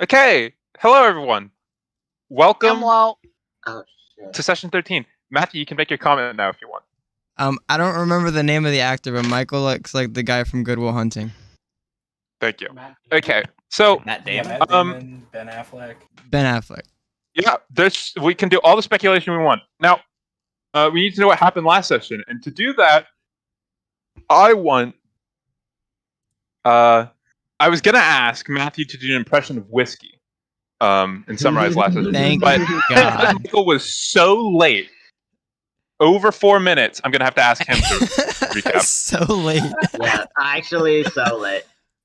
Okay, hello everyone. Welcome Well, Oh shit. to session 13. Matthew, you can make your comment now if you want. I don't remember the name of the actor, but Michael looks like the guy from Good Will Hunting. Thank you. Okay, so Matt Yeah, Damon. Matt Damon, Ben Affleck. Ben Affleck. yeah, we can do all the speculation we want. Now, we need to know what happened last session, and to do that, I was gonna ask Matthew to do an impression of whiskey, and summarize last session. Thank But God. because Michael was so late, over 4 minutes, I'm gonna have to ask him to recap. So late. Yeah, actually, so late.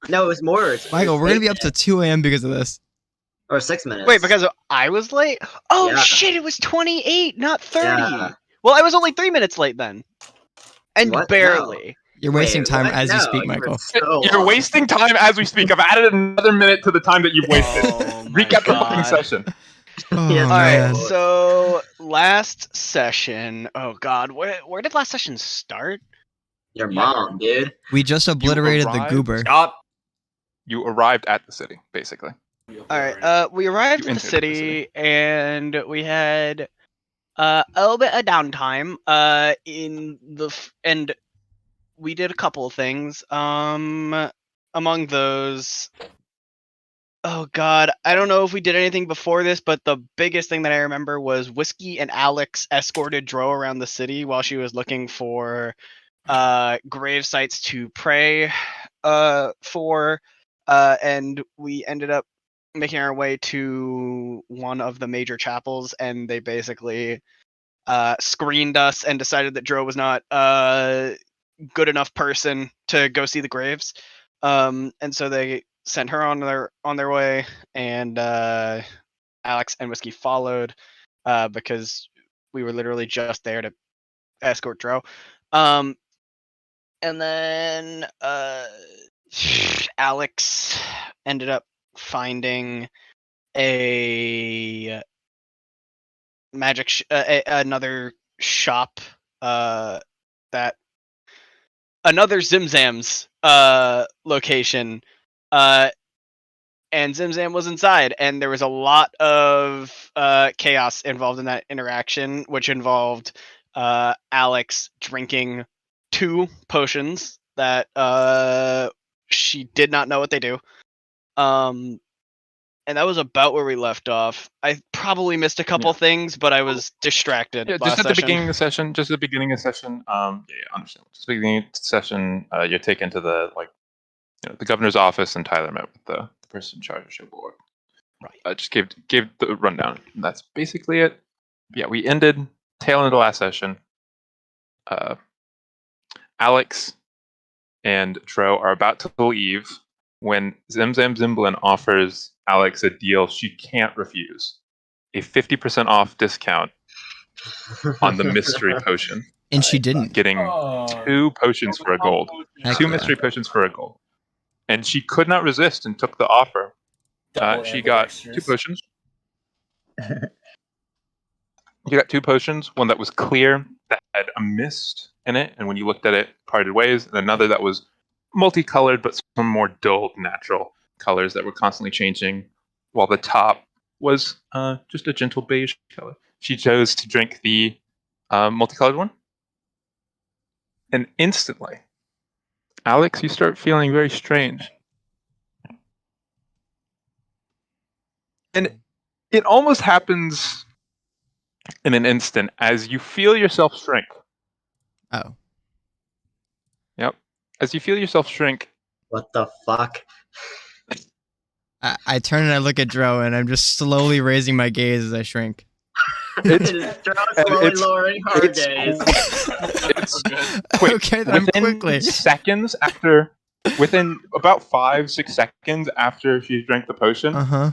No, it was more. Michael, we're gonna be up to 2 a.m. because of this. Or 6 minutes. Wait, because I was late? Oh Yeah. shit, it was 28, not 30. Yeah. Well, I was only 3 minutes late then. And What? barely. You're wasting Wait, time what? as you No, speak, you were Michael. so You're long. wasting time as we speak. I've added another minute to the time that you've wasted. Oh my Recap the fucking God. session. Oh, Yes, man. Alright, so last session, oh god, where did last session start? Your mom, dude. We just obliterated the arrived- goober. Stop. You arrived at the city, basically. Alright, we arrived You at the entered the city, city. and we had a little bit of downtime and we did a couple of things. Among those, oh god, I don't know if we did anything before this, but the biggest thing that I remember was Whiskey and Alex escorted Dro around the city while she was looking for grave sites to pray for, and we ended up making our way to one of the major chapels, and they basically screened us and decided that Dro was not good enough person to go see the graves, and so they sent her on their way, and Alex and Whiskey followed because we were literally just there to escort Dro. And then Alex ended up finding a another shop that another Zimzam's location, and Zimzam was inside, and there was a lot of chaos involved in that interaction, which involved Alex drinking 2 potions that she did not know what they do. And that was about where we left off. I probably missed a couple things, but I was distracted. Yeah, just at the beginning of the session. Yeah, understand. Just the beginning of the session, you're taken to the the governor's office, and Tyler met with the person in charge of show board. Right. Just gave the rundown. That's basically it. Yeah, we ended tail end of last session. Alex and Tro are about to leave when Zimzam Zimblin offers Alex a deal she can't refuse: a 50% off discount on the mystery potion. And she didn't. Getting 2 potions for a gold. Heck 2 yeah. mystery potions for a gold. And she could not resist and took the offer. She got 2 potions. You got 2 potions. One that was clear, that had a mist in it, and when you looked at it, parted ways. And another that was multicolored, but some more dull, natural colors that were constantly changing, while the top was just a gentle beige color. She chose to drink the multicolored one. And instantly, Alex, you start feeling very strange. And it almost happens in an instant as you feel yourself shrink. Oh. Yep. As you feel yourself shrink, What the fuck? I turn and I look at Dro, and I'm just slowly raising my gaze as I shrink. it's Slowly lowering her it's gaze. it's quick. Okay, then quickly. Seconds after, within about 5-6 seconds after she drank the potion, Uh-huh.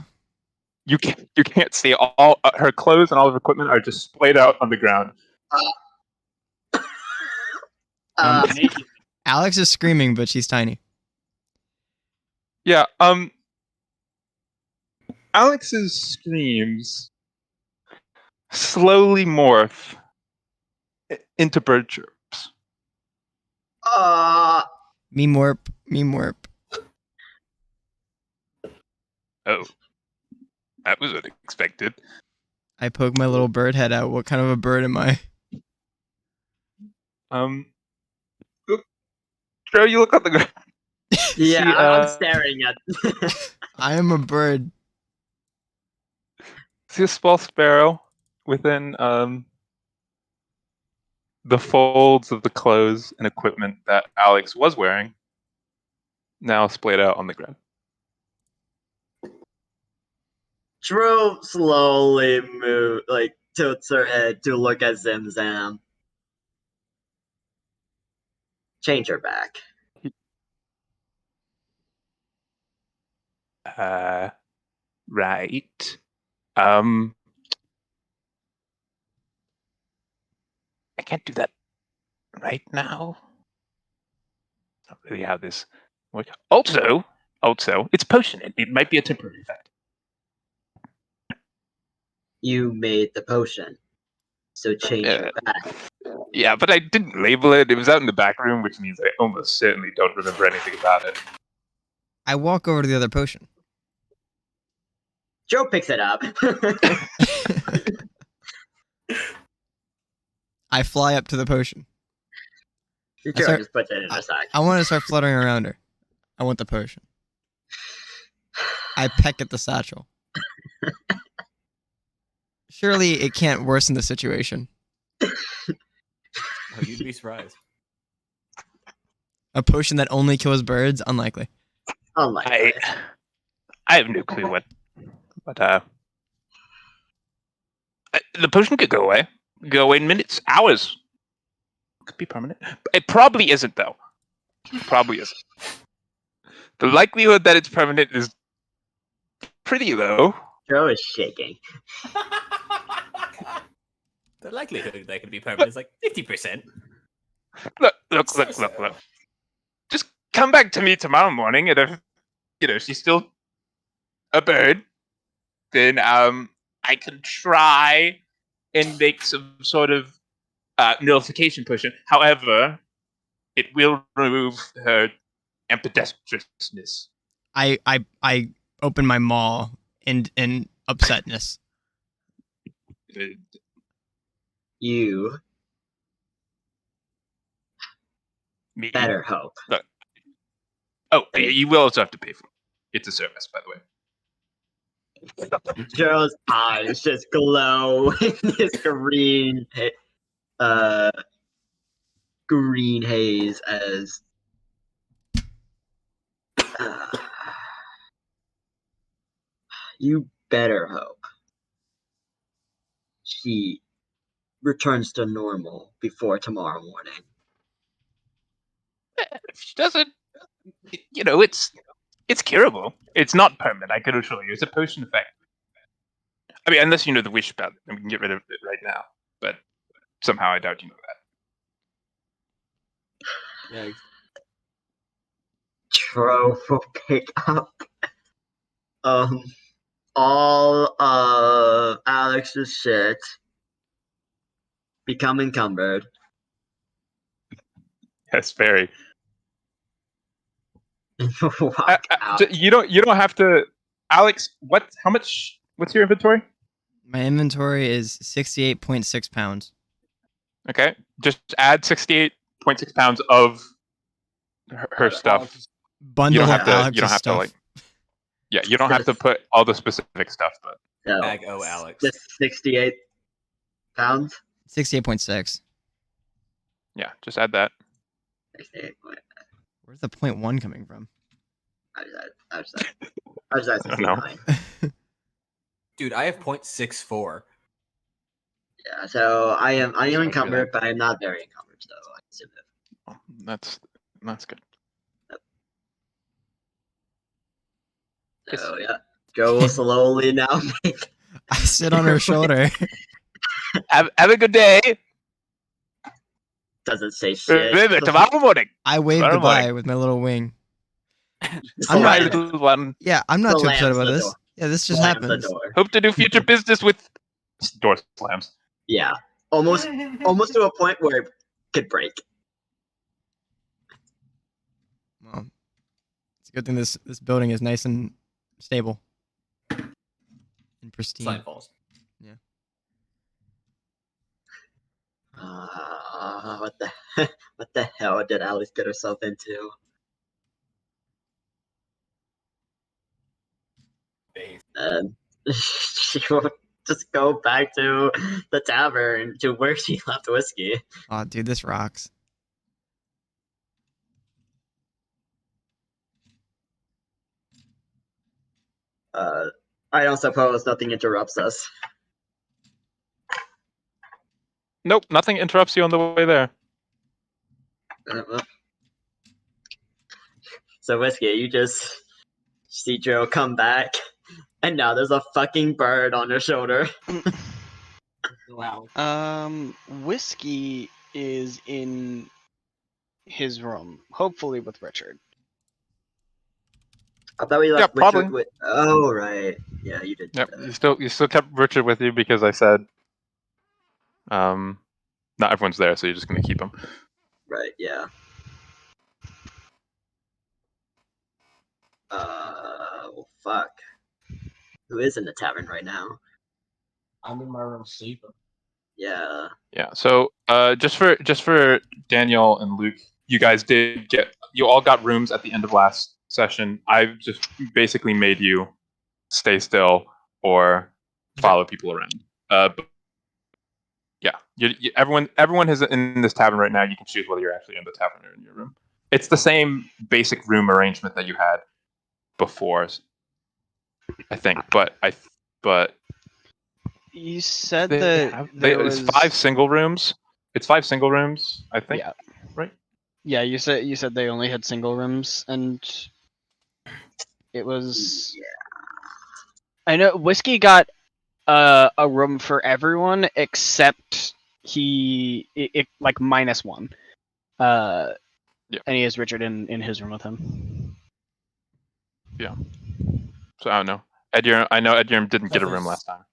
you can't see all her clothes and all of her equipment are just splayed out on the ground. Alex is screaming, but she's tiny. Yeah. Alex's screams slowly morph into bird chirps. Me morp. Me morp. Oh. That was unexpected. I poke my little bird head out. What kind of a bird am I? Joe, you look on the ground. Yeah, See, I'm staring at. I am a bird. See a small sparrow within the folds of the clothes and equipment that Alex was wearing, now splayed out on the ground. Drew slowly tilts her head to look at Zimzam. Change her back. Right. I can't do that right now. Not really how this works. Also, it's potion. It might be a temporary effect. You made the potion, so change Uh, her back. Yeah, but I didn't label it. It was out in the back room, which means I almost certainly don't remember anything about it. I walk over to the other potion. Joe picks it up. I fly up to the potion. Joe start- just puts it in a sack. I want to start fluttering around her. I want the potion. I peck at the satchel. Surely it can't worsen the situation. Oh, you'd be surprised. A potion that only kills birds? Unlikely. Unlikely. I have no clue what, but the potion could go away. Go away in minutes, hours. Could be permanent. It probably isn't, though. Probably isn't. The likelihood that it's permanent is pretty low. Joe is shaking. The likelihood that could be permanent is like 50%. Look. Just come back to me tomorrow morning, and if she's still a bird, then I can try and make some sort of nullification potion. However, it will remove her ambidextrousness. I open my maw in upsetness. You Me. better hope. Oh, you will also have to pay for it. It's a service, by the way. Joe's eyes just glow in this green haze as you better hope she returns to normal before tomorrow morning. If she doesn't, it's curable. It's not permanent, I can assure you. It's a potion effect. I mean, unless you know the wish about it, and we can get rid of it right now. But somehow I doubt you know that. Yeah. Trove will pick up all of Alex's shit, become encumbered. Yes, very. Walk out. You don't have to, Alex. What's your inventory? My inventory is 68.6 pounds. Okay, just add 68.6 pounds of her stuff. Bundle You don't of have to. Alex's You don't have stuff. to Yeah, you don't have to put all the specific stuff, but So, Bag O Alex. just 68 pounds. 68.6. yeah, just add that. 68 point. Where's the 0.1 coming from? I was at I don't know. 69. Dude, I have 0.64. Yeah, so I am Sorry to hear encumbered, that. but I'm not very encumbered, so I assume that. That's good. So yeah, Joe will slowly now make. I sit on her shoulder. Have a good day. Doesn't say shit. Remember, tomorrow morning. I wave Tomorrow goodbye morning. with my little wing. I'm My not- Slams- little one. Yeah, I'm not too upset slams about the this. door. Yeah, this just slams the happens. door. Hope to do future business with door slams. Yeah, almost to a point where it could break. Well, it's a good thing this building is nice and stable. And And pristine. Slime Falls. What the what the hell did Alice get herself into? And she will just go back to the tavern to where she left whiskey. Oh, dude, this rocks. I don't suppose nothing interrupts us. Nope, nothing interrupts you on the way there. Well. So whiskey, you just see Joe come back, and now there's a fucking bird on her shoulder. Wow. Whiskey is in his room, hopefully with Richard. I thought we left Yeah, Richard probably. with. Oh right, yeah, you did. do Yep, that. you still kept Richard with you because I said, not everyone's there, so you're just gonna keep him. Right, yeah. Well, fuck. Who is in the tavern right now? I'm in my room sleeping. Yeah. Yeah. So, just for Daniel and Luke, you guys you all got rooms at the end of last session. I've just basically made you stay still or follow people around. But yeah, everyone is in this tavern right now. You can choose whether you're actually in the tavern or in your room. It's the same basic room arrangement that you had before, I think. But You said they that have, there it's was 5 single rooms. It's 5 single rooms, I think. Yeah. Right? Yeah, you said they only had single rooms, and it was. Yeah. I know Whiskey got a room for everyone except it like -1. Yeah. And he has Richard in his room with him. So I don't know. I know Edgerm didn't get a room last time.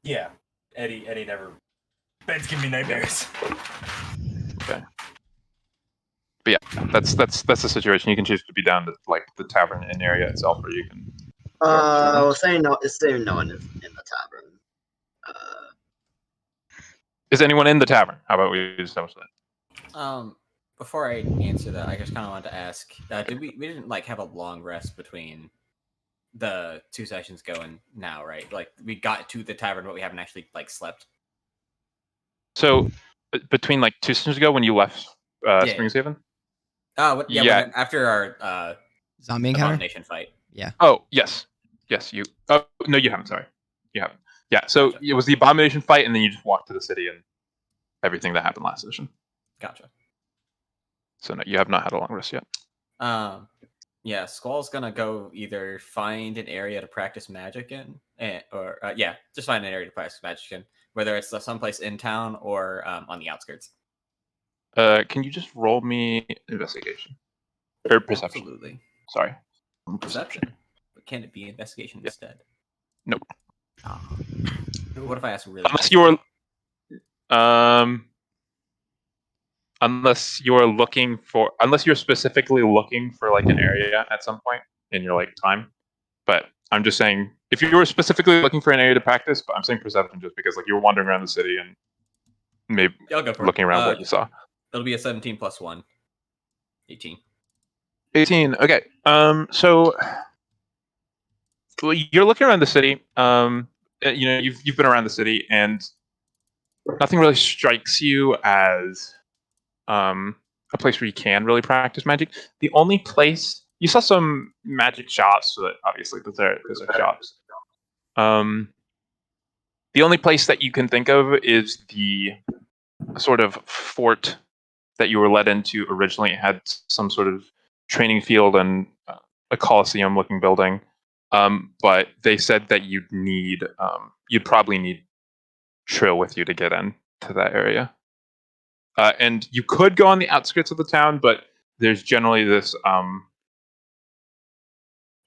Yeah, Eddie never. Bed's giving me nightmares. But yeah, that's the situation. You can choose to be down to like the tavern in area itself, or you can. Well, saying no one is in the tavern. Is anyone in the tavern? How about we establish that? Before I answer that, I just kind of wanted to ask: did we didn't like have a long rest between the 2 sessions going now, right? Like we got to the tavern, but we haven't actually like slept. So between like 2 sessions ago when you left Yeah. Springshaven. Yeah. After our Zombie encounter? abomination fight. Oh yes, you. Oh no, you haven't. Sorry, you haven't. Yeah. So Gotcha. it was the abomination fight, and then you just walked to the city and everything that happened last session. Gotcha. So no, you have not had a long rest yet. Yeah, Squall's gonna go either find an area to practice magic in, or just find an area to practice magic in, whether it's someplace in town or on the outskirts. Can you just roll me investigation or perception? Absolutely. Sorry, Perception. But can it be investigation instead? Nope. Ah. What if I ask really? Unless you're, unless you're specifically looking for like an area at some point in your like time. But I'm just saying, if you were specifically looking for an area to practice, but I'm saying perception just because like you're wandering around the city and maybe I'll go for looking it. around what you saw. It'll be a 17 plus 1. 18. 18. Okay. So you're looking around the city. You've been around the city, and nothing really strikes you as a place where you can really practice magic. The only place you saw some magic shops, so that obviously those are shops. The only place that you can think of is the sort of fort that you were led into originally. It had some sort of training field and a coliseum-looking building. But they said that you'd probably need Trill with you to get in to that area. And you could go on the outskirts of the town, but there's generally this.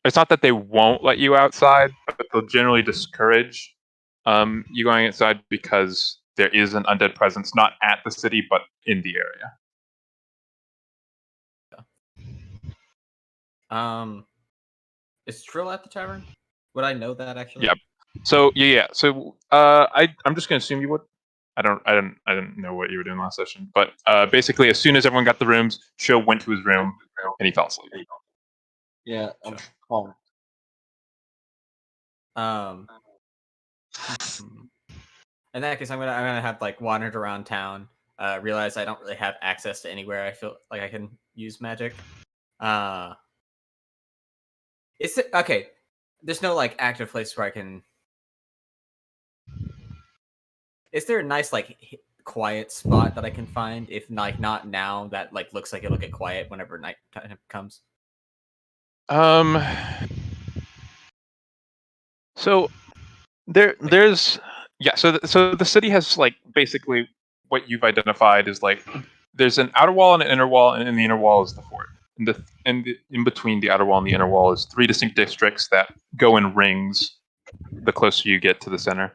It's not that they won't let you outside, but they'll generally discourage you going outside because there is an undead presence, not at the city, but in the area. Is Trill at the tavern? Would I know that actually? Yep. So yeah. So I'm just gonna assume you would. I didn't know what you were doing last session, but basically, as soon as everyone got the rooms, Sho went to his room and he fell asleep. Yeah, I'm calm. In that case, I'm gonna have like wandered around town. Realize I don't really have access to anywhere I feel like I can use magic. Is it okay? There's no like active place where I can. Is there a nice like quiet spot that I can find? If like not now, that like looks like it'll get quiet whenever night comes. So there's yeah. So the city has like basically what you've identified is like there's an outer wall and an inner wall, and in the inner wall is the fort. In between the outer wall and the inner wall is 3 distinct districts that go in rings. The closer you get to the center,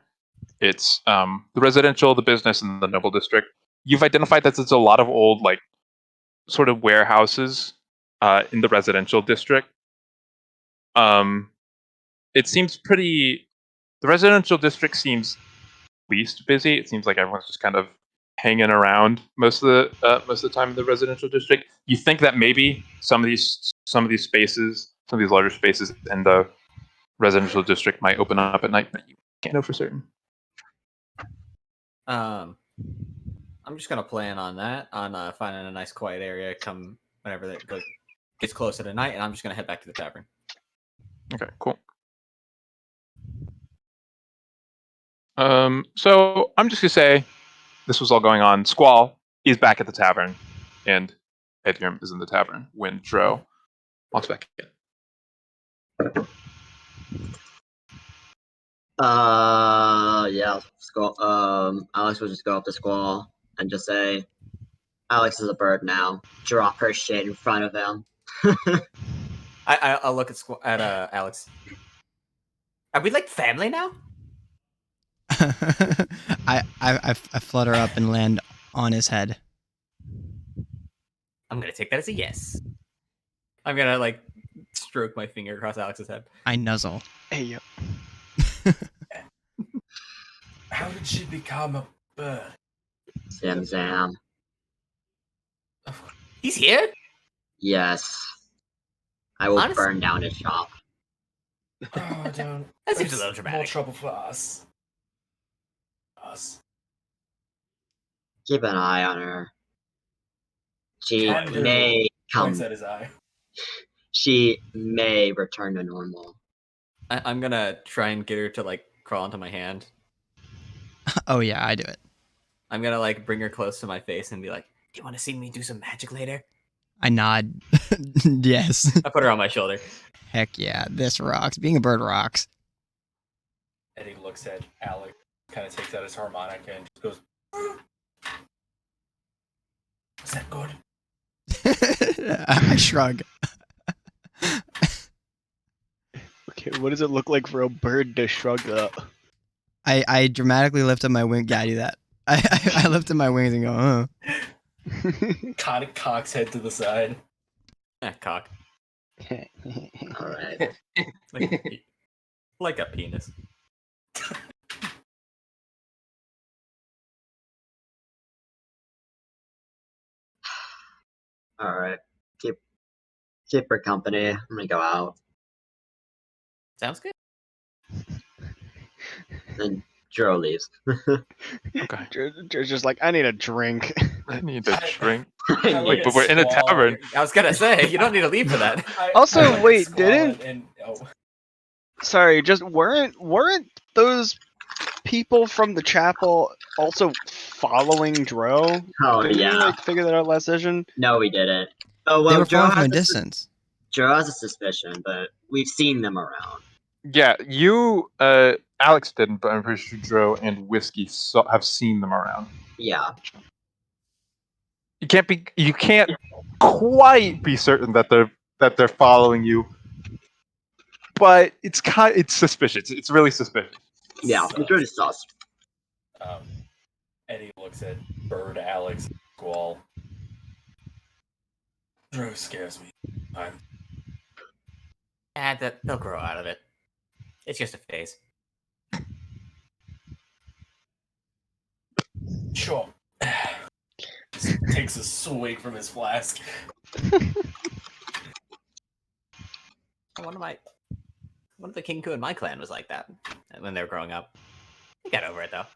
it's the residential, the business, and the noble district. You've identified that there's a lot of old like sort of warehouses in the residential district. It seems pretty. The residential district seems least busy. It seems like everyone's just kind of hanging around most of the time in the residential district. You think that maybe some of these spaces, some of these larger spaces in the residential district might open up at night, but you can't know for certain. I'm just gonna plan on that, on finding a nice quiet area. Come whenever it gets closer to night, and I'm just gonna head back to the tavern. Okay, cool. So I'm just gonna say this was all going on. Squall is back at the tavern, and Edgrim is in the tavern when Dro walks back in. Yeah, Alex will just go up to Squall and just say, Alex is a bird now. Drop her shit in front of him. I'll look at Alex. Are we like family now? I flutter up and land on his head. I'm gonna take that as a yes. I'm gonna like stroke my finger across Alex's head. I nuzzle. Hey, yo. How did she become a bird? Zam. He's here? Yes. I will Honestly- burn down his shop. Oh, don't. That seems a That's little More dramatic. trouble for us. Keep an eye on her. She Can do. may Points come. at his eye. She may return to normal. I'm gonna try and get her to like crawl into my hand. Oh yeah, I do it. I'm gonna like bring her close to my face and be like, "Do you want to see me do some magic later?" I nod. Yes. I put her on my shoulder. Heck yeah, this rocks. Being a bird rocks. Eddie looks at Alex, kind of takes out his harmonica and just goes, "Is that good?" I shrug. Okay, what does it look like for a bird to shrug up? I dramatically lift up my wing. Yeah, I do that. I lift up my wings and go, Kind of cocks head to the side. Cock. Alright. Like a penis. Alright. Keep her company. I'm gonna go out. Sounds good. Then Dro leaves. Okay, Joe's just like, I need a drink. I need a drink. I Wait, look but at we're in a Squall. tavern. I was gonna say you don't need to leave for that. Also, I look at wait, Squall didn't- and Sorry, just weren't those people from the chapel also following Dro? Oh Didn't we yeah. like figure that out last session? No, we didn't. Oh they well, were Dro falling from a has distance. Dro has a suspicion, but we've seen them around. Yeah, you, Alex didn't, but I'm pretty sure Dro and Whiskey have seen them around. Yeah. You can't quite be certain that they're following you, but it's suspicious. It's really suspicious. Yeah. It's really sus. Eddie looks at Bird, Alex, and Squall. Drew scares me. They'll grow out of it. It's just a phase. Sure. Takes a swig from his flask. One of the Kinku in my clan was like that when they were growing up. I got over it though.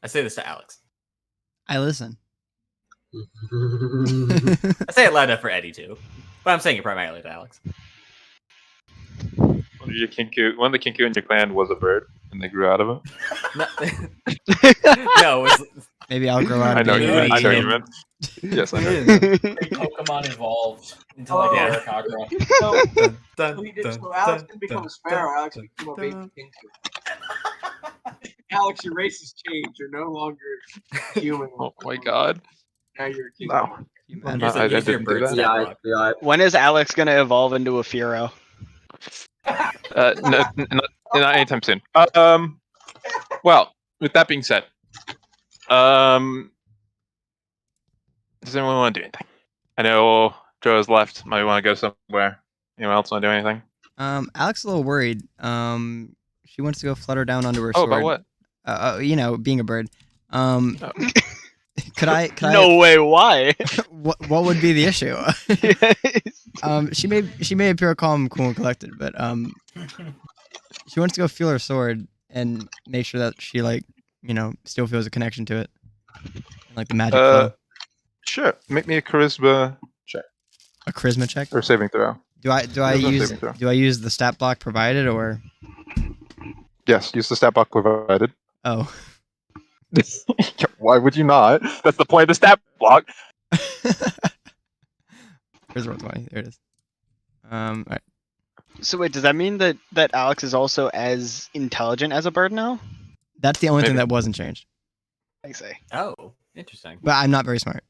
I say this to Alex. I listen. I say it loud enough for Eddie too, but I'm saying it primarily to Alex. One of the Kinku in your clan was a bird, and they grew out of it. No, no, it was, Maybe I'll grow out. I of know being you. a I know bird. you meant. Yes, I know. Big Pokemon involved into like Yeah. Eric Agro. So, dun, dun, so Alex didn't become a sparrow. Alex became a baby Kinku. Alex, your race has changed. You're no longer human. Oh my god. Now you're a Kinku. No. You I'm imagine? not- I use your didn't do bird that. stat Yeah, block. yeah. When is Alex gonna evolve into a Furo? No, not anytime soon. Well, with that being said, does anyone want to do anything? I know Joe's left. Might want to go somewhere. Anyone else want to do anything? Alex is a little worried. She wants to go flutter down onto her Oh, sword. about what? You know, being a bird. Oh. Could I? No way. Why? What would be the issue? She may appear calm, cool, and collected, but she wants to go feel her sword and make sure that she still feels a connection to it, and, like the magic flow. Sure. Make me a charisma A charisma check. or saving throw. Do I Charisma saving throw. use the stat block provided or? Yes, use the stat block provided. Oh. Why would you not? That's the point of the stat block. Here's roll 20. There it is. All right. So wait, does that mean that Alex is also as intelligent as a bird now? That's the only thing Maybe. that wasn't changed. I say. Oh, interesting. But I'm not very smart.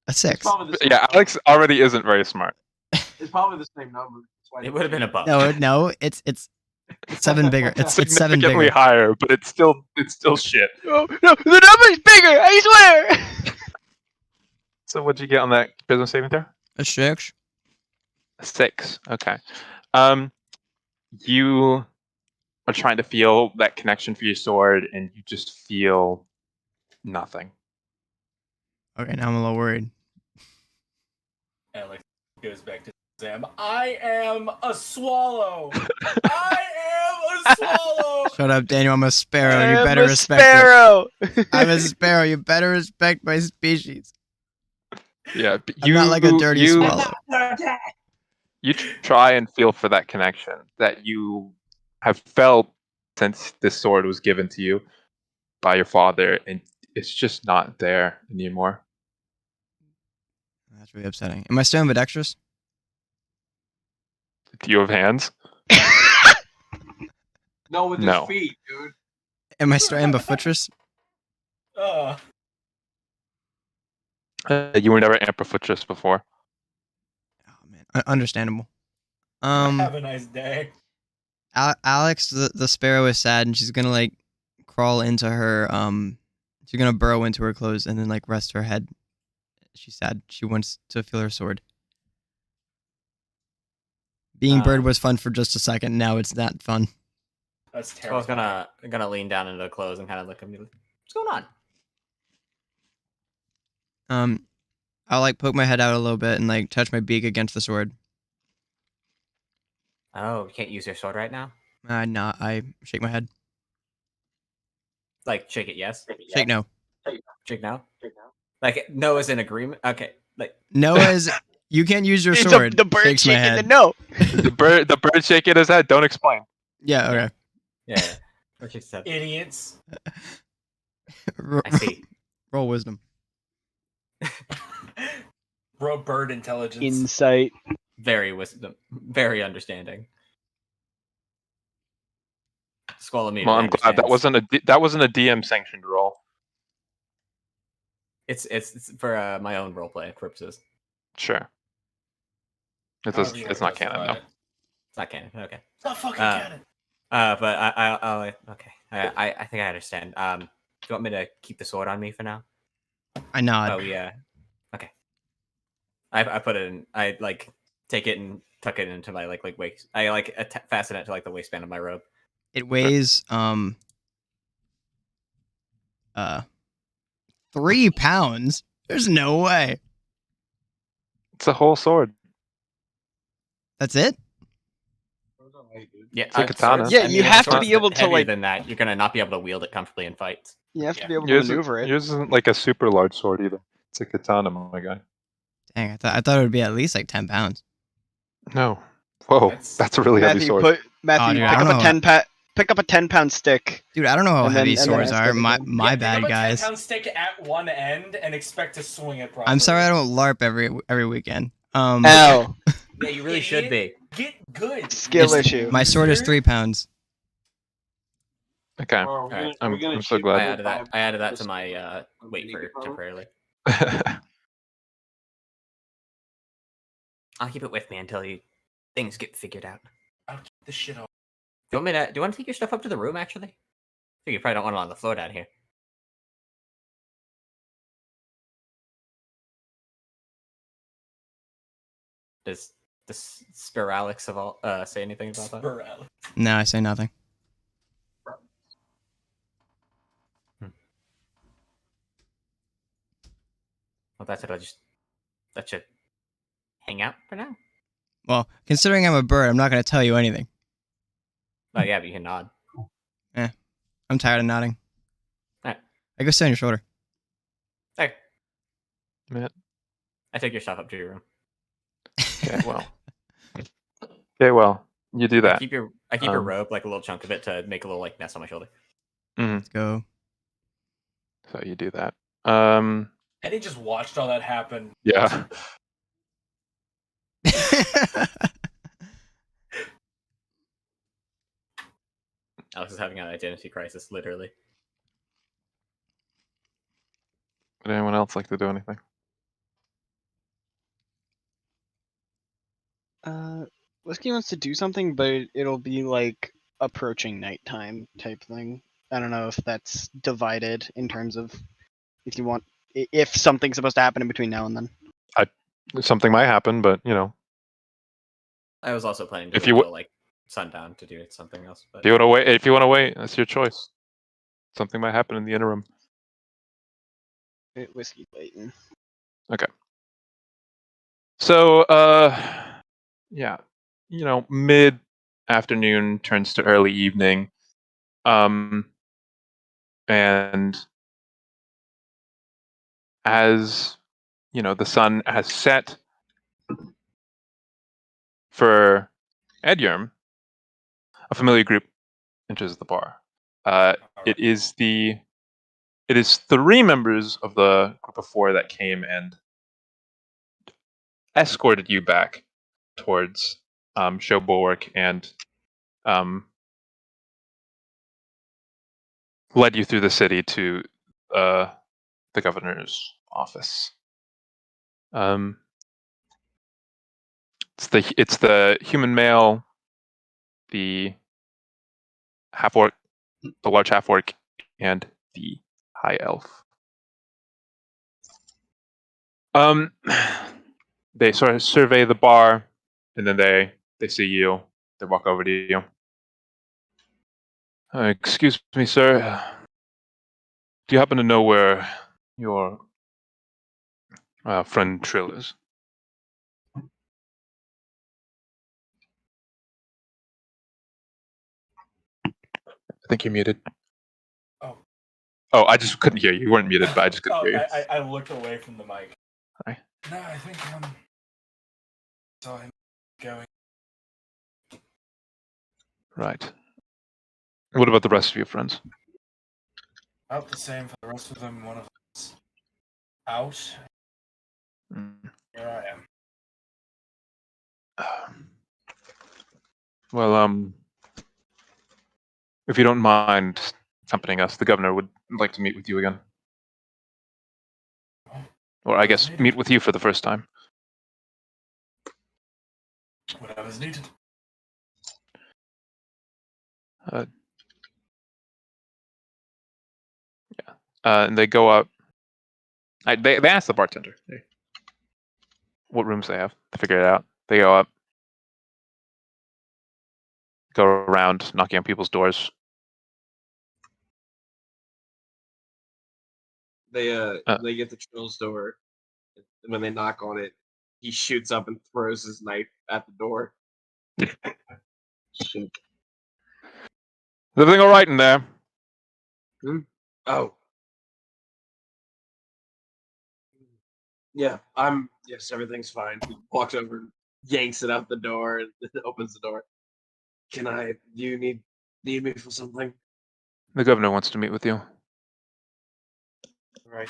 A 6. Probably the same Yeah, number. Alex already isn't very smart. It's probably the same number. That's why It would have been above. No, it's 7 bigger. It's 7 Significantly bigger. higher, but it's still shit. Oh no, the number's bigger. I swear. So what'd you get on that business saving throw? A 6. 6. Okay. You are trying to feel that connection for your sword, and you just feel nothing. Okay, now I'm a little worried. Alex goes back to Sam. I am a swallow. I am a swallow. Shut up, Daniel. I'm a sparrow. I You am better a respect sparrow. it. I'm a sparrow. You better respect my species. Yeah, but I'm not like a dirty swallow. You try and feel for that connection that you have felt since this sword was given to you by your father, and it's just not there anymore. That's really upsetting. Am I still ambidextrous? Do you have hands? No, with No. his feet, dude. Am I still ambifootrous? You were never amplifitrous before. Oh man, understandable. Have a nice day. Alex, the sparrow is sad, and she's gonna like crawl into her. She's gonna burrow into her clothes and then like rest her head. She's sad. She wants to feel her sword. Being bird was fun for just a second. Now it's not fun. That's So I was terrible. gonna lean down into the clothes and kind of look at me. What's going on? I'll like poke my head out a little bit and like touch my beak against the sword. Oh, you can't use your sword right now. No, I shake my head. Like shake it, yes. Shake no. Shake no. Like no is in agreement. Okay. Like No is you can't use your It's sword. the bird Shakes my shaking the head. no. The bird shaking his head. Don't explain. Yeah. Okay. yeah. Or shake his head. Idiots. I see. Roll wisdom. Bro, bird intelligence. Insight. Very wisdom. Very understanding. Squall immediately. Well, I'm glad that understands. wasn't a DM sanctioned roll. It's for my own roleplay purposes. Sure. However you It's wanna not canon justify though. it. It's not canon. Okay. It's not fucking Uh, canon. But I okay. I think I understand. Do you want me to keep the sword on me for now? I nod. Oh yeah. Okay. I put it in. I like take it and tuck it into my like waist. I like fasten it to like the waistband of my robe. It weighs 3 pounds? There's no way. It's a whole sword. That's it? Yeah, It's a katana. Yeah, you have to swords be able that to, heavier like- than that. You're gonna not be able to wield it comfortably in fights. You have to Yeah. be able to Yours, maneuver it. yours isn't like a super large sword either. It's a katana, my guy. Dang, I thought it would be at least like 10 pounds. No. Whoa, That's- that's a really heavy Matthew, sword. Matthew, dude, I pick don't up a know. 10-pound stick. Dude, I don't know how And then- heavy and then swords ask are. it My again. my bad, Pick up a guys. 10-pound stick at one end and expect to swing it properly. I'm sorry I don't LARP every weekend. Ow. Yeah, you really should be. Get good. Skill It's- issue. My sword is 3 pounds. Okay. Bro, Alright, I'm so glad. I added that to my wait for temporarily. I'll keep it with me until things get figured out. I'll keep this shit up. Do you want to take your stuff up to the room? Actually, I think you probably don't want it on the floor down here. Does Spiralix of all say anything about that? Sporadic. No, I say nothing. Well, that's it. That should hang out for now. Well, considering I'm a bird, I'm not going to tell you anything. Oh yeah, but you can nod. I'm tired of nodding. Alright. I go sit on your shoulder. Hey, Matt. I take your stuff up to your room. Okay, well. Okay, well, you do I that. keep your robe, like a little chunk of it, to make a little like nest on my shoulder. Let's go. So you do that. Eddie just watched all that happen. Yeah. Alex is having an identity crisis, literally. Would anyone else like to do anything? Whiskey wants to do something, but it'll be like approaching nighttime type thing. I don't know if that's divided in terms of if you want if something's supposed to happen in between now and then. Something might happen, but you know, I was also planning to If wait you till like sundown to do something else. But if you want to wait, that's your choice. Something might happen in the interim. Whiskey waiting. So, yeah, you know, mid afternoon turns to early evening, and as you know, the sun has set for Edyarm, a familiar group enters the bar. It is 3 members of the group of 4 that came and escorted you back towards Show Bulwark and led you through the city to the governor's office. It's the human male, the half orc, the large half orc, and the high elf. They sort of survey the bar, and then they see you. They walk over to you. Excuse me, sir. Do you happen to know where your friend Trill is? I think you're muted. Oh. Oh, I just couldn't hear you. You weren't muted, but I just couldn't Oh, hear you. I looked away from the mic. Hi. No, I think saw him going. Right. What about the rest of your friends? About the same for the rest of them. One of them's out. Mm. Here I am. Well, if you don't mind accompanying us, the governor would like to meet with you again. Or I guess meet with you for the first time. Whatever's needed. And they go up. They ask the bartender what rooms they have to figure it out. They go up, go around knocking on people's doors. they get the Trill's door, and when they knock on it, he shoots up and throws his knife at the door. Shoot. Is everything all right in there? Oh. Yeah, yes, everything's fine. He walks over and yanks it out the door and opens the door. Do you need me for something? The governor wants to meet with you. Right.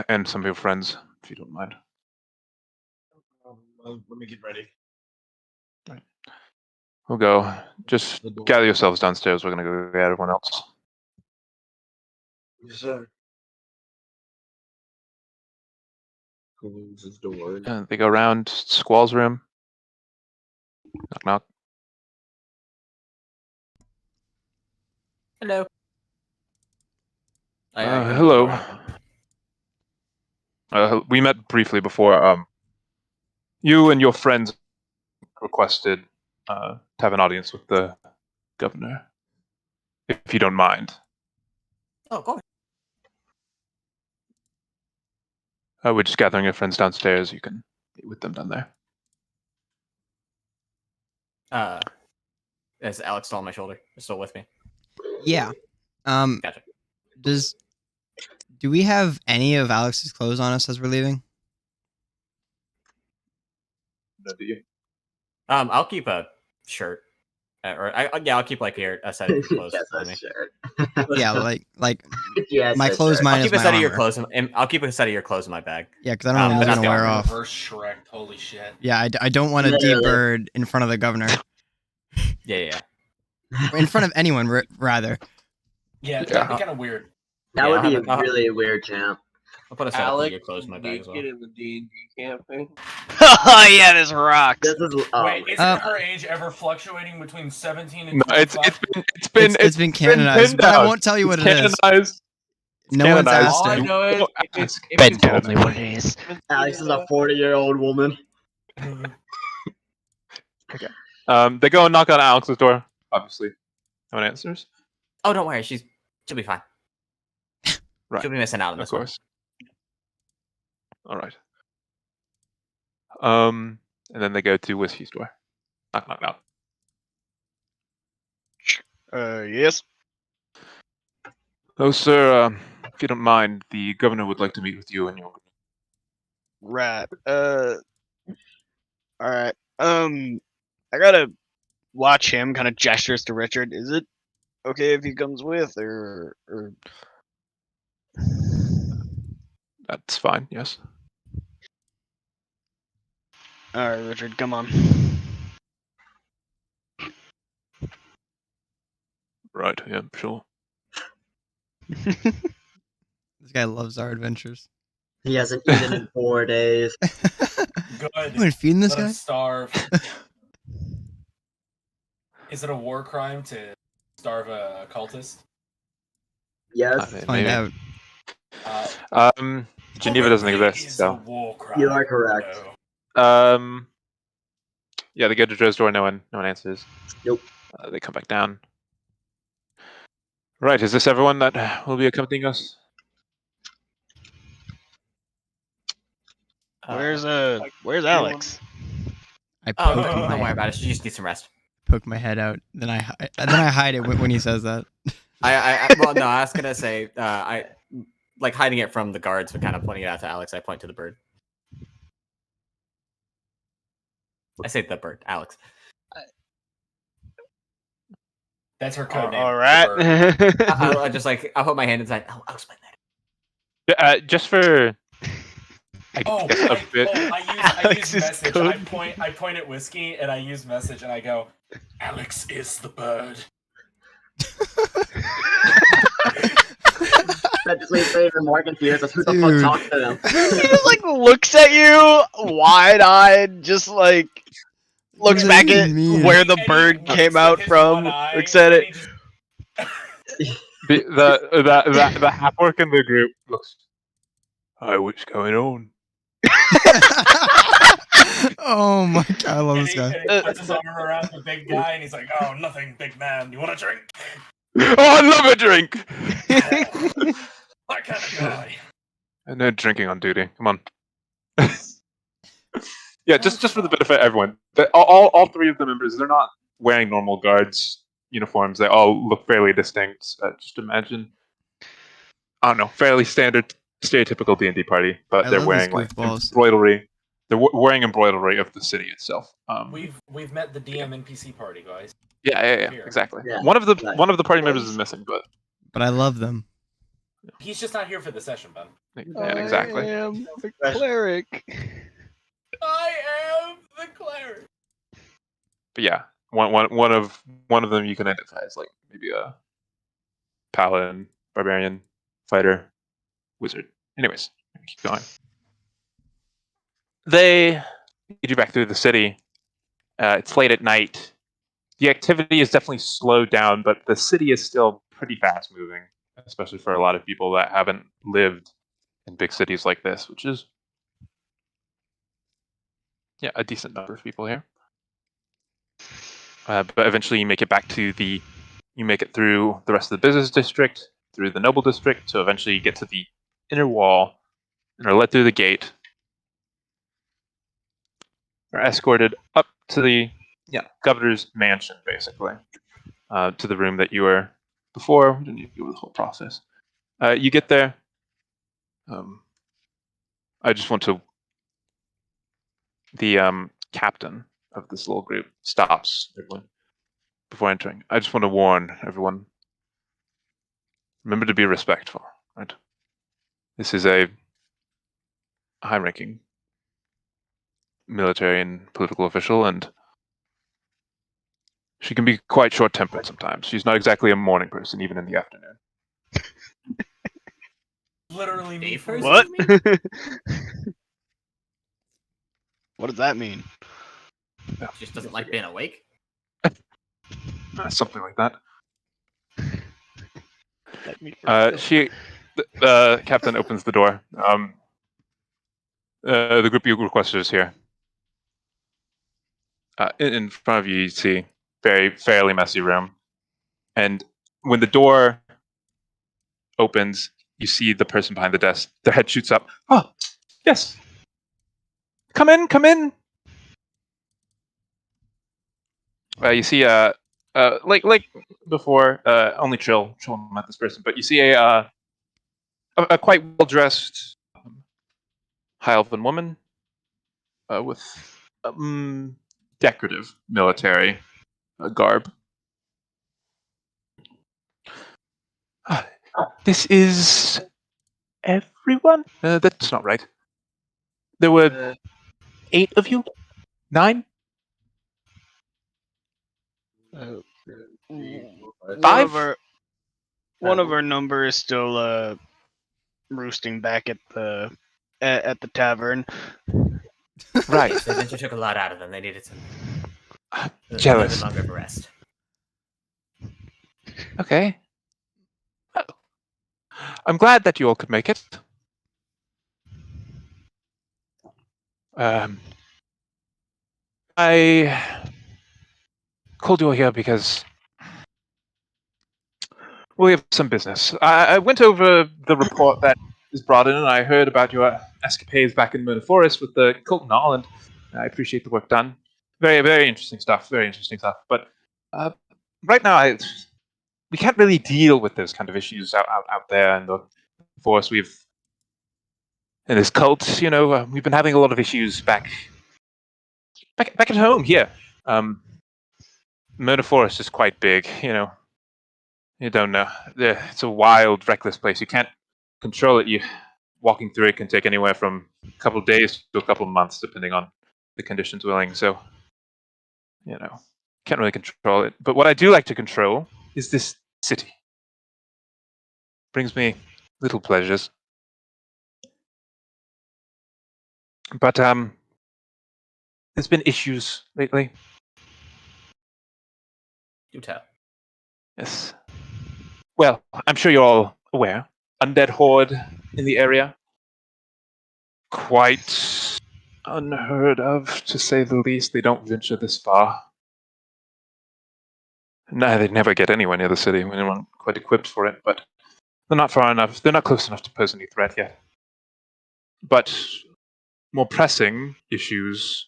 And some of your friends, if you don't mind. Let me get ready. We'll go. Just The door. gather yourselves downstairs. We're gonna go get everyone else. Yes, sir. Closes his door. And they go around Squall's room. Knock, knock. Hello. I go to the Hello. door open. We met briefly before. You and your friends requested to have an audience with the governor, if you don't mind. Oh, go ahead. We're just gathering your friends downstairs. You can meet with them down there. Is Alex still on my shoulder? Still with me? Yeah. Gotcha. Do we have any of Alex's clothes on us as we're leaving? Do you? I'll keep a shirt, I'll keep like a set of your clothes Yes, on that's me. sure. Yeah, like Yes, my that's clothes sure. mine I'll is keep a my set of your armor. clothes. I'll keep a set of your clothes in my bag. Yeah, because I don't know when but they're not gonna the wear armor. off. Reverse Shrek. Holy shit. Yeah, I don't want a deep Literally. bird in front of the governor. Yeah. Or in front of anyone, rather. Yeah, that'd Yeah. be kind of weird. That Yeah, would be I'll- really weird, champ. I'll put a set of Alex your clothes in my bag as well. naked in the D&D campaign. Oh yeah, this rocks. This is Wait, isn't Uh, her age ever fluctuating between 17 and No, 25? it's been Canonized, pinned but I down. won't tell you what It's it is. canonized. No one's canonized. asked All I him. know is Don't if it's Ben told canonized. me what it is. Alex is a 40-year-old woman. They go and knock on Alex's door. Obviously, no one answers. Oh, don't worry. She'll be fine. Right. She'll be missing out on Of this one. course. All right. And then they go to Whiskey's door. Knock, knock, knock. Yes. Oh, sir. If you don't mind, the governor would like to meet with you and your. Right. All right. I gotta watch him. Kind of gestures to Richard. Is it okay if he comes with, or? That's fine. Yes. All right, Richard, come on. Right. Yeah. Sure. This guy loves our adventures. He hasn't eaten in 4 days. Good. You want feeding this Let him guy? starve. Is it a war crime to starve a cultist? Yes, Maybe. Find out. Geneva doesn't Overthink exist, is so. a war crime. you are correct. No. Yeah, they go to Joe's door. No one answers. Nope. They come back down. Right. Is this everyone that will be accompanying us? Where's Alex? I Oh, poke, don't worry my, about it. She just needs some rest. poke my head out. Then I hide it when he says that. Well, no, I was gonna say, I like hiding it from the guards, but kind of pointing it out to Alex. I point to the bird. I say the bird, Alex. That's her code name. All the right. bird. I just I'll put my hand inside. I'll explain that. Yeah, just for. I Oh, guess a bit. I use Alex's message. code. I point at Whiskey and I use message and I go, Alex is the bird. That just leaves more confused as who the Dude. fuck talked to him. He just like looks at you wide-eyed, just like looks What back does at he mean? where the And he bird winks came with out his from. one eye, Looks at and it. he just- The half orc in the group looks. Hi, what's going on? Oh my god, I love and this he, guy. and he puts his arm around the big guy and he's like, "Oh, nothing, big man. You want a drink?" Oh, I love a drink. That kind of guy. No drinking on duty. Come on. Yeah, just for the benefit of everyone. All three of the members, they're not wearing normal guards uniforms. They all look fairly distinct. Just imagine, I don't know, fairly standard, stereotypical D&D party, but I they're love these wearing like goofballs. embroidery. They're wearing embroidery of the city itself. We've met the DM NPC party, guys. Yeah, Here. exactly. Yeah, One of the party Well, members is missing, but But I love them. He's just not here for the session, Ben. yeah, exactly. I am the cleric. I am the cleric. But yeah, one of them you can identify as like maybe a paladin, barbarian, fighter, wizard. Anyways, keep going. They lead you back through the city. It's late at night. The activity is definitely slowed down, but the city is still pretty fast moving, especially for a lot of people that haven't lived in big cities like this, which is a decent number of people here. But eventually you make it through the rest of the business district, through the noble district, so eventually you get to the inner wall and are led through the gate. Are escorted up to the governor's mansion, basically, to the room that you were before. We didn't need to go over the whole process. You get there. I just want to. The captain of this little group stops everyone before entering. I just want to warn everyone. Remember to be respectful, right? This is a high-ranking military and political official, and she can be quite short-tempered sometimes. She's not exactly a morning person, even in the afternoon. Literally me. First, What? you mean? What does that mean? She just doesn't like being awake. Something like that. Let me The captain opens the door. The group you requested is here. In front of you, you see fairly messy room, and when the door opens, you see the person behind the desk. Their head shoots up. Oh, yes. Come in, come in. You see, like before, only Chill met this person, but you see a quite well dressed high elven woman with decorative military garb. This is everyone? That's not right. There were 8 of you? 9? One of our number is still roosting back at the tavern. Right. The adventure took a lot out of them. They needed some Jealous. a little bit longer of a rest. Okay. Well, I'm glad that you all could make it. I called you all here because we have some business. I went over the report that is brought in, and I heard about your escapades back in Myrna Forest with the Colton Hall, and I appreciate the work done. Very, very interesting stuff. Very interesting stuff. But right now, we can't really deal with those kind of issues out there in the forest. In this cult, we've been having a lot of issues back at home here. Myrna Forest is quite big, You don't know. It's a wild, reckless place. You can't control it. Walking through it can take anywhere from a couple of days to a couple of months, depending on the conditions willing. So, can't really control it. But what I do like to control is this city. Brings me little pleasures. But there's been issues lately. Do tell. Yes. Well, I'm sure you're all aware. Undead horde in the area. Quite unheard of, to say the least. They don't venture this far. No, they'd never get anywhere near the city. We weren't quite equipped for it, but They're not far enough. They're not close enough to pose any threat yet. But more pressing issues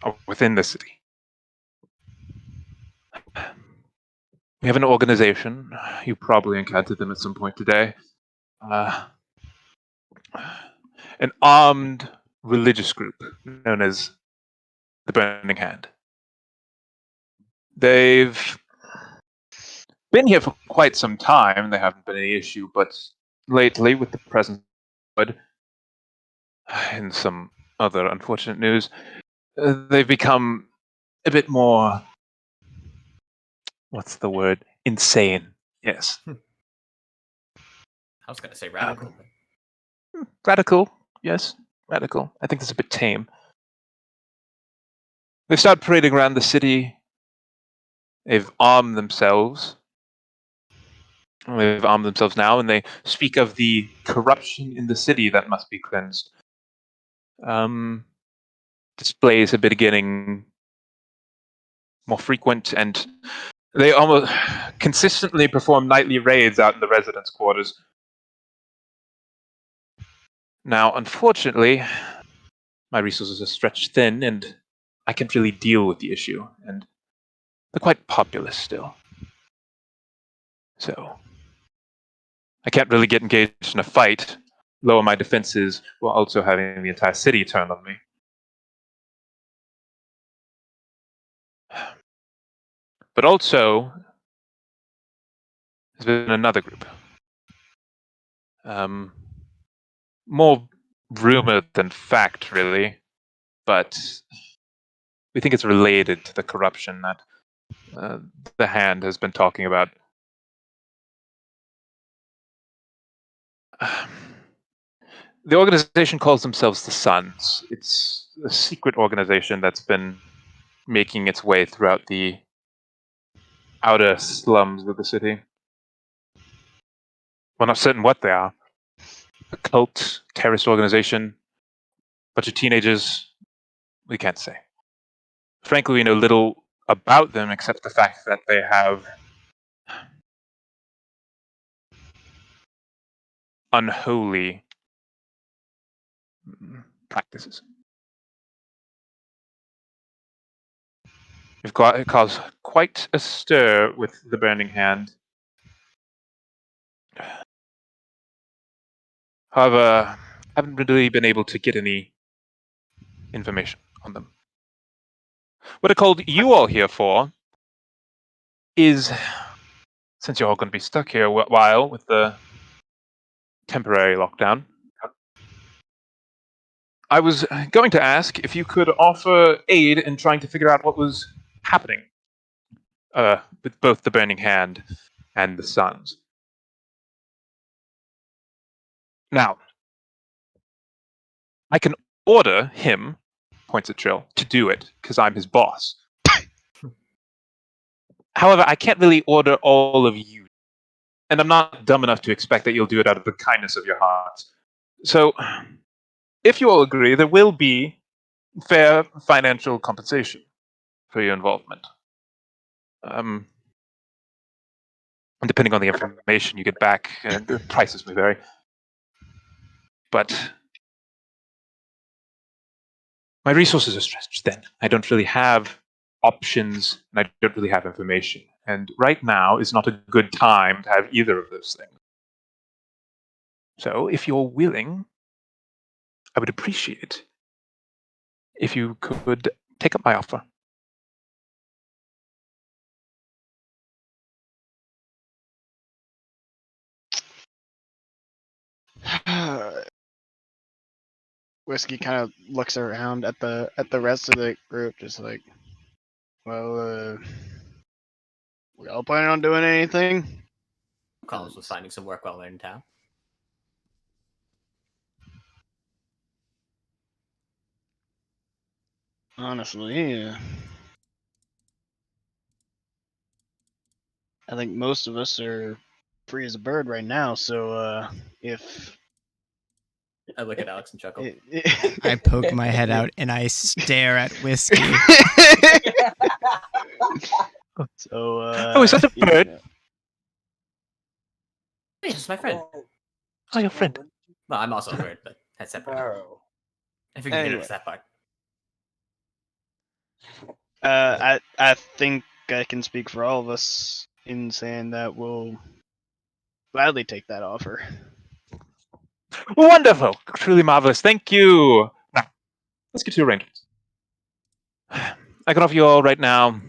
are within the city. We have an organization. You probably encountered them at some point today. An armed religious group known as the Burning Hand. They've been here for quite some time. There haven't been any issue, but lately, with the presence of blood and some other unfortunate news, they've become a bit more. What's the word? Insane. Yes. I was going to say radical. Radical. Yes. Radical. I think that's a bit tame. They've started parading around the city. They've armed themselves. They've armed themselves now, and they speak of the corruption in the city that must be cleansed. Displays have been getting more frequent, and they almost consistently perform nightly raids out in the residence quarters. Now, unfortunately, my resources are stretched thin, and I can't really deal with the issue, and they're quite populous still. So, I can't really get engaged in a fight, lower my defenses, while also having the entire city turn on me. But also, there's been another group. More rumor than fact, really. But we think it's related to the corruption that the Hand has been talking about. The organization calls themselves the Sons. It's a secret organization that's been making its way throughout the outer slums of the city. We're not certain what they are. A cult, terrorist organization, bunch of teenagers. We can't say. Frankly, we know little about them except the fact that they have unholy practices. It caused quite a stir with the Burning Hand. However, I haven't really been able to get any information on them. What I called you all here for is, since you're all going to be stuck here a while with the temporary lockdown, I was going to ask if you could offer aid in trying to figure out what was happening with both the Burning Hand and the Sons. Now, I can order him, points at Trill, to do it, because I'm his boss. However, I can't really order all of you, and I'm not dumb enough to expect that you'll do it out of the kindness of your hearts. So, if you all agree, there will be fair financial compensation for your involvement. Depending on the information you get back, the prices may vary. But my resources are stretched thin. I don't really have options, and I don't really have information. And right now is not a good time to have either of those things. So, if you're willing, I would appreciate it if you could take up my offer. Whiskey kind of looks around at the rest of the group, just like, well, we all planning on doing anything? Collins was finding some work while they're in town. Honestly, yeah. I think most of us are free as a bird right now, so if I look at Alex and chuckle. I poke my head out and I stare at Whiskey. So Oh, is that a bird? Yes, my friend. Oh, your friend. Well, I'm also a bird, but that's separate. Barrow. I figured you Anyway. noticed that part. I think I can speak for all of us in saying that we'll gladly take that offer. Wonderful. Truly marvelous. Thank you. Now, let's get to arrangements. I can offer you all right now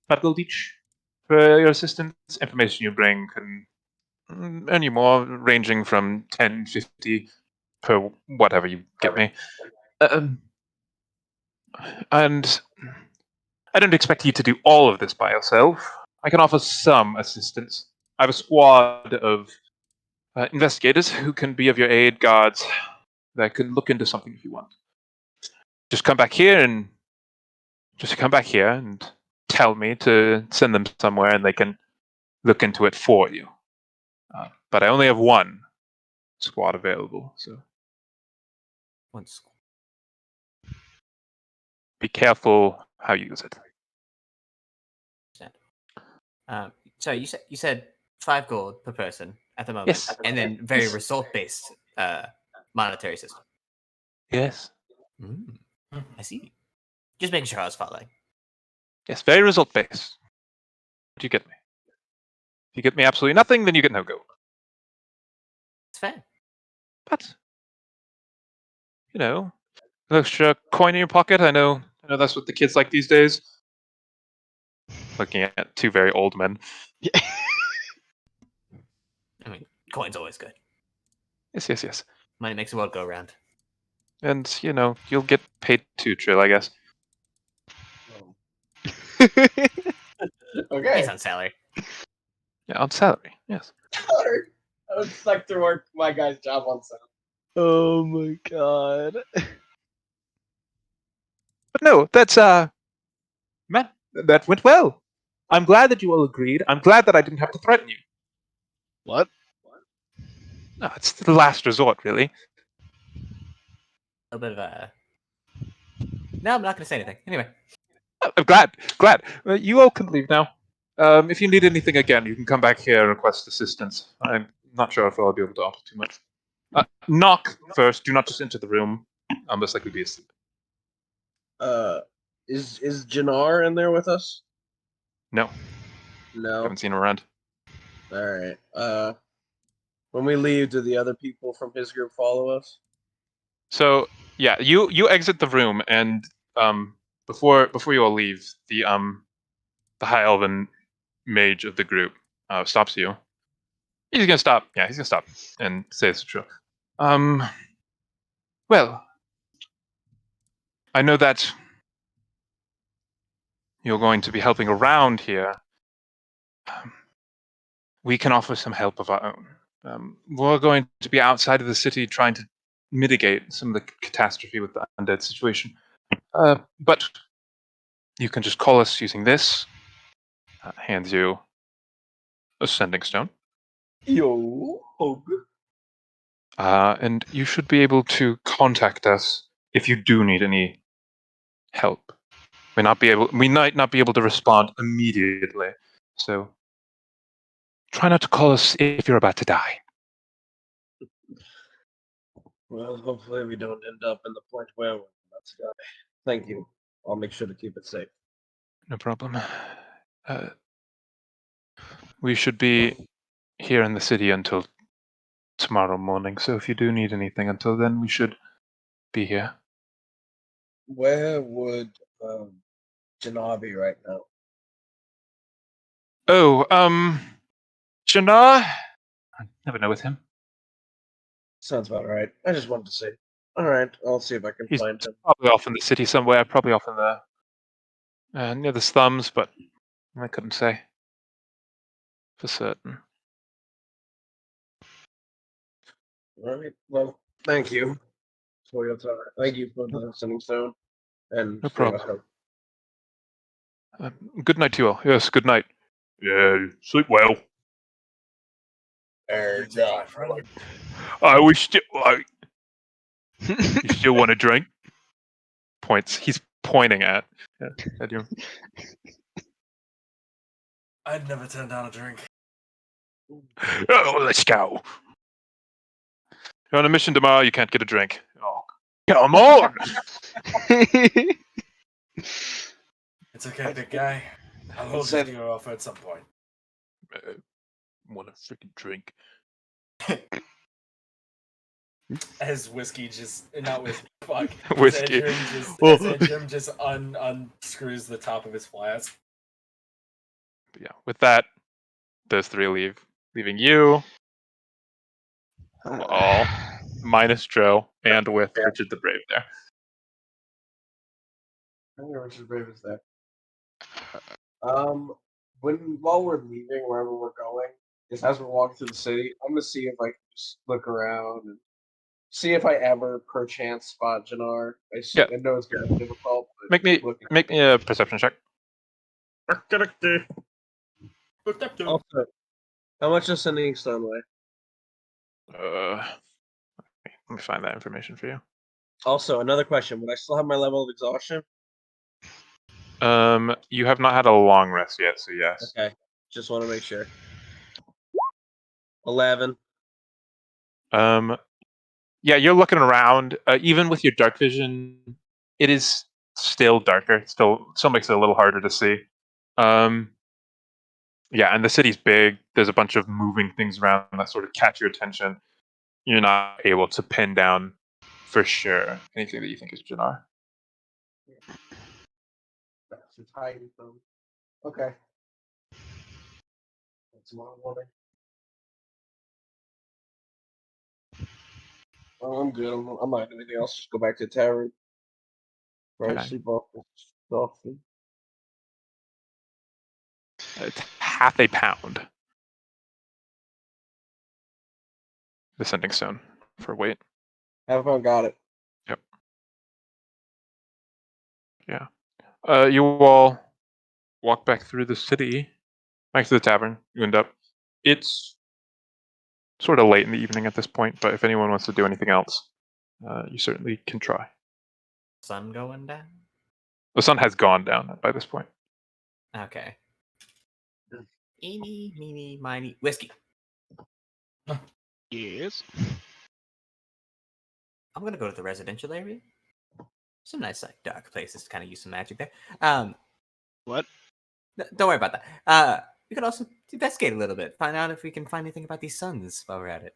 5 gold each for your assistance. Information you bring can earn you more, ranging from 10, 50 per whatever you get me. And I don't expect you to do all of this by yourself. I can offer some assistance. I have a squad of investigators who can be of your aid, guards that can look into something if you want. Just come back here and tell me to send them somewhere, and they can look into it for you. But I only have one squad available, so One school. be careful how you use it. So you said 5 gold per person at the moment, Yes. and then very Yes. result-based monetary system. Yes. I see. Just making sure I was following. Yes, very result based. What do you get me? If you get me absolutely nothing, then you get no gold. It's fair. But an extra coin in your pocket. I know that's what the kids like these days. Looking at 2 very old men. I mean, coin's always good. Yes. Money makes the world go round. And you'll get paid too, Trill, I guess. Okay. He's on salary. Yeah, on salary. Yes. I would like to work my guy's job on Saturday. Oh my god. But no, that's man, that went well. I'm glad that you all agreed. I'm glad that I didn't have to threaten you. What? No, it's the last resort, really. A bit of a. No, I'm not going to say anything. Anyway. I'm glad. You all can leave now. If you need anything again, you can come back here and request assistance. I'm not sure if I'll be able to offer too much. Knock first. Do not just enter the room. I'll most likely be asleep. Is Jannar in there with us? No, No. haven't seen him around. All right. When we leave, do the other people from his group follow us? So yeah, you exit the room, and before you all leave, the high elven mage of the group stops you. He's gonna stop. Yeah, he's gonna stop and say it's true. Well, I know that you're going to be helping around here. We can offer some help of our own. We're going to be outside of the city trying to mitigate some of the catastrophe with the undead situation. But you can just call us using this. Hands you a sending stone. Yo. And you should be able to contact us if you do need any help. We might not be able to respond immediately. So try not to call us if you're about to die. Well, hopefully we don't end up in the point where we're about to die. Thank you. I'll make sure to keep it safe. No problem. We should be here in the city until tomorrow morning, so if you do need anything until then, we should be here. Where would Jannar be right now? Oh, Jannar? I never know with him. Sounds about right. I just wanted to say. All right, I'll see if I can He's find him. probably off in the city somewhere, probably off in the near the slums, but I couldn't say for certain. All right. Well, thank you for your time. Thank you for the sending stone and No for your problem. help. Good night to you all. Yes, good night. Yeah, sleep well. I wish you still want a drink? Points. He's pointing at you. I'd never turn down a drink. Oh, let's go. You're on a mission tomorrow. You can't get a drink. Oh, come on. It's okay, big guy. I'll hold Said- your offer at some point. Want a freaking drink? As whiskey just not whiskey, fuck. Whiskey. As Edgerm just, Well- as Edgerm just unscrews the top of his flask. But yeah, with that, those three leave, leaving you all minus Joe and with Richard the Brave there. I don't know Richard Brave is there. While we're leaving, wherever we're going, just as we're walking through the city, I'm gonna see if I can just look around and see if I ever, perchance, spot Jannar. Yeah. I know it's gonna be difficult. But Make me looking. make me a perception check. Also, how much does sending stone weigh? Let me find that information for you. Also, another question: would I still have my level of exhaustion? You have not had a long rest yet, so yes. Okay, just want to make sure. 11. Yeah, you're looking around. Even with your dark vision, it is still darker. It still makes it a little harder to see. Yeah, and the city's big. There's a bunch of moving things around that sort of catch your attention. You're not able to pin down for sure anything that you think is Jannar. That's hiding from. Okay. Tomorrow morning. Oh, I'm good. I'm not doing anything else. Just go back to the tavern. Probably Okay. sleep off. Softly. It's half a pound. The sending stone for weight. Have fun. Got it. You all walk back through the city, back to the tavern. You end up. It's sort of late in the evening at this point, but if anyone wants to do anything else, you certainly can try. Sun going down. The sun has gone down by this point. Okay. Eeny, meeny, miny, whiskey. Yes. I'm gonna go to the residential area. Some nice, like, dark places to kind of use some magic there. What? Don't worry about that. We could also investigate a little bit, find out if we can find anything about these suns while we're at it.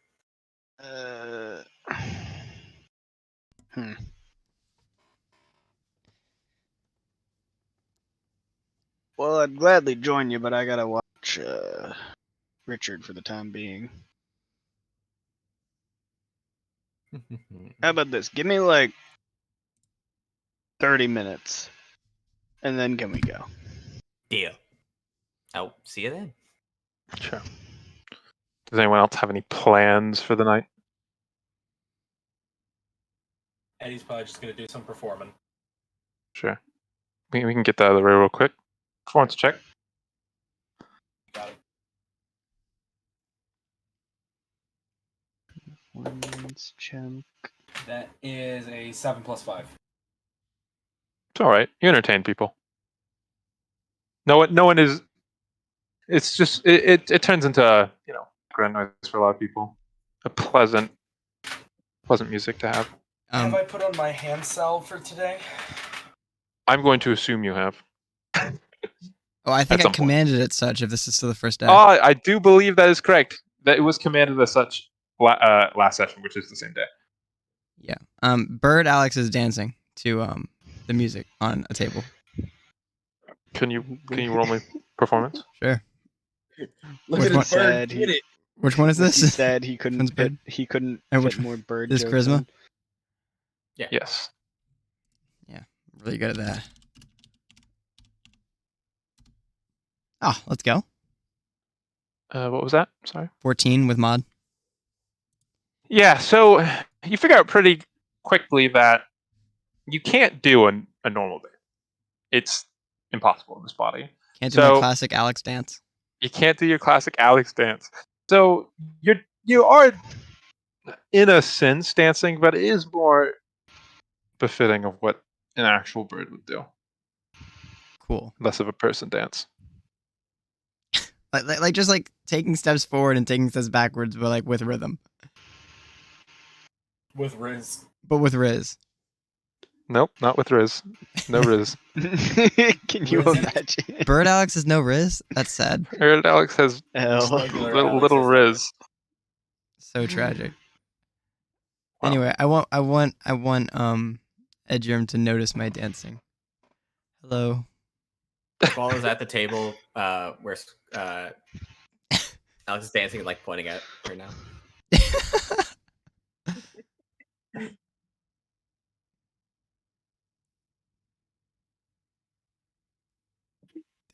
Well, I'd gladly join you, but I gotta watch Richard for the time being. How about this? Give me like 30 minutes, and then can we go? Deal. I'll see you then. Sure. Does anyone else have any plans for the night? Eddie's probably just gonna do some performing. Sure. We can get that out of the way real quick. Performance check. Got it. Performance check. That is a 7 + 5. It's all right. You entertain people. No one is. It's just it turns into background noise for a lot of people. A pleasant music to have. Have I put on my hand salve for today? I'm going to assume you have. Oh, I think At I some point. commanded it such if this is still the first day. Oh, I do believe that is correct. That it was commanded as such last session, which is the same day. Yeah. Bird Alex is dancing to the music on a table. Can you roll me performance? Sure. Look Which at one? his bird. Said Get it. Which one is He this? said he couldn't One's fit. bird. He couldn't And fit which more bird. this jokes charisma? in. Yes. Really good at that. Oh, let's go. What was that? Sorry. 14 with mod. Yeah. So you figure out pretty quickly that you can't do a normal day. It's impossible in this body. Can't do my So- classic Alex dance. You can't do your classic Alex dance. So you are in a sense dancing, but it is more befitting of what an actual bird would do, Cool. less of a person dance. Like just like taking steps forward and taking steps backwards, but like with rhythm, With Riz. but with Riz. Nope, not with Riz. No Riz. Can you Risen? imagine? Bird Alex has no Riz. That's sad. Alex has Hell. Regular little, Alex has Riz. So tragic. Wow. Anyway, I want Edgerm to notice my dancing. Hello. Squall is at the table where Alex is dancing and like pointing at her now.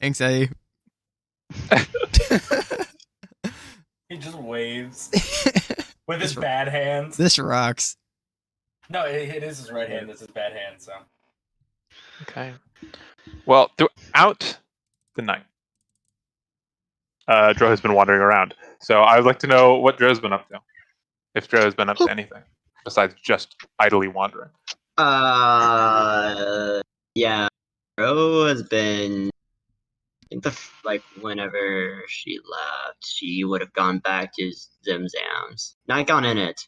Thanks, Eddie. He just waves with his This- bad hands. This rocks. No, it is his right hand. It's his bad hand. So Okay. Well, throughout the night, Dro has been wandering around. So I would like to know what Dro's been up to. If Dro has been up to anything besides just idly wandering. Yeah. Ro has been. I think like whenever she left, she would have gone back to Zimzam's. Not gone in it,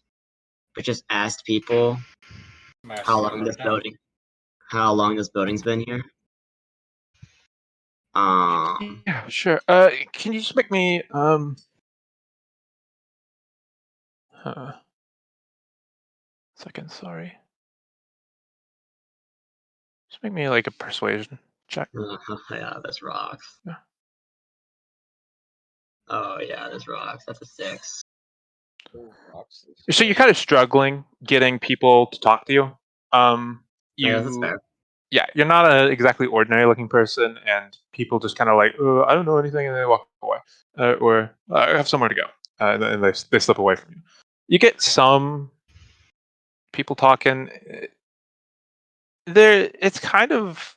but just asked people how long this building's been here. Yeah, sure. Can you just make me second, sorry. Just make me like a persuasion check. Yeah, this rocks. Yeah. Oh yeah, this rocks. That's a 6. So you're kind of struggling getting people to talk to you. Yeah, that's fair. Yeah, you're not a exactly ordinary looking person, and people just kind of like, I don't know anything, and they walk away, or I have somewhere to go, and they slip away from you. You get some people talking. It's kind of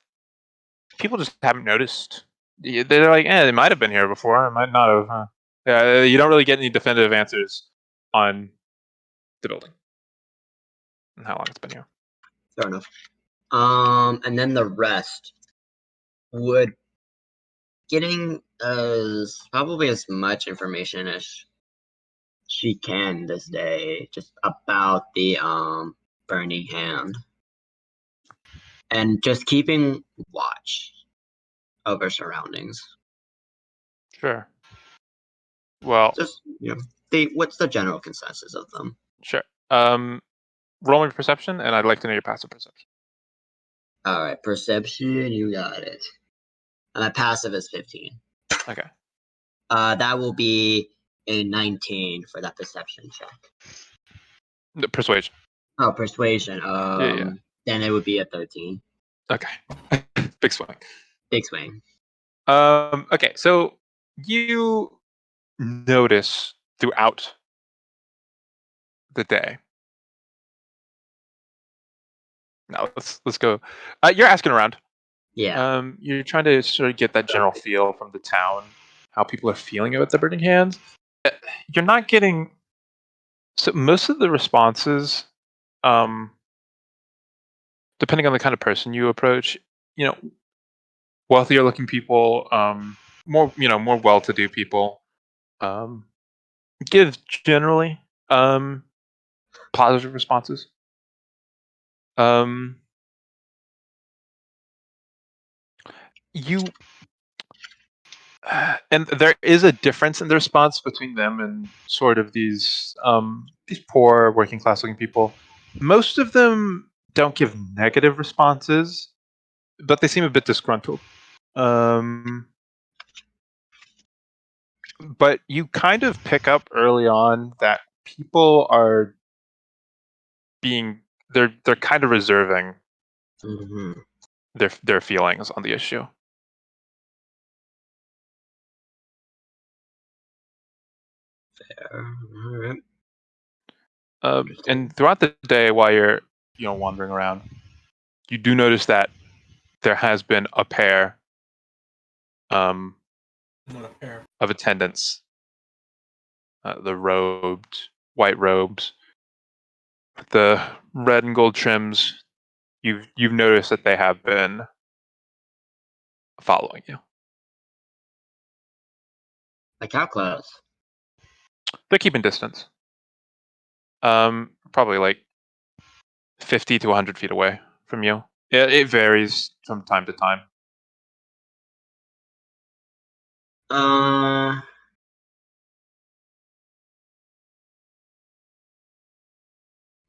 people just haven't noticed. They're like, they might have been here before, it might not have. Huh? Yeah, you don't really get any definitive answers on the building and how long it's been here. Fair enough. And then the rest would getting probably as much information as she can this day just about the burning hand. And just keeping watch over surroundings. Sure. Well, Just what's the general consensus of them? sure. Roll me perception, and I'd like to know your passive perception. All right, perception, you got it. And my passive is 15. Okay. That will be a 19 for that perception check. The persuasion. Oh, persuasion. Yeah. Then it would be a 13. Okay. Big swing. Big swing. Okay, so you notice throughout the day. Now let's go. You're asking around. Yeah. You're trying to sort of get that general feel from the town, how people are feeling about the burning hands. You're not getting. So most of the responses, depending on the kind of person you approach, wealthier looking people, more well-to-do people, give generally positive responses. And there is a difference in the response between them and sort of these poor working class looking people. Most of them don't give negative responses, but they seem a bit disgruntled. But you kind of pick up early on that people are they're kind of reserving Mm-hmm. their feelings on the issue. Fair. All right. And throughout the day, while you're wandering around, you do notice that there has been a pair not a pair. of attendants, the white robes, with the red and gold trims. You've noticed that they have been following you. Like how close? They're keeping distance. Probably like 50 to 100 feet away from you. It varies from time to time. Uh,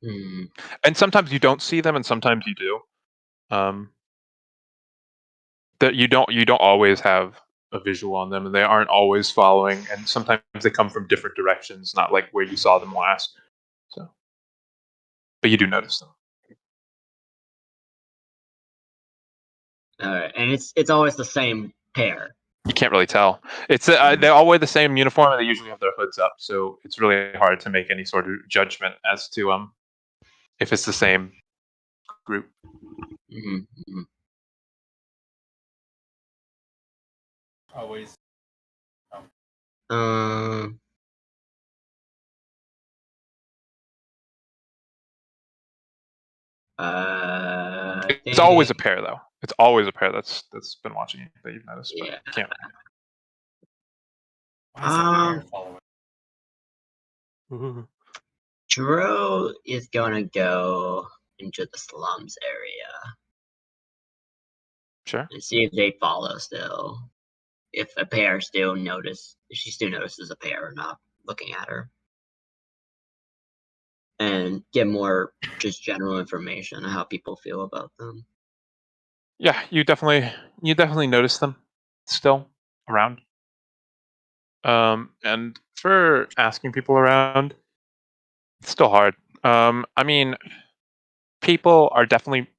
hmm. And sometimes you don't see them, and sometimes you do. That you don't always have a visual on them, and they aren't always following. And sometimes they come from different directions, not like where you saw them last. So, but you do notice them. Alright, and it's always the same pair. You can't really tell. It's they all wear the same uniform, and they usually have their hoods up, so it's really hard to make any sort of judgment as to if it's the same group. Mm-hmm. Always. Um. It's always a pair, though. It's always a pair that's been watching you that you've noticed. But Yeah. you can't. Why is that bear following? Dro is gonna go into the slums area Sure. and see if they follow still. If a pair still notice, if she still notices a pair not looking at her, and get more just general information on how people feel about them. Yeah, you definitely notice them still around. And for asking people around, it's still hard. I mean, people are definitely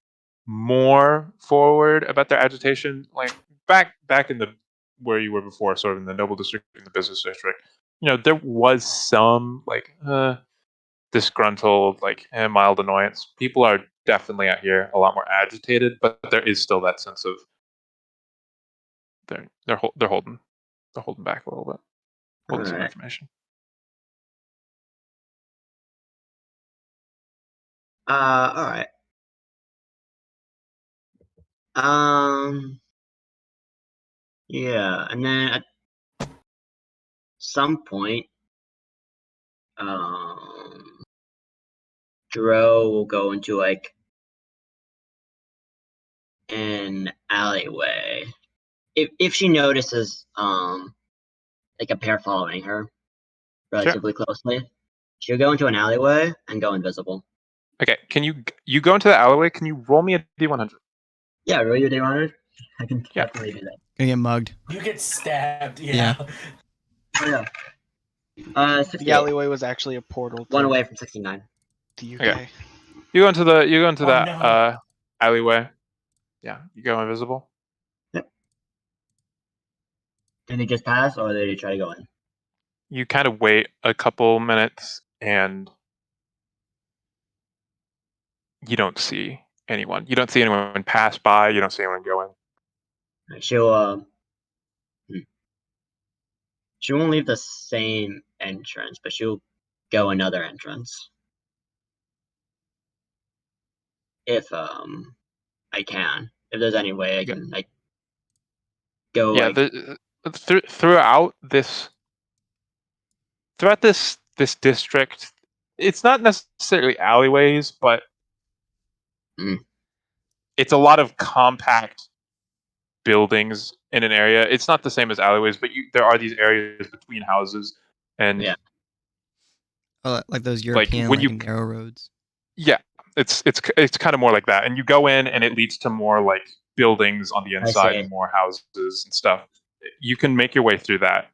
more forward about their agitation. Like back in the where you were before, sort of in the noble district, in the business district. There was some like disgruntled, like mild annoyance. People are definitely out here a lot more agitated, but there is still that sense of they're holding back a little bit, holding some Alright. information. Alright. Yeah, and then at some point, Dro will go into like an alleyway. If she notices like a pair following her relatively closely, she'll go into an alleyway and go invisible. Okay, can you go into the alleyway? Can you roll me a d100? Yeah, roll your D100. I can Yeah. definitely do that. Gonna get mugged. You get stabbed. Yeah. Oh yeah. The 68. alleyway was actually a portal to One away from 69. the UK. Okay. You go into Oh, that no. alleyway. Yeah, you go invisible. Did they just pass, or did they try to go in? You kind of wait a couple minutes, and you don't see anyone. You don't see anyone pass by. You don't see anyone go in. Right, she won't leave the same entrance, but she'll go another entrance. If I can. If there's any way I can like go Yeah, like throughout this district, it's not necessarily alleyways, but it's a lot of compact buildings in an area. It's not the same as alleyways, but there are these areas between houses, and Yeah. Oh, like those European when you narrow roads. yeah, it's kind of more like that. And you go in, and it leads to more like buildings on the inside see. and more houses and stuff. You can make your way through that,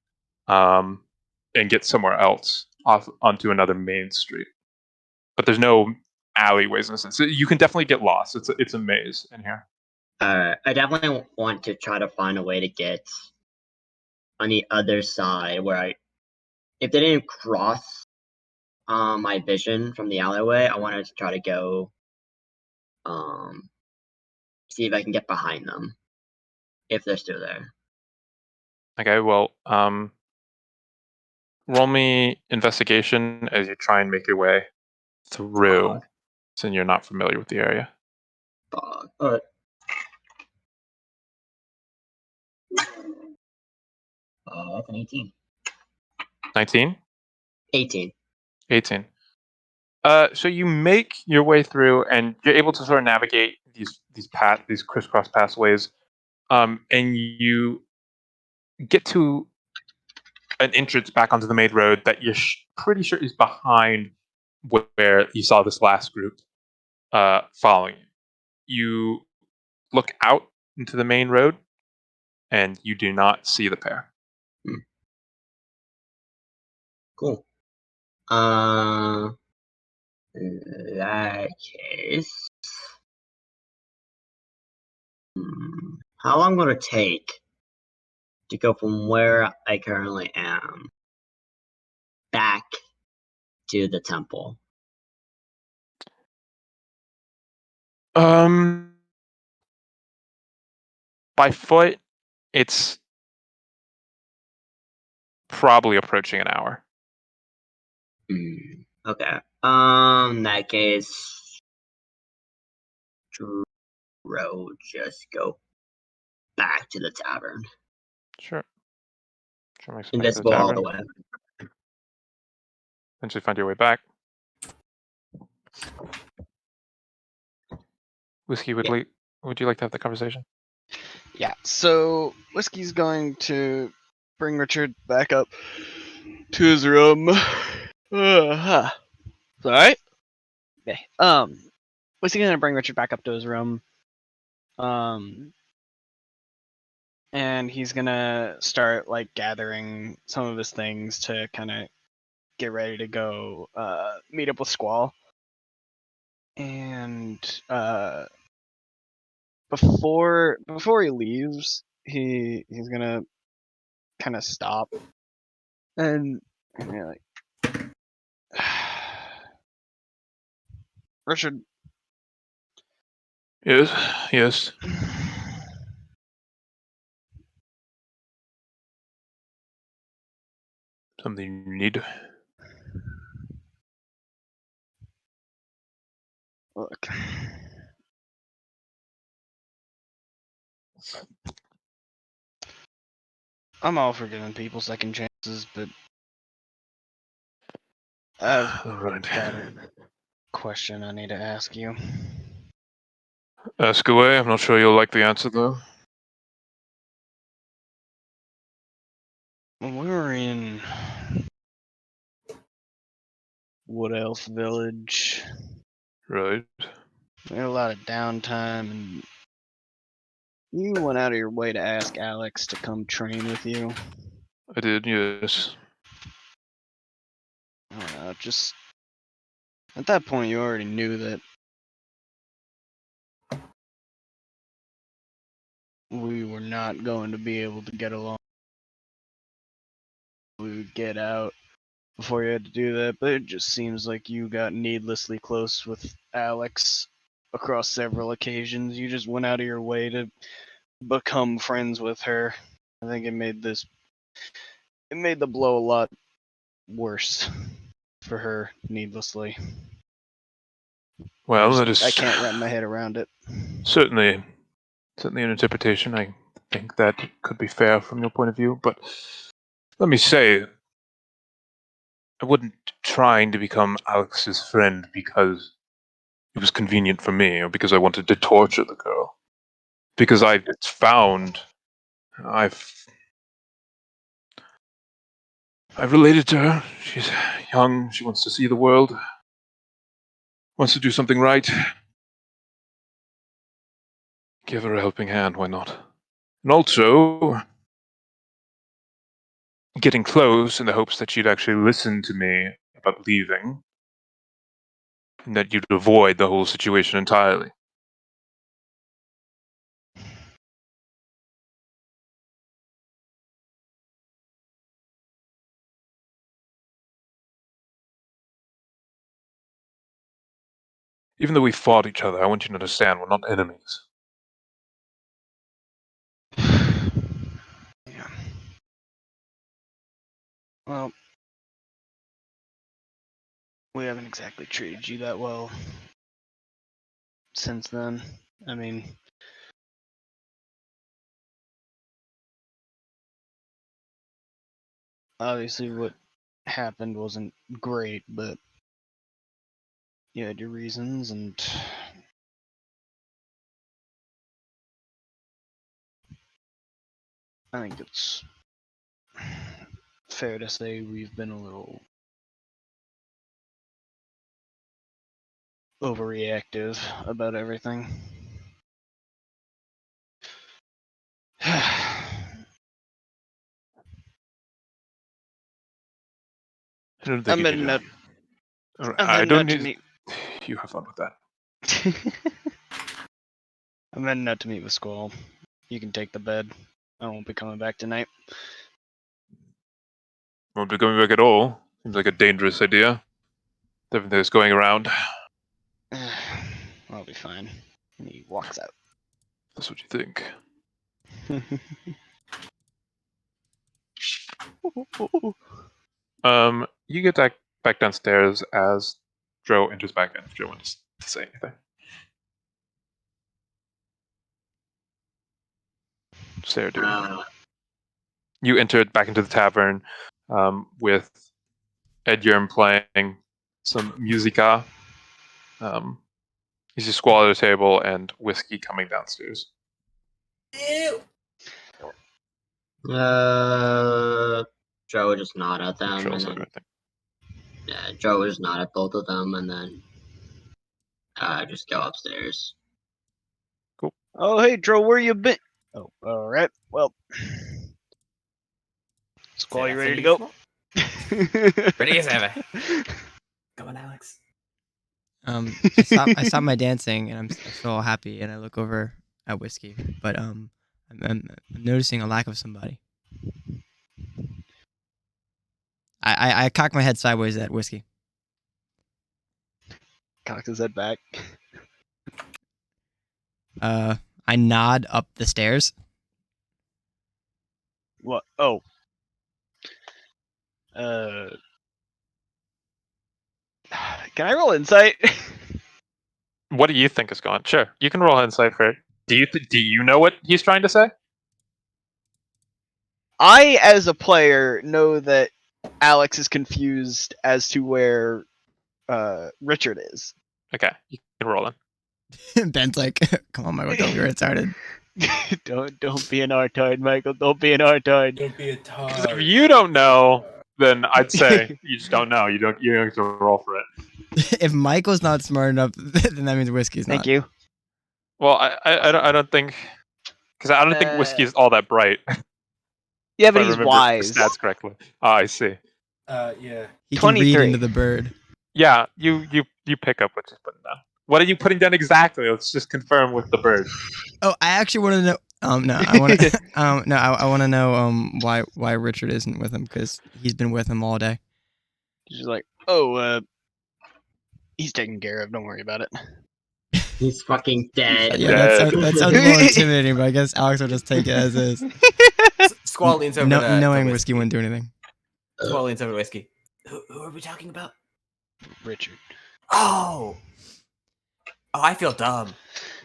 and get somewhere else off onto another main street. But there's no alleyways in a sense. So you can definitely get lost. It's a maze in here. I definitely want to try to find a way to get on the other side where if they didn't cross my vision from the alleyway, I wanted to try to go see if I can get behind them if they're still there. Okay, well, roll me investigation as you try and make your way through, since you're not familiar with the area. Alright. That's an 18. 19? 18. 18. So you make your way through, and you're able to sort of navigate these crisscross pathways, and you get to an entrance back onto the main road that you're pretty sure is behind where you saw this last group following you. You look out into the main road, and you do not see the pair. Cool. In that case, how long will it take to go from where I currently am back to the temple? By foot, it's probably approaching an hour. Okay. In that case, Dro, just go back to the tavern. Sure. Makes it back to the Invisible all the tavern. way. Eventually find your way back. Whiskey, would you like to have the conversation? Yeah, so Whiskey's going to bring Richard back up to his room. Sorry? Okay. Whiskey's gonna bring Richard back up to his room. And he's gonna start like gathering some of his things to kind of get ready to go meet up with Squall. And before he leaves, he's gonna kind of stop and be like, Richard, Yes. Something you need. look. I'm all for giving people second chances, but I've Right. got a question I need to ask you. Ask away. I'm not sure you'll like the answer, though. When we were in Wood Elf Village, Right. we had a lot of downtime, and you went out of your way to ask Alex to come train with you. I did, yes. I don't know, just at that point you already knew that we were not going to be able to get along. We would get out before you had to do that, but it just seems like you got needlessly close with Alex across several occasions. You just went out of your way to become friends with her. I think it made the blow a lot worse for her needlessly. Well, that is I can't wrap my head around it. certainly an interpretation. I think that could be fair from your point of view, but let me say, I wasn't trying to become Alex's friend because it was convenient for me, or because I wanted to torture the girl. Because I've related to her. She's young, she wants to see the world, wants to do something right. Give her a helping hand, why not? And also, getting close in the hopes that she'd actually listen to me about leaving, and that you'd avoid the whole situation entirely. Even though we fought each other, I want you to understand we're not enemies. Yeah. Well, we haven't exactly treated you that well since then. I mean, obviously what happened wasn't great, but you had your reasons, and I think it's fair to say we've been a little overreactive about everything. I don't think I'm you need heading to. out. Alright, I'm I heading don't out to need. meet. You have fun with that. I'm heading out to meet with Squall. You can take the bed. I won't be coming back tonight. Won't be going back at all. Seems like a dangerous idea. Everything's going around. I'll be fine. And he walks out. That's what you think. You get back downstairs as Joe enters back in. If Joe wants to say anything. Sarah, do you entered back into the tavern with Ed Yearn playing some musica. You see Squall at a table and whiskey coming downstairs. Ew. Joe would just nod at them, Controls and and then everything. Joe would just nod at both of them, and then just go upstairs. Oh, hey, Dro, where you been? Oh, all right. Well, Squall, you ready to go? Ready as ever. Come on, Alex. I stop my dancing and I'm still all happy and I look over at Whiskey, but I'm noticing a lack of somebody. I cock my head sideways at Whiskey. Cocks his head back. I nod up the stairs. What? Oh. Can I roll insight? What do you think is going on? Sure, you can roll insight for it. Do you know what he's trying to say? I, as a player, know that Alex is confused as to where Richard is. Okay, you can roll in. Ben's like, come on, Michael, don't be retarded. Don't be an artard, Michael. Don't be an artard. Don't be a 'Cause tar. if you don't know, then I'd say you just don't know. You don't have to roll for it. If Michael's not smart enough, then that means Whiskey's not. Thank you. Well, I don't think because I don't think whiskey is all that bright. Yeah, if but I he's remember wise. the stats correctly. Oh, I see. Yeah. He can read 23. into the bird. Yeah, you pick up what you're putting down. What are you putting down exactly? Let's just confirm with the bird. Oh, I actually want to know. No, I want to. No, I want to know. Why Richard isn't with him because he's been with him all day. She's like, oh, he's taken care of. Don't worry about it. He's fucking dead. Yeah, that sounds more intimidating, but I guess Alex will just take it as is. Squall leans over to Knowing to Whiskey wouldn't do anything. Squall leans over to Whiskey. Who are we talking about? Richard. Oh, I feel dumb.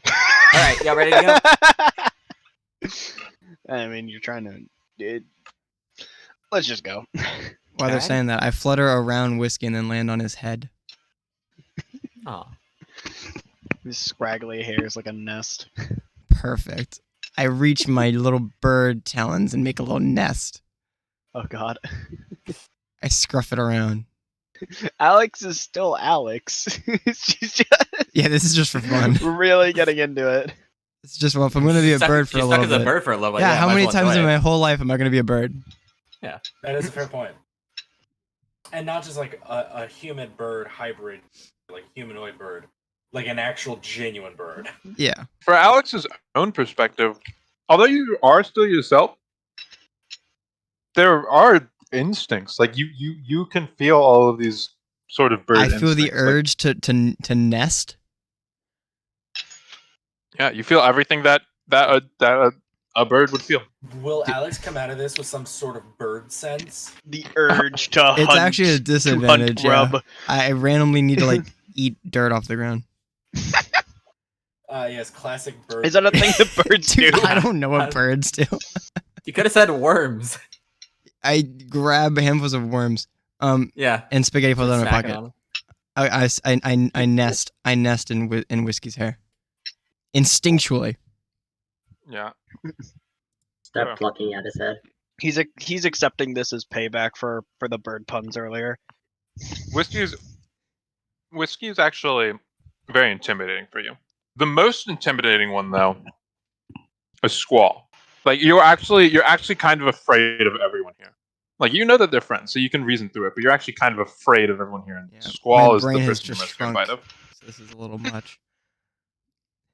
All right, y'all ready to go? I mean, you're trying to. Let's just go. While they're Okay. saying that, I flutter around Whiskey and then land on his head. Oh, His scraggly hair is like a nest. Perfect. I reach my little bird talons and make a little nest. Oh God. I scruff it around. Alex is still Alex. She's just Yeah, this is just for fun. really getting into it. It's just well, if I'm gonna be a bird for a she's little stuck as bit. a bird for a little bit. Yeah, how might many as well times in enjoy my it. whole life am I gonna be a bird? That is a fair point. And not just like a human bird hybrid, like humanoid bird, like an actual genuine bird. Yeah. For Alex's own perspective, although you are still yourself, there are instincts. Like you can feel all of these sort of bird I feel the instincts, like- urge to nest. yeah, you feel everything that a bird would feel. Will Alex come out of this with some sort of bird sense? The urge to hunt. It's actually a to hunt disadvantage. Yeah. grub. I randomly need to like eat dirt off the ground. Yes, classic bird. Is that a thing that birds do? Dude, I don't know what birds do. You could have said worms. I grab handfuls of worms. Yeah. And spaghetti falls out of my Snacking pocket. on 'em. I nest in Whiskey's hair, instinctually. Yeah. Stop Yeah. plucking at his head. He's accepting this as payback for the bird puns earlier. Whiskey is actually very intimidating for you. The most intimidating one, though, is Squall. Like you're actually kind of afraid of everyone here. Like you know that they're friends, so you can reason through it. But you're actually kind of afraid of everyone here. And Yeah, Squall my is the brain has person you're just most shrunk. terrified of. So this is a little much.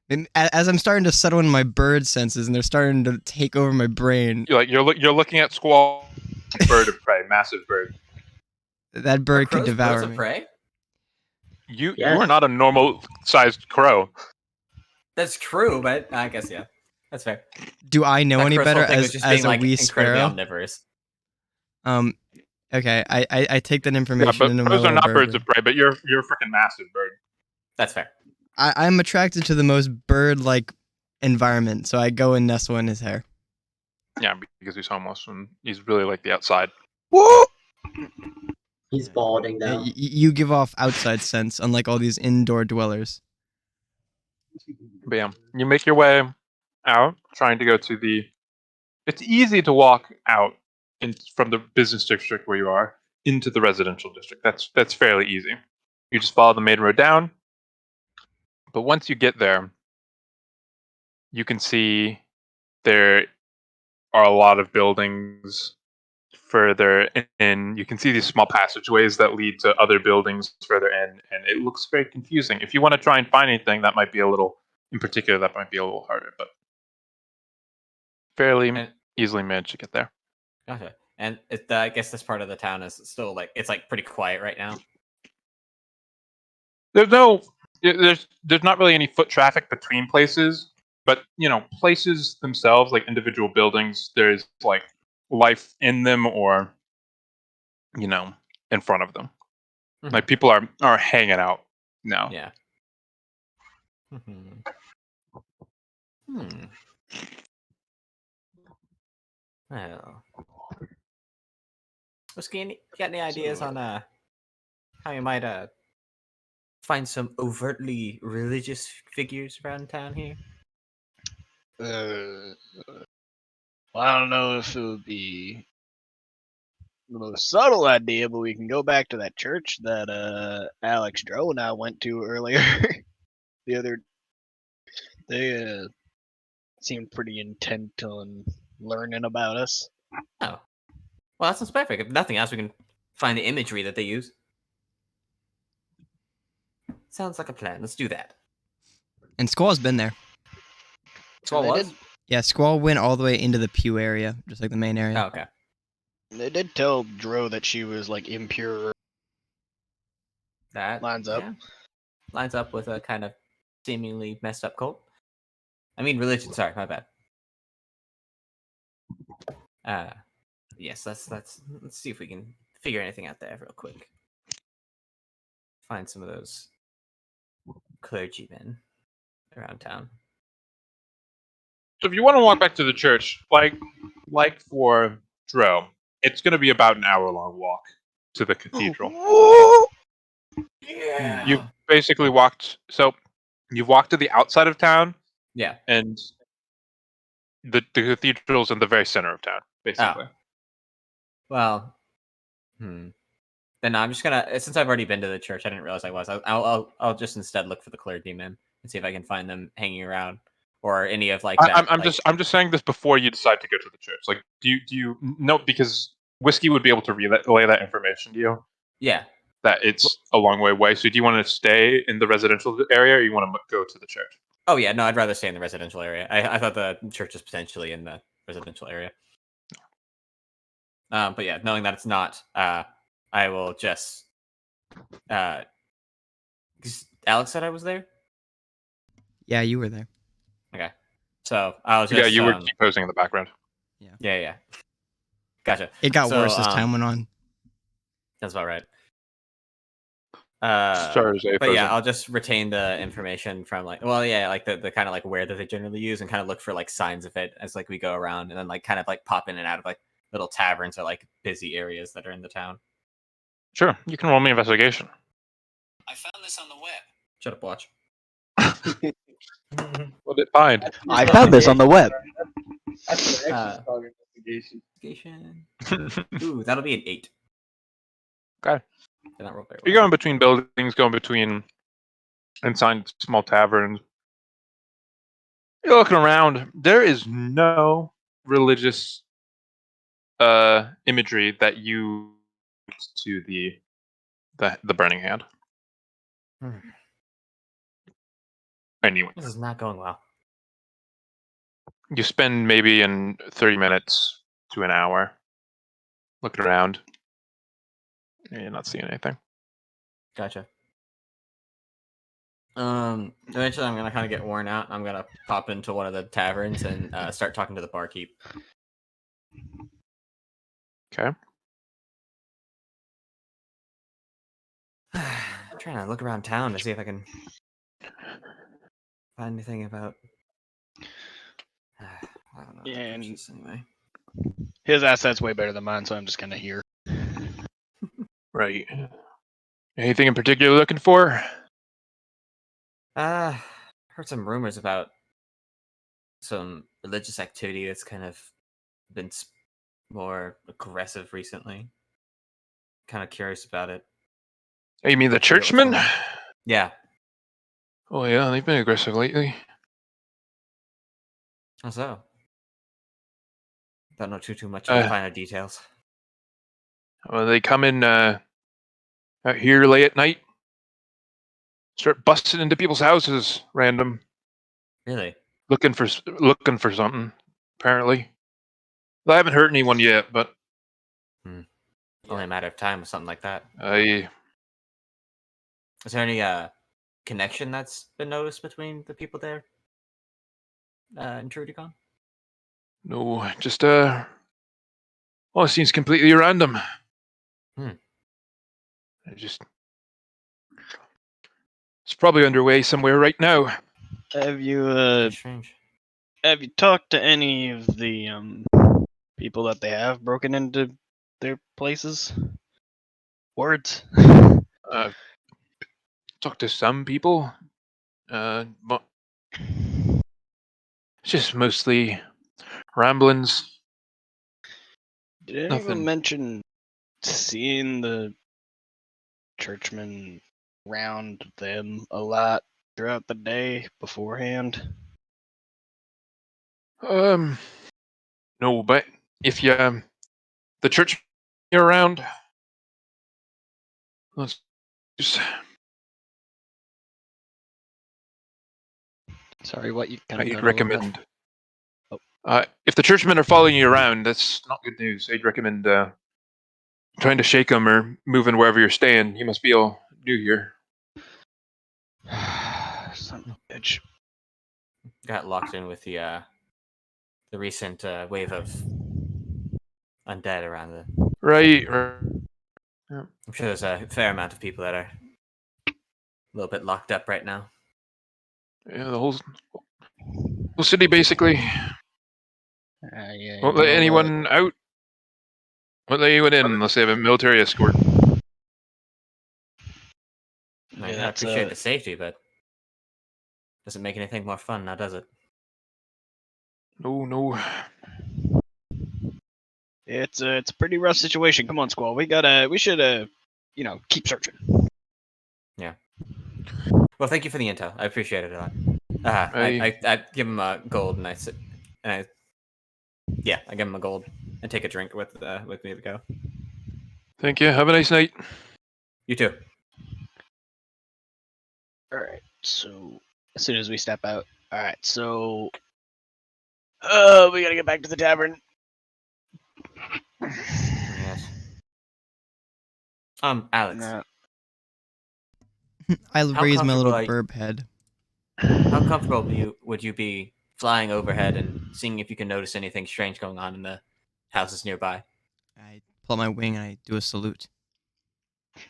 And as I'm starting to settle in my bird senses, and they're starting to take over my brain, You're looking at Squall, bird of prey, massive bird. that Are bird could crows devour birds of me. prey? You Yes. are not a normal sized crow. That's true, but I guess yeah, that's fair. Do I know That any crow's better whole thing was as just being, a like, wee incredibly sparrow? omnivorous. Okay, I take that Yeah, information but into my crows are little not bird birds brain. of prey. But you're a freaking massive bird. That's fair. I'm attracted to the most bird-like environment, so I go and nestle in his hair. Yeah, because he's homeless and he's really like the outside. He's balding Yeah, though. you give off outside sense, unlike all these indoor dwellers. But yeah, you make your way out, trying to go to the. It's easy to walk out from the business district where you are into the residential district. That's fairly easy. You just follow the main road down. But once you get there, you can see there are a lot of buildings further in. You can see these small passageways that lead to other buildings further in, and it looks very confusing. If you want to try and find anything, that might be a little, in particular, that might be a little harder, but fairly And- easily managed to get there. Gotcha. And I guess this part of the town is still like it's like pretty quiet right now. There's not really any foot traffic between places, but places themselves, like individual buildings, there's like life in them or in front of them. Mhm. Like people are hanging out now. Yeah. Hmm. Well, Whiskey, you got any ideas on how you might find some overtly religious figures around town here? Well, I don't know if it would be the most subtle idea, but we can go back to that church that Alex Dro and I went to earlier. They seemed pretty intent on learning about us. Oh, well, that sounds perfect. If nothing else, we can find the imagery that they use. Sounds like a plan. Let's do that. And Squall's been there. So what they was? did- Yeah, Squall went all the way into the pew area, just like the main area. Oh, okay. They did tell Dro that she was like impure. That Lines up. yeah, lines up with a kind of seemingly messed up cult. I mean, religion. Sorry, my bad. Yes. Let's see if we can figure anything out there real quick. Find some of those clergymen around town. So if you want to walk back to the church, like for Dro, it's going to be about an hour-long walk to the cathedral. Yeah. You basically walked. So you've walked to the outside of town, Yeah. and the cathedral's in the very center of town, basically. Well, Then no, I'm just gonna. Since I've already been to the church, I didn't realize I was. I'll just instead look for the clergymen and see if I can find them hanging around or any of like. I'm just saying this before you decide to go to the church. Like, do you know, because Whiskey would be able to relay that information to you, Yeah. that it's a long way away. So do you want to stay in the residential area, or you want to go to the church? Oh yeah, no, I'd rather stay in the residential area. I thought the church was potentially in the residential area. But yeah, knowing that it's not, I will just. 'Cause Alex said I was there. Yeah, you were there. Okay, so I'll just. Yeah, you were posing in the background. Yeah. Gotcha. It got So, worse as time went on. That's about right. But yeah, I'll just retain the information from like the kind of like where that they generally use and kind of look for like signs of it as like we go around and then like kind of like pop in and out of like little taverns or like busy areas that are in the town. Sure, you can roll me investigation. I found this on the web. Shut up, watch. What did it find? I found this on the web. That's what I actually Uh, call investigation. Investigation. Ooh, that'll be an 8. Okay. Did not roll very You're well. going between buildings, going between inside small taverns. You're looking around. There is no religious imagery that you to the burning hand. Hmm. Anyway, This is not going well. you spend maybe in 30 minutes to an hour looking around. You're not seeing anything. Gotcha. Eventually I'm gonna kind of get worn out. I'm gonna pop into one of the taverns and start talking to the barkeep. Okay. I'm trying to look around town to see if I can find anything about. I don't know. Yeah, and- Anyway. His asset's way better than mine, so I'm just kind of here. Right. Anything in particular you're looking for? Heard some rumors about some religious activity that's kind of been more aggressive recently. Kind of curious about it. Oh, you mean the Figure out what's churchmen? going on. Yeah. Oh yeah, they've been aggressive lately. How so? Don't know too much Uh, of the finer details. Well, they come in out here late at night, start busting into people's houses, random, Really? looking for something. Apparently, well, I haven't hurt anyone yet, but Only a matter of time with something like that. I Is there any connection that's been noticed between the people there in Trudicon? no, just well, it seems completely random. Hmm. It's probably underway somewhere right now. Have you Very strange. have you talked to any of the people that they have broken into their places? Words. Talked to some people, but it's just mostly ramblings. Did anyone Nothing. mention seeing the churchmen around them a lot throughout the day beforehand? No, but if you the church you're around, let's just Sorry, what you kind of I'd recommend. Oh. If the churchmen are following you around, that's not good news. I'd recommend trying to shake them or moving wherever you're staying. You must be all new here. Son of a bitch. Got locked in with the recent wave of undead around the. Right. I'm sure there's a fair amount of people that are a little bit locked up right now. Yeah, the whole city basically. Yeah, Won't let anyone out. Won't let anyone in unless they have a military escort. I mean, I that's, appreciate the safety, but doesn't make anything more fun now, does it? No. it's a pretty rough situation. Come on, Squall. We should keep searching. Yeah. Well, thank you for the intel. I appreciate it a lot. I give him a gold, and I give him a gold and take a drink with me to go. Thank you. Have a nice night. You too. All right. So as soon as we step out, all right. So, we gotta get back to the tavern. Yes. Alex, No. I How raise my little comfortable are you- burp head. how comfortable would you be flying overhead and seeing if you can notice anything strange going on in the houses nearby? I pull out my wing and I do a salute.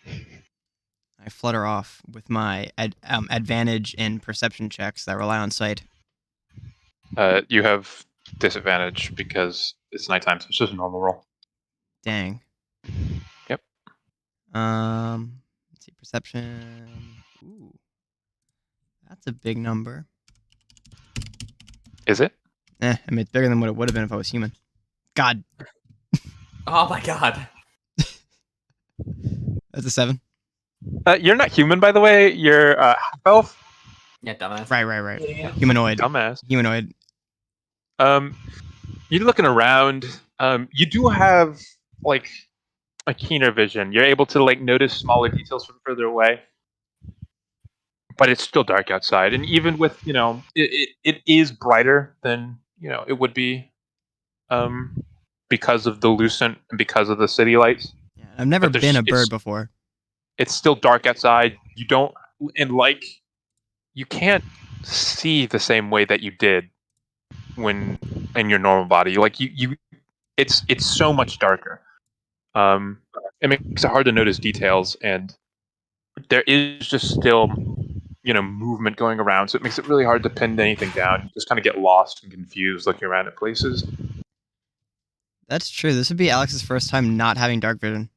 I flutter off with my advantage in perception checks that rely on sight. You have disadvantage because it's nighttime, so it's just a normal roll. Dang. Yep. Let's see, perception. Ooh, that's a big number. Is it? I mean, it's bigger than what it would have been if I was human. God, Oh my god. that's a 7. You're not human, by the way. You're half elf. Yeah, dumbass. Right. Idiot. Humanoid. Dumbass. Humanoid. You're looking around. You do have like a keener vision. You're able to like notice smaller details from further away. But it's still dark outside, and even with it is brighter than it would be, because of the lucent and because of the city lights. Yeah, I've never But been a it's bird before. it's still dark outside. You don't and like you can't see the same way that you did when in your normal body. Like it's so much darker. It makes it hard to notice details, and there is just still movement going around, so it makes it really hard to pin anything down. You just kind of get lost and confused looking around at places. That's true. This would be Alex's first time not having dark vision.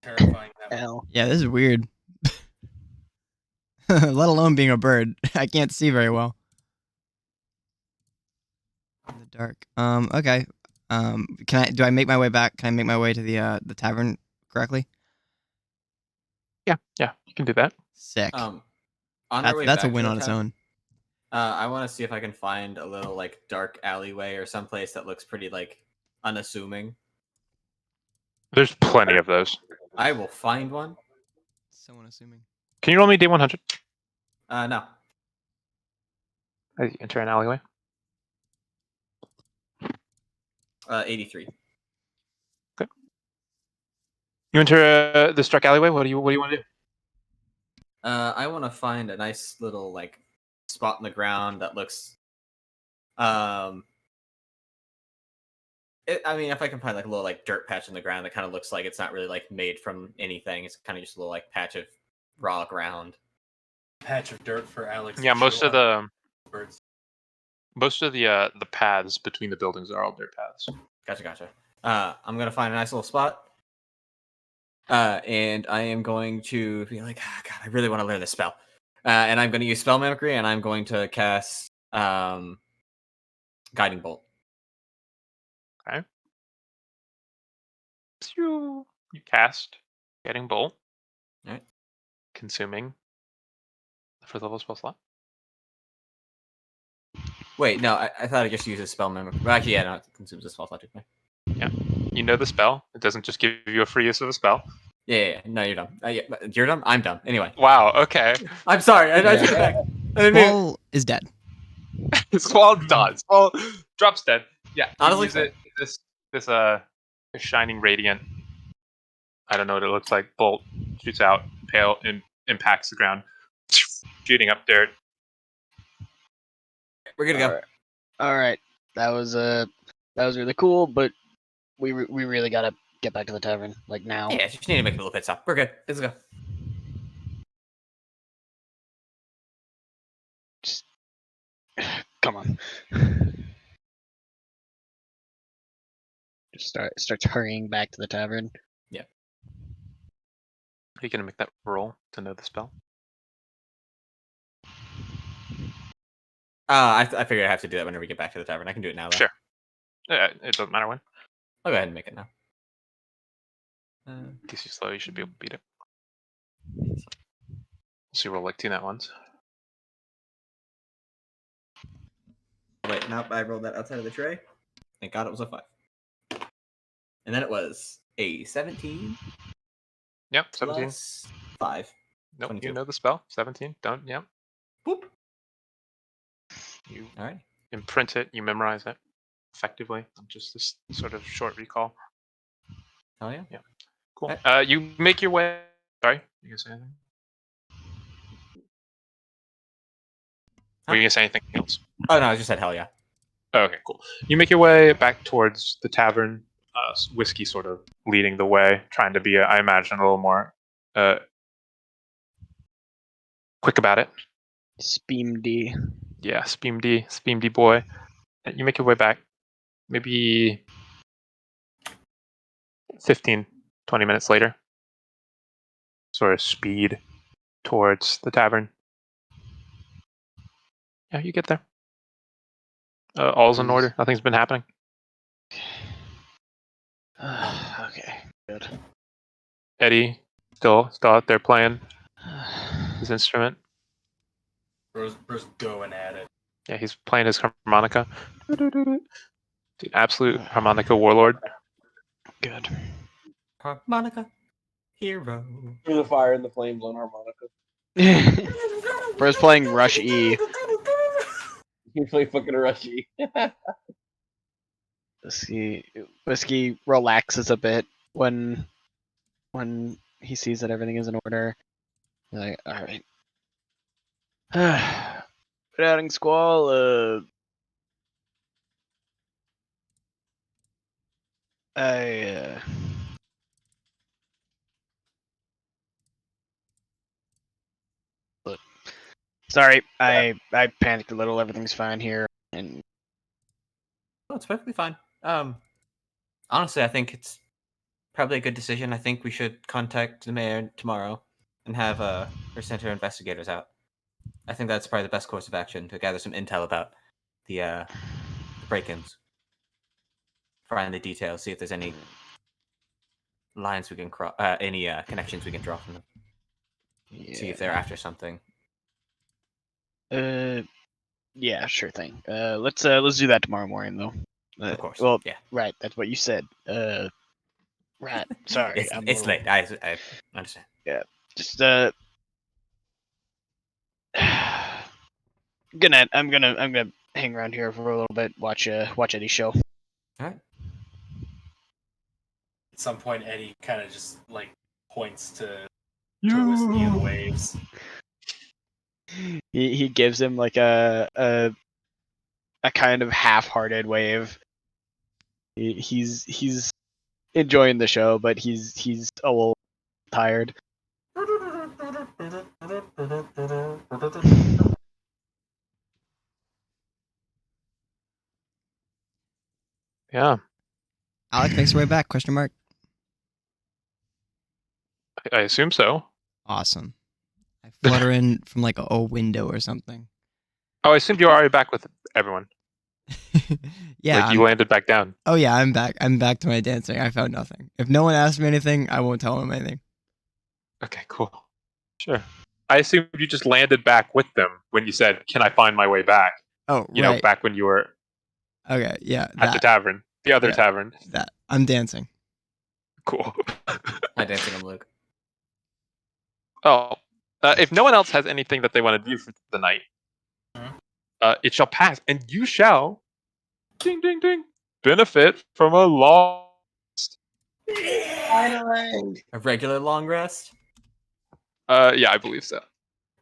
Terrifying. That L. Yeah, this is weird. Let alone being a bird. I can't see very well in the dark. Okay. Do I make my way back? Can I make my way to the tavern correctly? Yeah, you can do that. Sick. On our way That's a back win to the on its tavern, own. I want to see if I can find a little like dark alleyway or someplace that looks pretty like unassuming. There's plenty of those. I will find one. So unassuming. Can you roll me D100 No. as you enter an alleyway? 83. You enter this dark alleyway. What do you want to do? I want to find a nice little like spot in the ground that looks. I mean, if I can find like a little like dirt patch in the ground that kind of looks like it's not really like made from anything, it's kind of just a little like patch of raw ground. patch of dirt for Alex. Yeah, to most chew of on. the Birds. paths between the buildings are all dirt paths. Gotcha. I'm gonna find a nice little spot. And I am going to be like, God, I really want to learn this spell. And I'm going to use spell mimicry, and I'm going to cast guiding bolt. Okay. You cast Guiding Bolt. Alright. Consuming the first level spell slot. Wait, no, I thought I just used a spell mimicry. Well, actually, yeah, no, it consumes a spell slot. You know the spell. It doesn't just give you a free use of a spell. Yeah. No, you're dumb. Yeah, you're dumb. I'm dumb. Anyway, Wow. Okay. I'm sorry. I take it back. I didn't mean- Squall is dead. Squall does. Well, drops dead. Yeah. Honestly, use it. This shining radiant. I don't know what it looks like. Bolt shoots out, pale, and impacts the ground, shooting up dirt. We're gonna go. All right. That was really cool, but we really gotta get back to the tavern like now. Yeah, just need to make a little pit stop. We're good. Let's go. Come on. Just starts hurrying back to the tavern. Are you gonna make that roll to know the spell? I figured I have to do that whenever we get back to the tavern. I can do it now, though. Sure. It doesn't matter when. I'll go ahead and make it now. In case you're slow, you should be able to beat it. So you roll like 2 nat ones. Wait, nope, I rolled that outside of the tray. Thank God it was a 5. And then it was a 17 Yep, 17. plus 5. Nope, 22. you know the spell. 17. Don't. Yep. Boop. You All right. imprint it. You memorize it effectively. Just this sort of short recall. Oh yeah. Cool. Okay. You make your way. Sorry, you gonna say anything? Were you gonna say anything else? Oh no, I just said hell yeah. Oh, okay, cool. You make your way back towards the tavern. Whiskey sort of leading the way, trying to be, I imagine, a little more quick about it. Speem D. Yeah, Speem D boy. You make your way back, maybe 15 20 minutes later. Sort of speed towards the tavern. Yeah, you get there. All's in order. Nothing's been happening. Okay, good. Eddie still out there playing his instrument. Bro's going at it. Yeah, he's playing his harmonica. The absolute harmonica warlord. Good. Harmonica hero. Through the fire and the flames on harmonica. Bro's playing Rush E. You play fucking Rushy. Whiskey relaxes a bit when he sees that everything is in order. He's like, all right. Good outing, Squall. Look, sorry, I panicked a little. Everything's fine here, and Oh, it's perfectly fine. Honestly, I think it's probably a good decision. I think we should contact the mayor tomorrow and have her send her investigators out. I think that's probably the best course of action to gather some intel about the break-ins, find the details, see if there's any lines we can cross, any connections we can draw from them. See if they're after something. Yeah, sure thing. Let's do that tomorrow morning, though. Of course. Well, yeah. right. That's what you said. Right. Sorry. It's late. I understand. Just good night. I'm gonna hang around here for a little bit. Watch Eddie's show. All right. At some point, Eddie kind of just like points to Whiskey and waves. He gives him like a kind of half-hearted wave. He's enjoying the show, but he's a little tired. Yeah, Alec makes her way back? Question mark. I assume so. Awesome. I flutter in from like a window or something. Oh, I assumed you were already back with everyone. Yeah. Like you landed back down. Oh yeah, I'm back. I'm back to my dancing. I found nothing. If no one asks me anything, I won't tell them anything. Okay, cool. Sure. I assumed you just landed back with them when you said, "Can I find my way back?" Oh, You right. know, back when you were Okay, yeah. at the tavern, the other Yeah. tavern. That I'm dancing. Cool. Hi, dancing on Luke. Oh, if no one else has anything that they want to do for the night, it shall pass, and you shall, ding, ding, ding, benefit from a long. Finally! A regular long rest? Yeah, I believe so.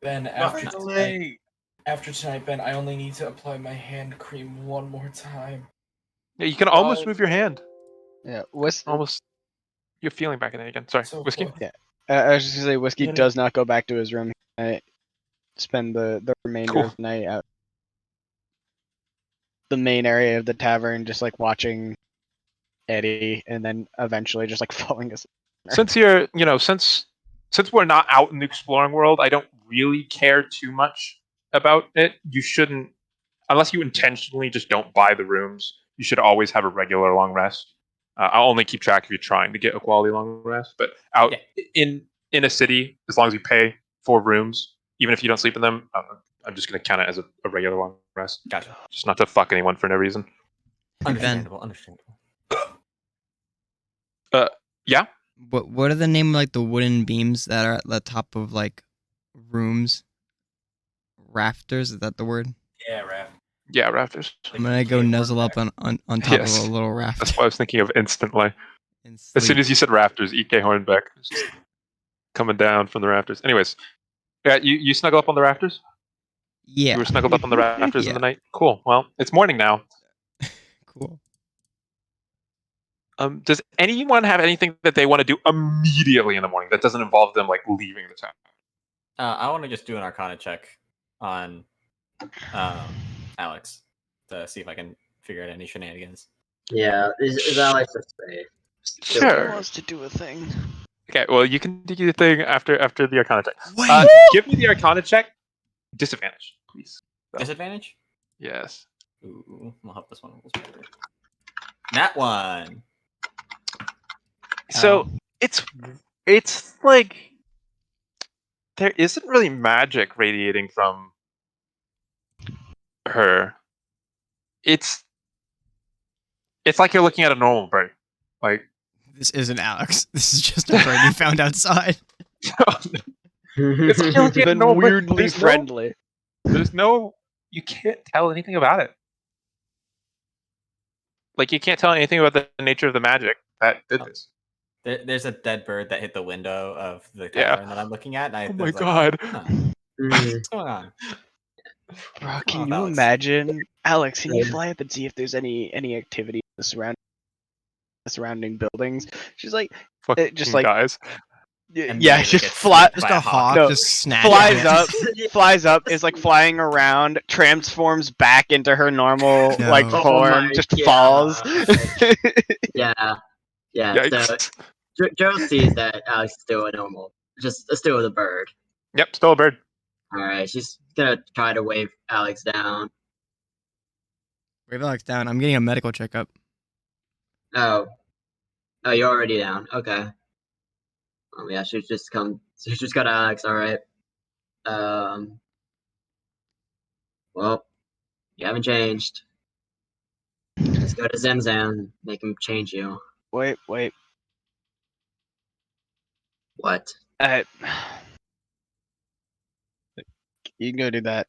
Ben, after tonight, Ben, I only need to apply my hand cream one more time. Yeah, you can almost move your hand. Yeah, Almost. You're feeling back in it again. Sorry, So Whiskey. close. Yeah. I was just gonna say, Whiskey Yeah, no. does not go back to his room. I spend the remainder Cool. of the night out the main area of the tavern, just like watching Eddie, and then eventually just like falling asleep. Since you're, since we're not out in the exploring world, I don't really care too much about it. You shouldn't, unless you intentionally just don't buy the rooms. You should always have a regular long rest. I'll only keep track if you're trying to get a quality long rest. But out in a city, as long as you pay for rooms, even if you don't sleep in them, I'm just going to count it as a regular long rest. Gotcha. Just not to fuck anyone for no reason. Understandable. Understandable. Yeah. What are the name of like the wooden beams that are at the top of like rooms? Rafters, is that the word? Yeah, Raph. Yeah, rafters. I'm gonna go nuzzle up on top Yes. of a little raft. That's what I was thinking of instantly. and As soon sleep. as you said rafters, E.K. Hornbeck was just coming down from the rafters. Anyways, yeah, you snuggle up on the rafters? Yeah. You were snuggled up on the rafters in Yeah. the night? Cool. Well, it's morning now. Cool. Does anyone have anything that they want to do immediately in the morning that doesn't involve them like leaving the town? I want to just do an Arcana check on Alex to see if I can figure out any shenanigans. Yeah, is Alex a safe? Do He Sure. wants to do a thing. Okay, well, you can do your thing after the Arcana check. Wait. Give me the Arcana check. Disadvantage, please. Disadvantage? Yes. Ooh, I'll hope this one rolls better. Nat 1. So it's like there isn't really magic radiating from her. It's like you're looking at a normal bird. Like This isn't Alex. This is just a bird you found outside. it's like you're looking at a Been normal bird. weirdly There's no- friendly. There's no, you can't tell anything about it. Like you can't tell anything about the nature of the magic that did this. There's a dead bird that hit the window of the Yeah. tavern that I'm looking at, and I Oh my was like, god. huh, Mm, what's going on? Bro, can Oh, you Alex. imagine? Alex, can you Yeah. fly up and see if there's any activity in the surrounding buildings? She's like, Fucking just like guys. yeah, Immediately just gets fly. snapped Just by a hawk No, just snatching flies it. up, flies up, is like flying around, transforms back into her normal No. like Oh form, my just God. falls. yeah. So Yikes. Joe sees that Alex is still a normal, just still a bird. Yep, still a bird. All right, she's gonna try to wave Alex down. Wave Alex down. I'm getting a medical checkup. Oh, you're already down. Okay. Yeah, she's just got Alex. All right. Well, you haven't changed. Let's go to Zemzam. Make him change you. Wait. What? You can go do that.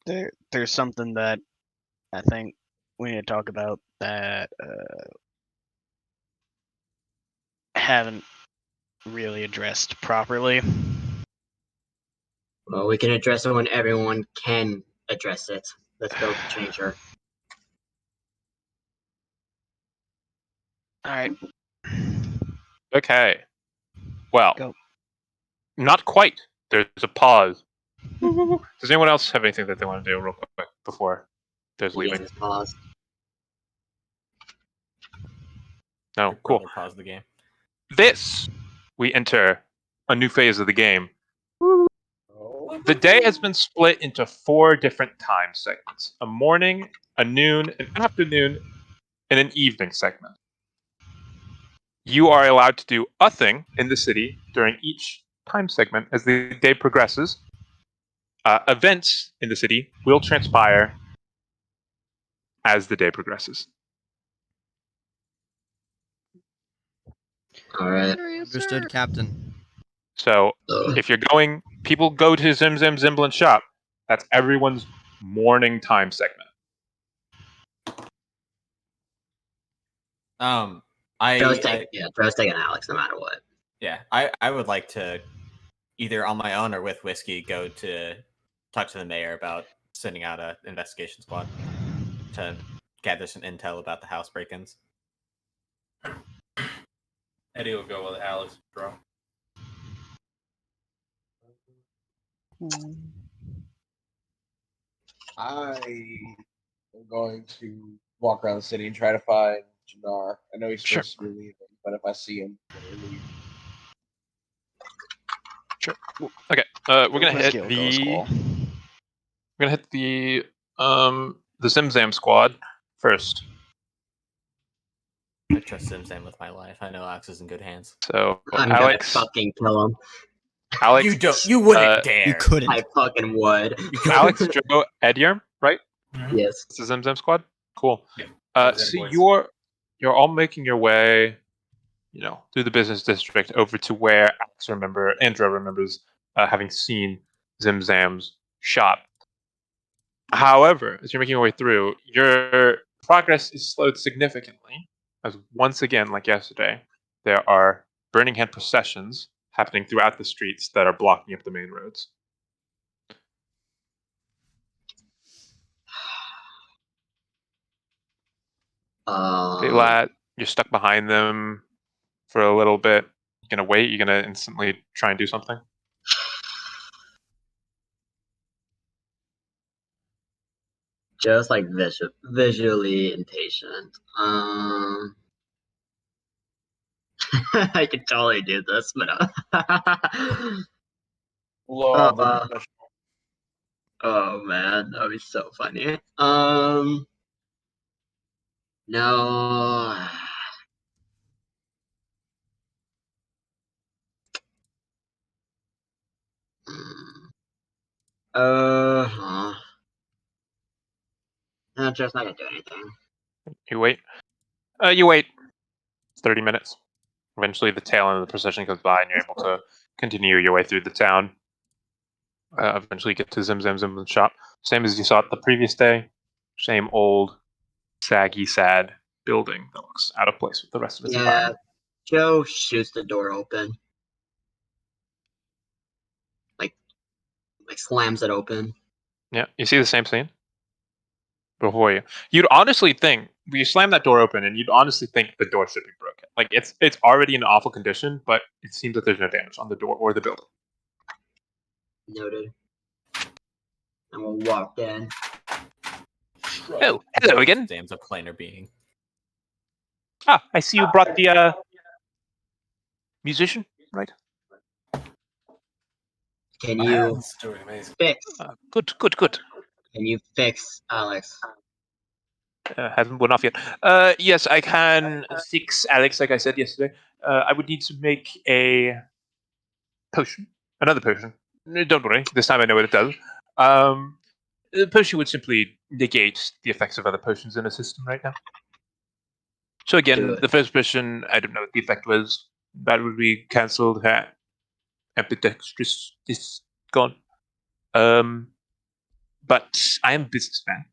There's something that I think we need to talk about that haven't really addressed properly. Well, we can address it when everyone can address it. Let's go change her. All right. Okay. Well, Go. not quite. There's a pause. Does anyone else have anything that they want to do real quick before there's leaving? Yes, pause. No, Your cool. brother paused the game. This, we enter a new phase of the game. The day has been split into 4 different time segments: a morning, a noon, an afternoon, and an evening segment. You are allowed to do a thing in the city during each time segment as the day progresses. Events in the city will transpire as the day progresses. All right. Understood, Captain. So Ugh. if you're going, people go to Zim Zimblin shop. That's everyone's morning time segment. Joe's taking Alex no matter what. I would like to either on my own or with Whiskey go to talk to the mayor about sending out an investigation squad to gather some intel about the house break-ins. Eddie will go with Alex, bro. I am going to walk around the city and try to find Jannar. I know he's Sure. supposed to be leaving, but if I see him, I'm gonna leave. Okay, we're gonna Whiskey hit will go squall. the Zimzam squad first. I trust Zimzam with my life. I know Alex is in good hands. So I'm Alex, gonna fucking kill him. Alex, You wouldn't uh, dare. You couldn't. I fucking would. Alex, Joe, Edyarm, right? Yes. It's the Zimzam squad. Cool. Yeah. So Boys. you're all making your way, through the business district over to where Andra remembers having seen Zimzam's shop. However, as you're making your way through, your progress is slowed significantly, as once again, like yesterday, there are Burning Hand processions happening throughout the streets that are blocking up the main roads. You're stuck behind them for a little bit. You're gonna wait. You're gonna instantly try and do something. Just like visually impatient. I could totally do this, but Love a Uh, professional. oh man, that'd be so funny. No. Uh-huh. No, just not gonna do anything. You wait. You wait 30 minutes. Eventually, the tail end of the procession goes by, and you're able to continue your way through the town. Eventually, get to Zim shop. Same as you saw it the previous day. Same old, saggy, sad building that looks out of place with the rest of its Yeah, environment. Joe shoots the door open. Like slams it open. Yeah, you see the same scene before you. You'd honestly think you slam that door open, and you'd honestly think the door should be broken. Like it's already in awful condition, but it seems that there's no damage on the door or the building. Noted. And we'll walk in. Oh, hello again. Sam's a planar being. Ah, I see you brought the musician, right? Can My you hand's doing amazing. fix? Good. Can you fix Alex? Hasn't worn off yet. Yes, I can fix Alex, like I said yesterday. I would need to make a potion. Another potion. Don't worry, this time I know what it does. The potion would simply negate the effects of other potions in the system right now. So again, Good. the first potion, I don't know what the effect was. That would be cancelled. Ambidextrous is gone. But I am a businessman.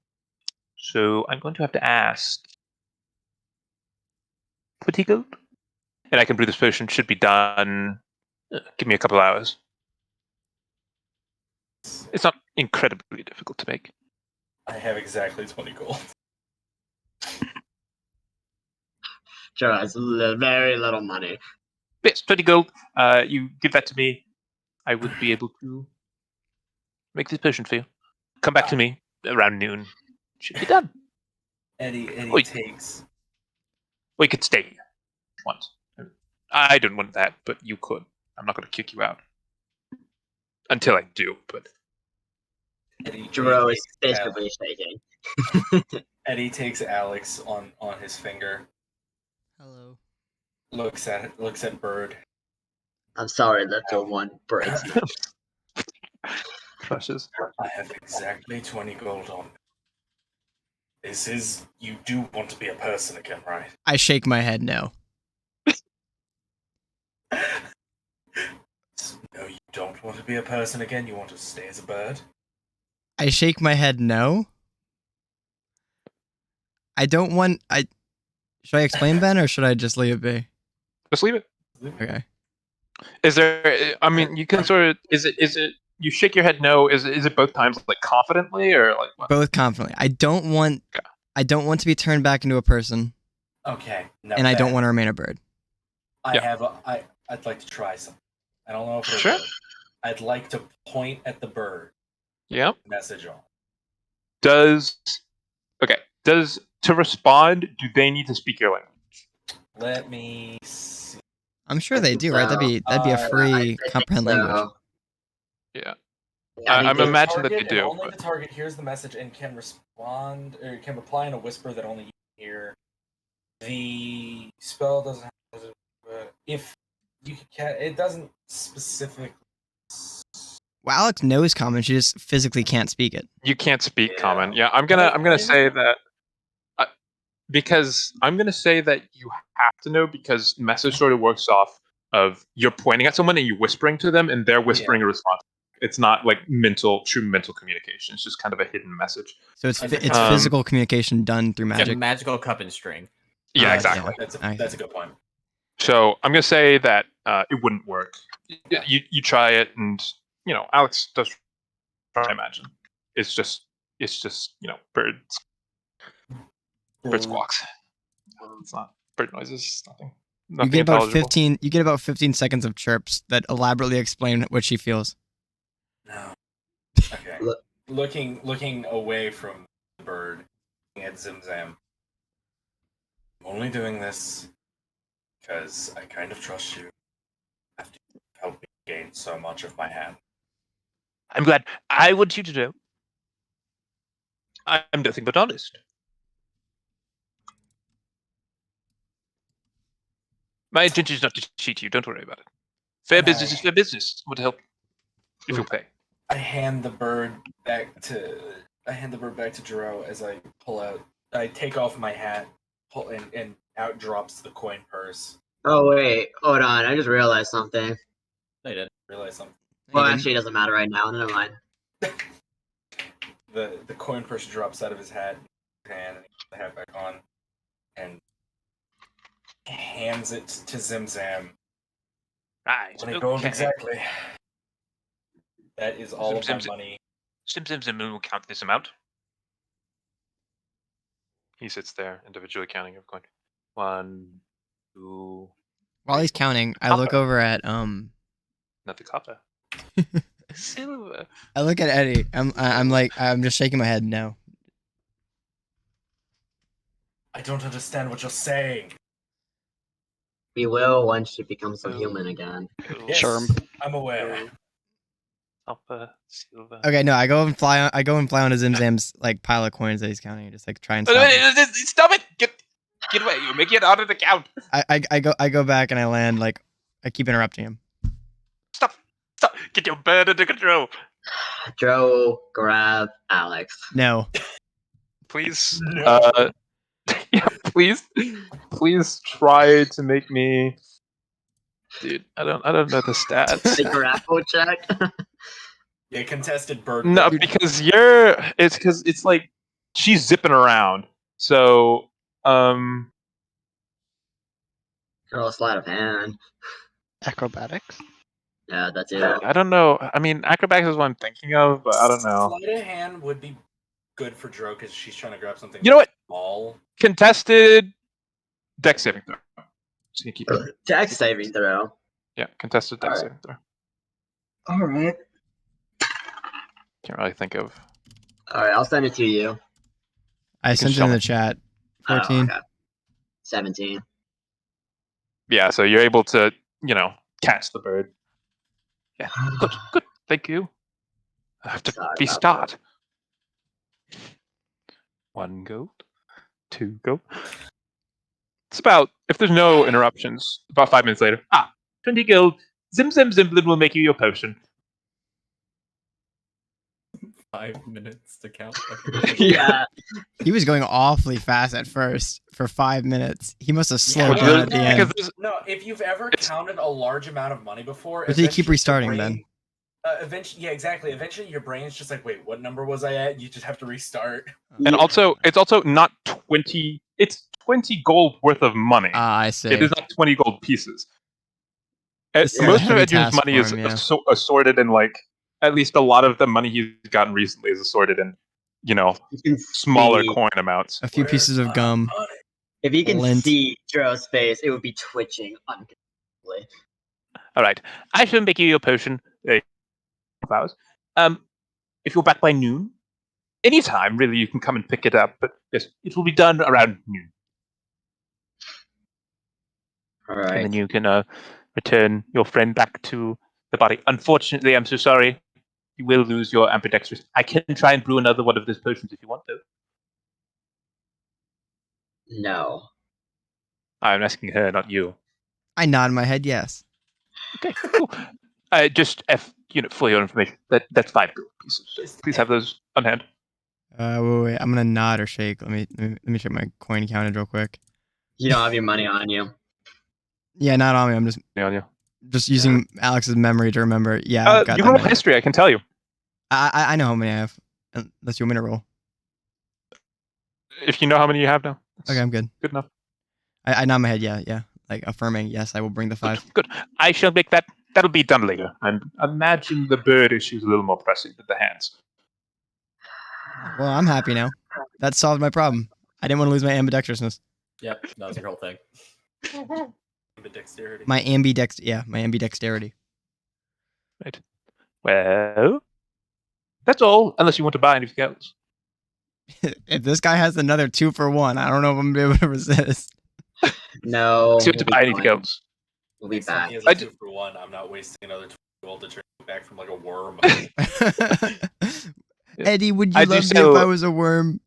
So I'm going to have to ask 20 gold? And I can brew this potion. Should be done. Give me a couple hours. It's not incredibly difficult to make. I have exactly 20 gold. Sure, it's very little money. Yes, 20 gold. You give that to me. I would be able to make this potion for you. Come back to me around noon. Should be done. Eddie Oi. takes. We could stay here once. I don't want that, but you could. I'm not going to kick you out. Until I do, but... Jero is takes visibly shaking. Eddie takes Alex on his finger, Hello. looks at Bird. I'm sorry that the one breaks me. Crushes. I have exactly 20 gold on me. You do want to be a person again, right? I shake my head no. No, you don't want to be a person again. You want to stay as a bird. I shake my head no. I don't want. Should I explain, Ben, or should I just leave it be? Just leave it. Okay. Is there... I mean, you can sort of... Is it... You shake your head no. Is it both times, like, confidently, or, like, what? Both confidently. I don't want to be turned back into a person, Okay. Now and I don't Ben, want to remain a bird. I'd like to try something. I don't know if it'll Sure. work. I'd like to point at the bird. Yep. Message on. To respond, do they need to speak your language? Let me see. I'm sure they do, right? That'd be a free I comprehend think so. language. Yeah. Yeah, I I'm think imagining that they Target, do. Only but- the target hears the message and can respond, or can reply in a whisper that only you can hear. The spell doesn't have. If you can, it doesn't specifically. Well, Alex knows common. She just physically can't speak it. You can't speak Yeah. common. Yeah, I'm gonna say that because I'm gonna say that you have to know because message sort of works off of you're pointing at someone and you whispering to them and they're whispering a response. It's not like true mental communication. It's just kind of a hidden message. So it's Okay. it's physical communication done through It's a magic. magical cup and string. Yeah, yeah. exactly. That's a good point. So I'm gonna say that it wouldn't work. Yeah. You try it, and Alex does try. I imagine it's just bird squawks. It's not bird noises. Nothing. You Nothing get about intelligible. 15. You get about 15 seconds of chirps that elaborately explain what she feels. No. Okay. Look- Looking away from the bird, looking at Zimzam. I'm only doing this because I kind of trust you. After you helped me gain so much of my hand. I'm glad. I want you to know. I'm nothing but honest. My intention is not to cheat you. Don't worry about it. Fair business is fair business. Would help if you'll pay. I hand the bird back to Jero as I pull out. I take off my hat, pull and out drops the coin purse. Oh wait, hold on. I just realized something. They did. Realize something. Well, Hey, actually, it doesn't matter right now. Never mind. The coin purse drops out of his hat, and he puts the hat back on, and hands it to Zimzam. Right. When it goes Okay. exactly. That is all of my Zim. money. Sim will count this amount. He sits there, individually counting every coin. 1, 2. While he's counting, I look over at Not the copper. Silver. I look at Eddie. I'm just shaking my head no. I don't understand what you're saying. We will once she becomes a human again. Yes, Sure. I'm aware. Copper, silver. Okay, no, I go and fly on to Zimzam's like pile of coins that he's counting and just like try and stop him. Stop it! Get away! You're making it out of the count. I go back and I land like I keep interrupting him. Stop! Get your bird under control. Joe, grab Alex. No. Please. No. Yeah, please try to make me. Dude, I don't know the stats. The grapple check. Yeah, contested bird. No, because it's like she's zipping around. So, Girl, sleight of hand. Acrobatics. Yeah, that's it. I don't know. I mean, acrobatics is what I'm thinking of, but I don't know. Sleight of hand would be good for Dro because she's trying to grab something. You know what? Small. Contested dex saving throw. So you keep it. Dex saving throw. Yeah, contested dex Alright. saving throw. All right. Can't really think of. All right, I'll send it to you. I sent it in the chat. 14. Oh, okay. 17. Yeah, so you're able to, catch the bird. Yeah, good. Thank you. I have to Sorry be about start. 1 gold, 2 gold. It's about, if there's no interruptions, about 5 minutes later. 20 gold. Zimblin will make you your potion. 5 minutes to count. Yeah. He was going awfully fast at first for 5 minutes. He must have slowed Yeah, down at the no, end. Because there's- No, if you've ever It's- counted a large amount of money before, But did he keep eventually your restarting brain- then? Eventually, yeah, exactly. Eventually, your brain's just like, wait, what number was I at? You just have to restart. and also, it's also not 20. It's 20 gold worth of money. Ah, I see. It is not 20 gold pieces. This is a Most of heavy Edwin's task money for is him, yeah. assorted in at least a lot of the money he's gotten recently is assorted in, You can smaller see- coin amounts. A few Where's pieces of my gum. money? If you can Lint. see Dro's face, it would be twitching uncontrollably. All right, I shall make you your potion. Hours. If you're back by noon, anytime really, you can come and pick it up. But yes, it will be done around noon, All and right. then you can return your friend back to the body. Unfortunately, I'm so sorry. You will lose your ambidextrous. I can try and brew another one of these potions if you want to. No. I'm asking her, not you. I nod my head yes. Okay, cool. Just for your information, that's 5 gold pieces. Please have those on hand. Wait. I'm gonna nod or shake. Let me check my coin counted real quick. You don't have your money on you. Yeah, not on me. I'm On you. just using Alex's memory to remember. Yeah, I've got You that roll many. history. I can tell you. I know how many I have. Unless you want me to roll. If you know how many you have now. that's Okay, I'm good. Good enough. I nod my head. Yeah. Like affirming. Yes, I will bring the 5. Good. I shall make that. That'll be done later. I imagine the bird issue is a little more pressing than the hands. Well, I'm happy now. That solved my problem. I didn't want to lose my ambidextrousness. Yep, that was your whole thing. The dexterity. My ambidexterity. Well, that's all. Unless you want to buy anything else. If this guy has another 2 for 1, I don't know if I'm gonna be able to resist. No, See we'll to be buy anything going. else. We'll be Next time back. he has I a d- 2-for-1, I'm not wasting another 20 gold to turn him back from like a worm. Eddie, would you I do love me if I sell- was a worm?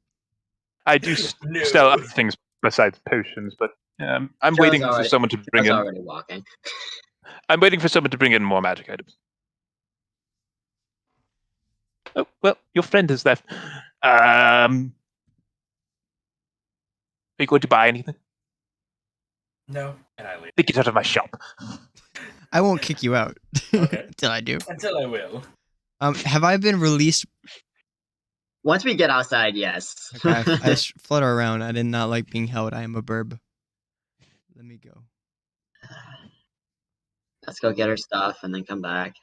I do No. sell other things besides potions, but I'm Joe's waiting for already- someone to bring Joe's in. already walking. I'm waiting for someone to bring in more magic items. Oh well, your friend has left. Are you going to buy anything? No. And I leave. Then get out of my shop. I won't kick you out Okay. until I do. Until I will. Have I been released? Once we get outside, yes. Okay, I just flutter around. I did not like being held. I am a burb. Let me go. Let's go get our stuff and then come back.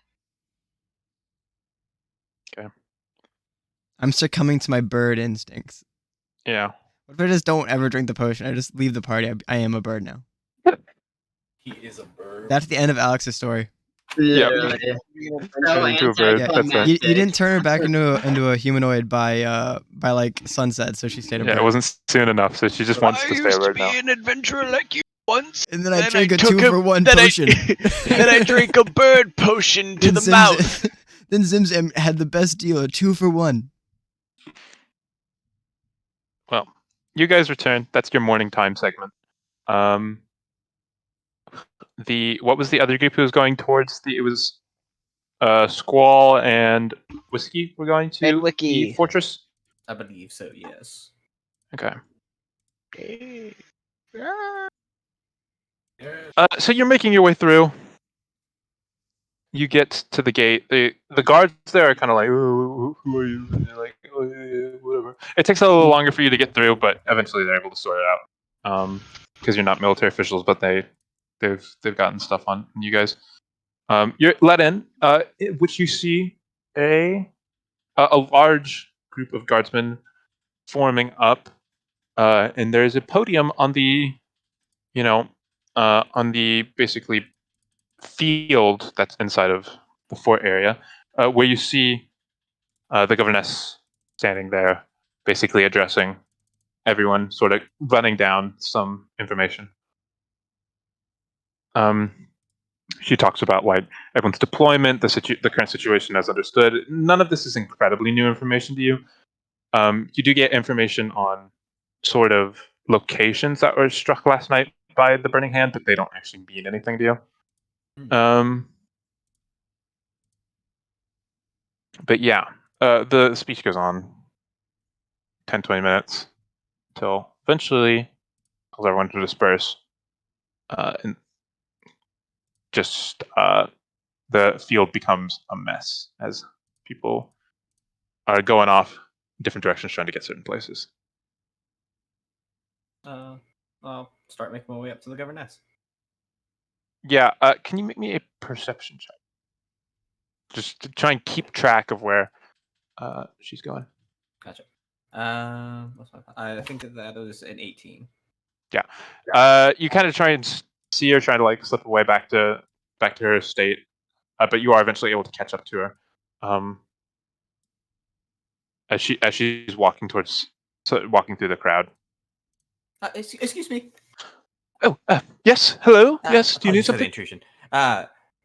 I'm succumbing to my bird instincts. Yeah. What if I just don't ever drink the potion? I just leave the party. I am a bird now. He is a bird. That's the end of Alex's story. Literally. So Turn into a bird, that's it. anticlimactic. You didn't turn her back into a humanoid by like sunset, so she stayed a Yeah, bird. it wasn't soon enough, so she just wants to stay a bird now. an adventurer like you once. And then I Then drank I a took 2-for-1 then I- potion. Then I drink a bird potion to Then the Zimz- mouth. Then Zimzam had the best deal, a 2-for-1. Well, you guys return. That's your morning time segment. What was the other group who was going towards the? It was Squall and Whiskey were going to And Wiki. the fortress. I believe so. Yes. Okay. Yes. So you're making your way through. You get to the gate. The guards there are kind of like, oh, who are you? And they're like, oh, yeah, whatever. It takes a little longer for you to get through, but eventually they're able to sort it out. Because you're not military officials, but they've gotten stuff on you guys. You're let in, which you see a large group of guardsmen forming up, and there's a podium on the, on the basically field that's inside of the fort area, where you see the governess standing there, basically addressing everyone, sort of running down some information. She talks about like everyone's deployment, the current situation as understood. None of this is incredibly new information to you. You do get information on sort of locations that were struck last night by the Burning Hand, but they don't actually mean anything to you. But yeah, the speech goes on 10, 20 minutes until eventually tells everyone to disperse. And just the field becomes a mess as people are going off different directions trying to get certain places. I'll start making my way up to the governess. Yeah, can you make me a perception check? Just to try and keep track of where she's going. Gotcha. What's my? I think that is an 18. You kind of try and see her trying to like slip away back to her estate, but you are eventually able to catch up to her. As she's walking through the crowd. Excuse me. Oh, yes. Hello. Yes. Do you need Apologies for the something? intrusion.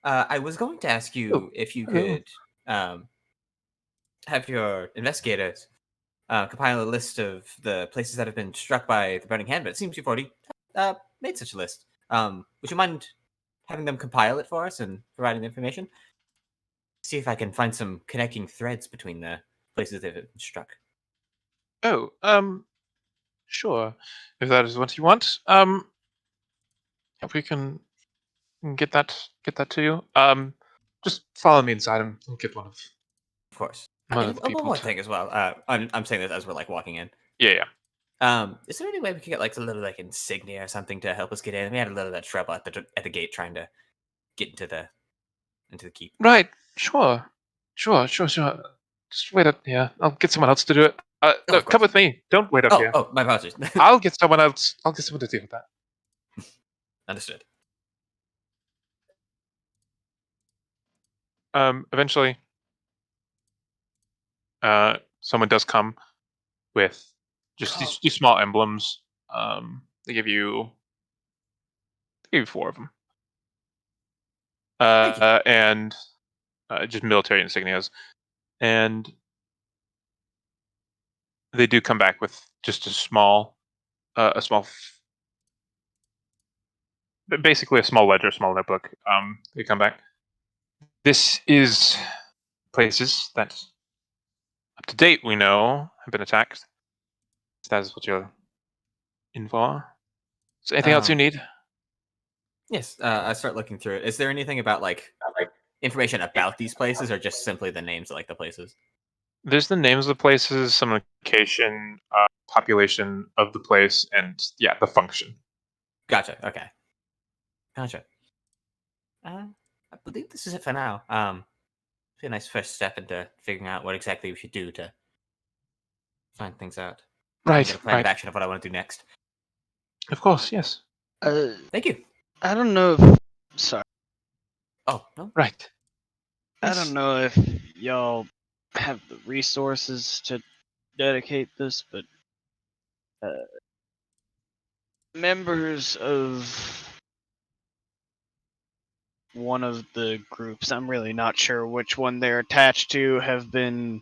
I was going to ask you Oh, if you hello. could have your investigators compile a list of the places that have been struck by the Burning Hand, but it seems you've already made such a list. Would you mind having them compile it for us and providing the information? See if I can find some connecting threads between the places that have been struck. Oh, sure. If that is what you want, if we can get that to you. Just follow me inside and we'll get one of Of course. one And of the one people. more thing as well. I'm saying this as we're like walking in. Yeah. Is there any way we could get like a little like insignia or something to help us get in? We had a little of that trouble at the gate trying to get into the keep. Right. Sure. Just wait up. Yeah, I'll get someone else to do it. No, of come course. with me. Don't wait up here. Oh, my apologies. I'll get someone else. I'll get someone to deal with that. Understood. Eventually, someone does come with just these small emblems. They give you give you 4 of them. Thank you. And just military insignias, and they do come back with just basically a small ledger, small notebook. They come back. This is places that, up to date, we know have been attacked. That is what you're in for. Is there anything else you Um, need? Yes, I start looking through it. Is there anything about like information about these places, or just simply the names of like the places? There's the names of the places, some location, population of the place, and yeah, the function. Gotcha. Okay. Gotcha. I believe this is it for now. Be a nice first step into figuring out what exactly we should do to find things out. Right, Get a plan of right. action of what I want to do next. Of course, yes. Thank you. I don't know if. Sorry. Oh no. Right. I don't know if y'all have the resources to dedicate this, but members of one of the groups, I'm really not sure which one they're attached to, have been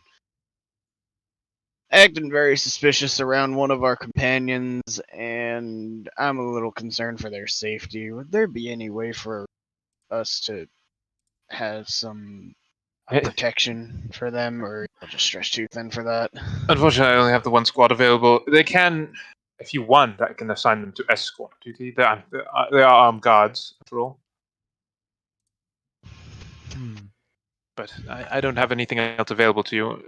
acting very suspicious around one of our companions, and I'm a little concerned for their safety. Would there be any way for us to have some protection for them, or I'll just stretch too thin for that? Unfortunately, I only have the one squad available. They can, if you want, I can assign them to escort duty. They are armed guards, after all. But I don't have anything else available to you.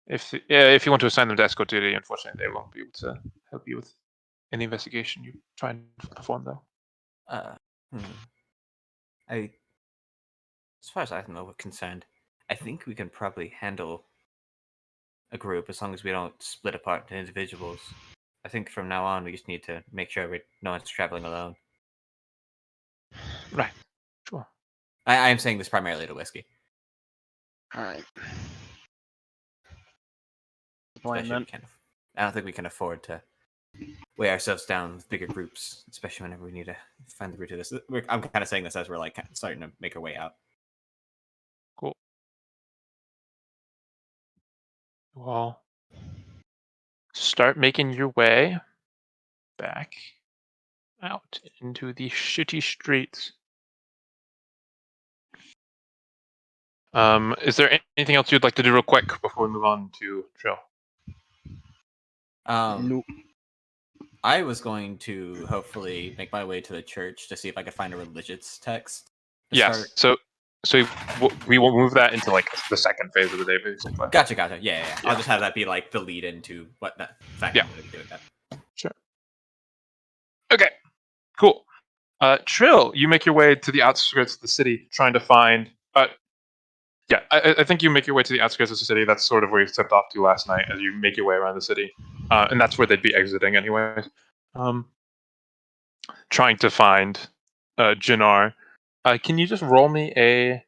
If you want to assign them to escort duty, unfortunately, they won't be able to help you with any investigation you try and perform, though. I, as far as I'm concerned, I think we can probably handle a group as long as we don't split apart into individuals. I think from now on we just need to make sure no one's traveling alone. Right. Sure. I am saying this primarily to Whiskey. Alright. Especially if we can't, I don't think we can afford to weigh ourselves down with bigger groups, especially whenever we need to find the root of this. I'm kind of saying this as we're like starting to make our way out. Cool. Well, start making your way back out into the shitty streets. Is there anything else you'd like to do real quick before we move on to Trill? Nope. I was going to hopefully make my way to the church to see if I could find a religious text. Yes. So we will move that into like the second phase of the day, basically. Gotcha. Yeah. I'll just have that be like the lead into what that fact I'm going to be doing that. Sure. Okay. Cool. Trill, you make your way to the outskirts of the city, trying to find. I think you make your way to the outskirts of the city. That's sort of where you stepped off to last night, as you make your way around the city, and that's where they'd be exiting anyway. Trying to find Jannar. Can you just roll me a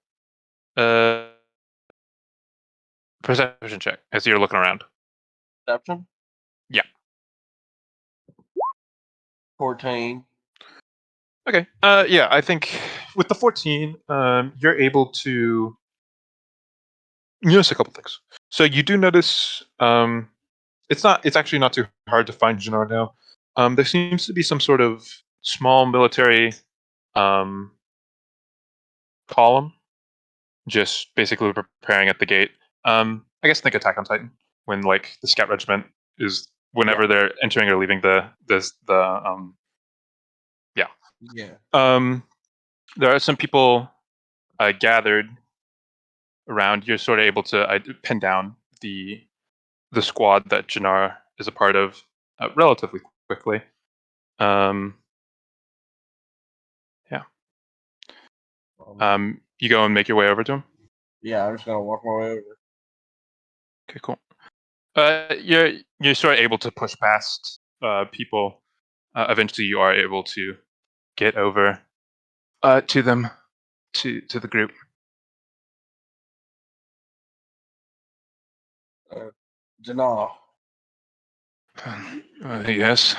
perception check as you're looking around? Perception? Yeah. 14. Okay. Yeah, I think with the 14, you're able to notice a couple things. So you do notice it's actually not too hard to find Jannar now. There seems to be some sort of small military column just basically preparing at the gate. I guess think Attack on Titan when like the scout regiment is whenever they're entering or leaving Yeah. there are some people gathered around. You're sort of able to pin down the squad that Jannar is a part of relatively quickly. You go and make your way over to him. Yeah, I'm just gonna walk my way over. Okay, cool. You're sort of able to push past people. Eventually, you are able to get over to them, to the group. Jannar. Yes.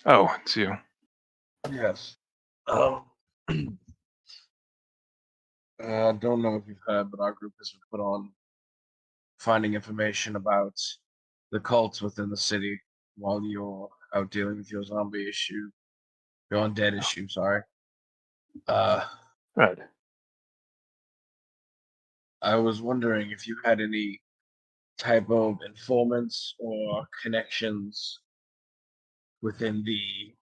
Oh, it's you. Yes. I don't know if you've heard, but our group has been put on finding information about the cults within the city while you're out dealing with your zombie issue, your undead issue. Sorry. Right. I was wondering if you had any type of informants or connections within the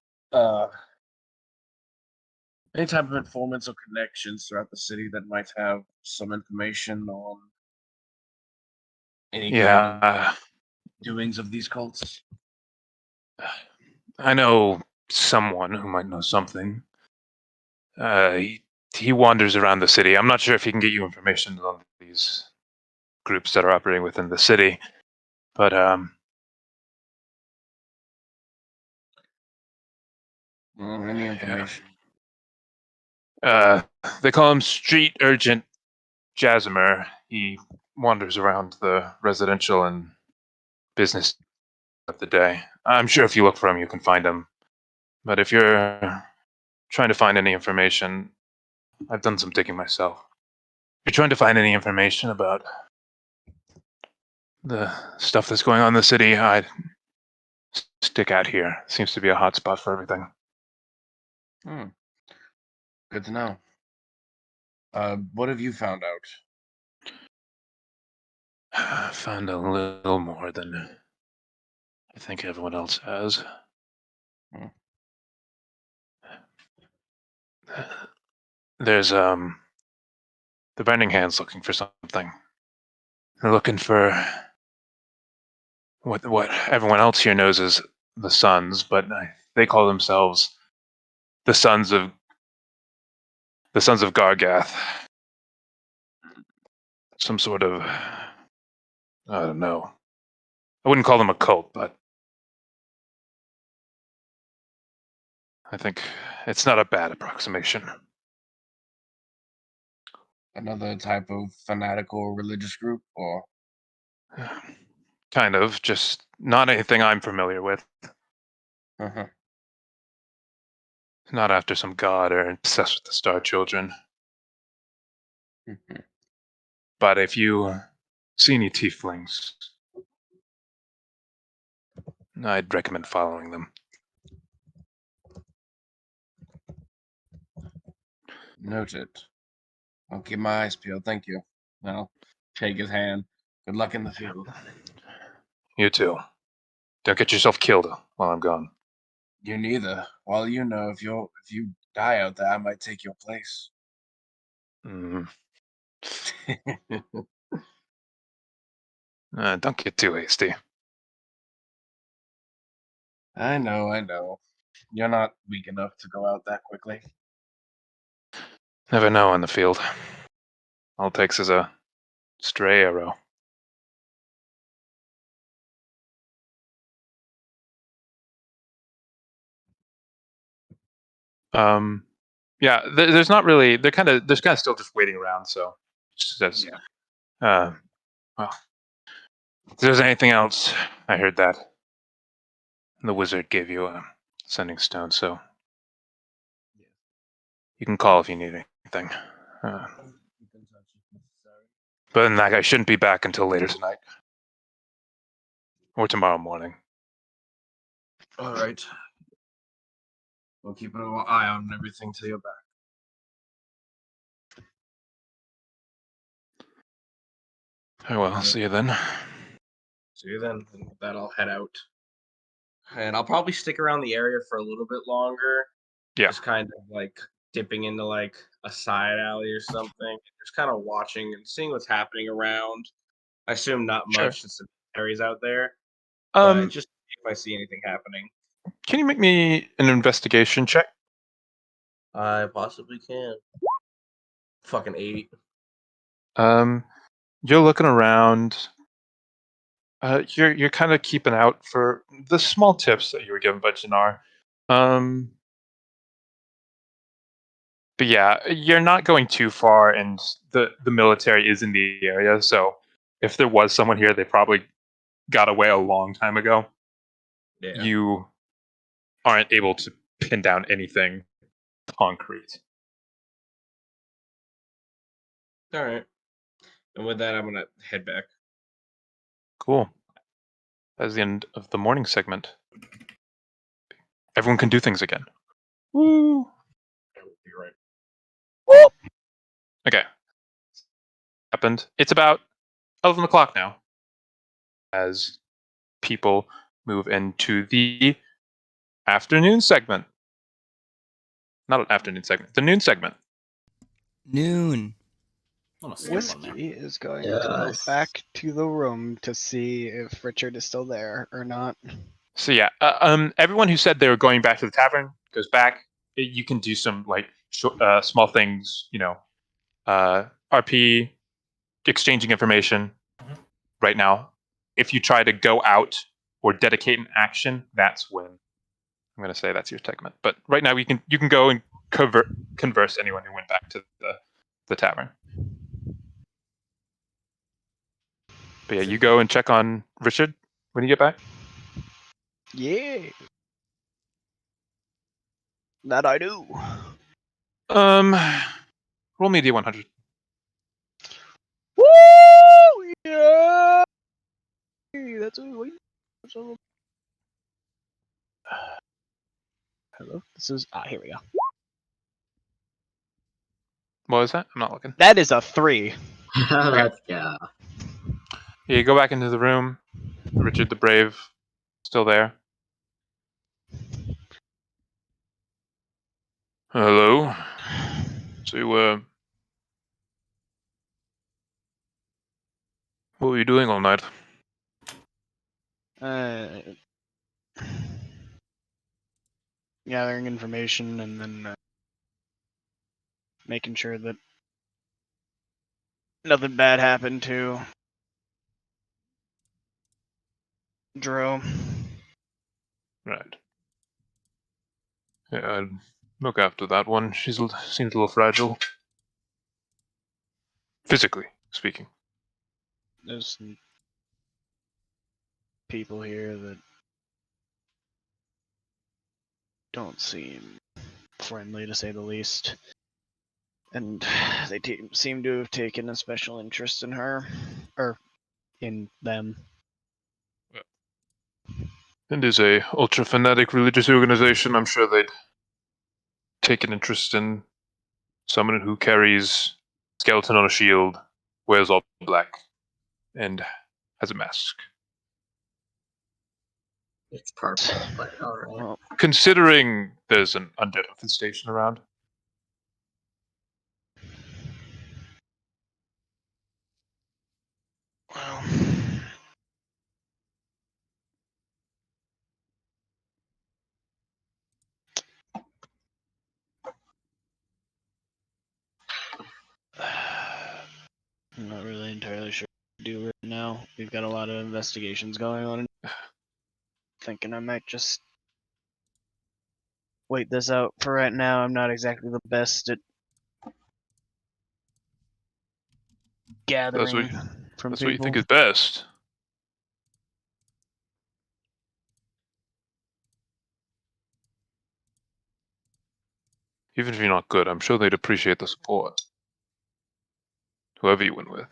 any type of informants or connections throughout the city that might have some information on any kind of Yeah. doings of these cults. I know someone who might know something. He wanders around the city. I'm not sure if he can get you information on these groups that are operating within the city, but Any information? they call him Street Urgent Jasimer. He wanders around the residential and business of the day. I'm sure if you look for him, you can find him. But if you're trying to find any information, I've done some digging myself. If you're trying to find any information about the stuff that's going on in the city, I'd stick out here. Seems to be a hot spot for everything. Good to know. What have you found out? Found a little more than I think everyone else has. There's the Burning Hands looking for something. They're looking for what everyone else here knows as the Sons, but they call themselves the Sons of Gargath. Some sort of, I don't know. I wouldn't call them a cult, but I think it's not a bad approximation. Another type of fanatical religious group, or Kind of, just not anything I'm familiar with. Not after some god or obsessed with the Star Children. But if you see any tieflings, I'd recommend following them. Noted. I'll keep my eyes peeled. Thank you. I'll shake his hand. Good luck in the field. You too. Don't get yourself killed while I'm gone. You neither. Well, you know, if you die out there, I might take your place. Mm. Don't get too hasty. I know. You're not weak enough to go out that quickly. Never know in the field. All it takes is a stray arrow. Yeah, there's not really. They're kind of still just waiting around. So, just says, well, if there's anything else, I heard that the wizard gave you a sending stone, so you can call if you need anything. But then that guy shouldn't be back until later tonight or tomorrow morning. All right. We'll keep an eye on everything till you're back. Oh well, see you then. See you then. And with that, I'll head out. And I'll probably stick around the area for a little bit longer. Yeah. Just kind of like dipping into like a side alley or something. Just kind of watching and seeing what's happening around. I assume not Sure. much since the military's out there. But just if I see anything happening. Can you make me an investigation check? I possibly can. Fucking 8. You're looking around. You're kind of keeping out for the small tips that you were given by Jannar. But yeah, you're not going too far, and the military is in the area. So if there was someone here, they probably got away a long time ago. Yeah. You aren't able to pin down anything concrete. All right. And with that, I'm gonna head back. Cool. That's the end of the morning segment. Everyone can do things again. Woo! You're right. Okay. Happened. It's about 11 o'clock now. As people move into the afternoon segment. Not an afternoon segment. The noon segment. Noon. Almost skipped one there. Whiskey is going to go Yes. back to the room to see if Richard is still there or not. So yeah, everyone who said they were going back to the tavern goes back. You can do some like small things, RP, exchanging information. Right now, if you try to go out or dedicate an action, that's when I'm going to say that's your segment. But right now, you can go and converse anyone who went back to the tavern. But yeah, you go and check on Richard when you get back. Yeah. That I do. Roll me a D100. Woo! Yeah! That's a Hello? This is here we go. What was that? I'm not looking. That is a 3. Let's go. Yeah, you go back into the room. Richard the Brave, still there. Hello. So, what were you doing all night? Gathering information and then making sure that nothing bad happened to Dro. Right. Yeah, I'd look after that one. Seems a little fragile. Physically speaking. There's some people here that don't seem friendly, to say the least. And they seem to have taken a special interest in her. Or in them. It is a ultra-fanatic religious organization. I'm sure they'd take an interest in someone who carries a skeleton on a shield, wears all black, and has a mask. It's purple, but alright. Well, Considering there's an undead infestation around. well. I'm not really entirely sure what to do right now. We've got a lot of investigations going on. Thinking I might just wait this out for right now. I'm not exactly the best at gathering from That's people. what you think is best. Even if you're not good, I'm sure they'd appreciate the support. Whoever you went with.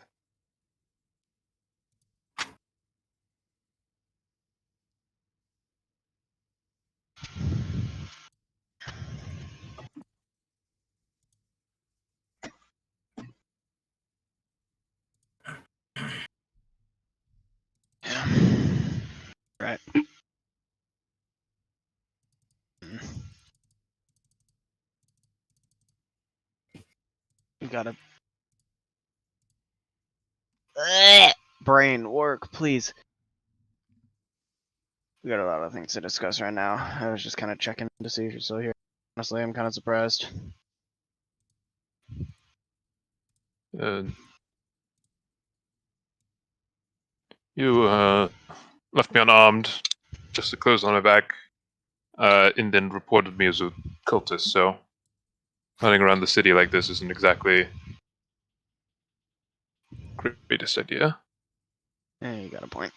Yeah. Right. We gotta brain work, please. We got a lot of things to discuss right now. I was just kind of checking to see if you're still here. Honestly, I'm kind of surprised. You left me unarmed, just the clothes on my back, and then reported me as a cultist, so running around the city like this isn't exactly greatest idea. Yeah, you got a point.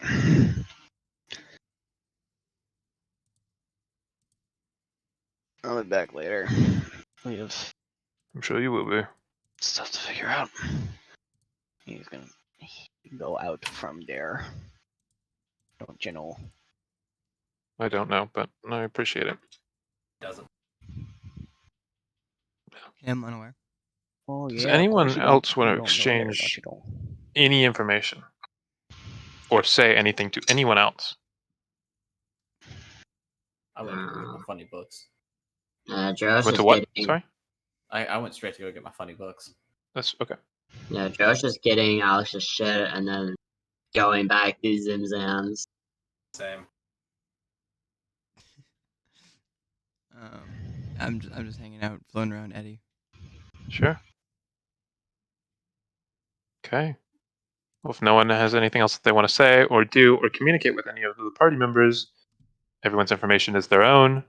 I'll be back later. We have I'm sure you will be. stuff to figure out. He's gonna go out from there. Don't you know? I don't know, but I appreciate it. Doesn't. I'm unaware. Oh Does yeah. anyone else want to don't exchange you know? any information or say anything to anyone else? I went to go get my funny books. Josh Went is to what? getting. Sorry, I went straight to go get my funny books. that's okay. Yeah, Josh is getting Alex's shit and then going back to Zimzam's. Same. I'm just hanging out, floating around Eddie. Sure. Okay. Well, if no one has anything else that they want to say or do or communicate with any of the party members, everyone's information is their own.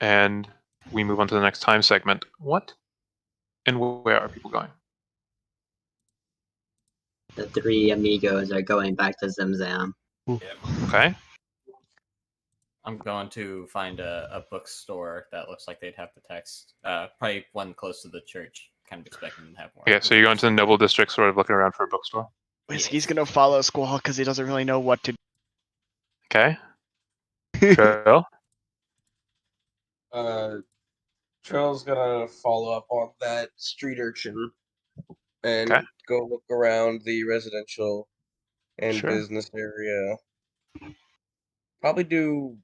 And we move on to the next time segment. What and where are people going? The three amigos are going back to Zimzam. Okay. I'm going to find a bookstore that looks like they'd have the text. Probably one close to the church. Kind of expecting them to have more. Okay, so you're going to the Noble District, sort of looking around for a bookstore. Whiskey's gonna follow Squall because he doesn't really know what to Okay. do. Trail. Trail's gonna follow up on that street urchin and Okay. go look around the residential and Sure. business area. Probably do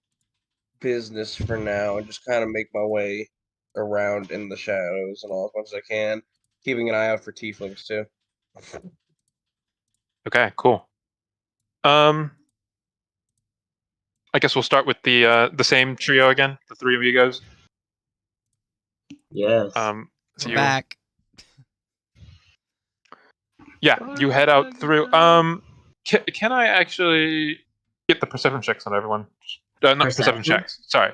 business for now and just kind of make my way around in the shadows and all as much as I can, keeping an eye out for tieflings too. Okay, cool. I guess we'll start with the same trio again, the three amigos. Yes. So We're you, back. yeah, you head out through. Can I actually get the perception checks on everyone? Not perception Perception? checks. Sorry,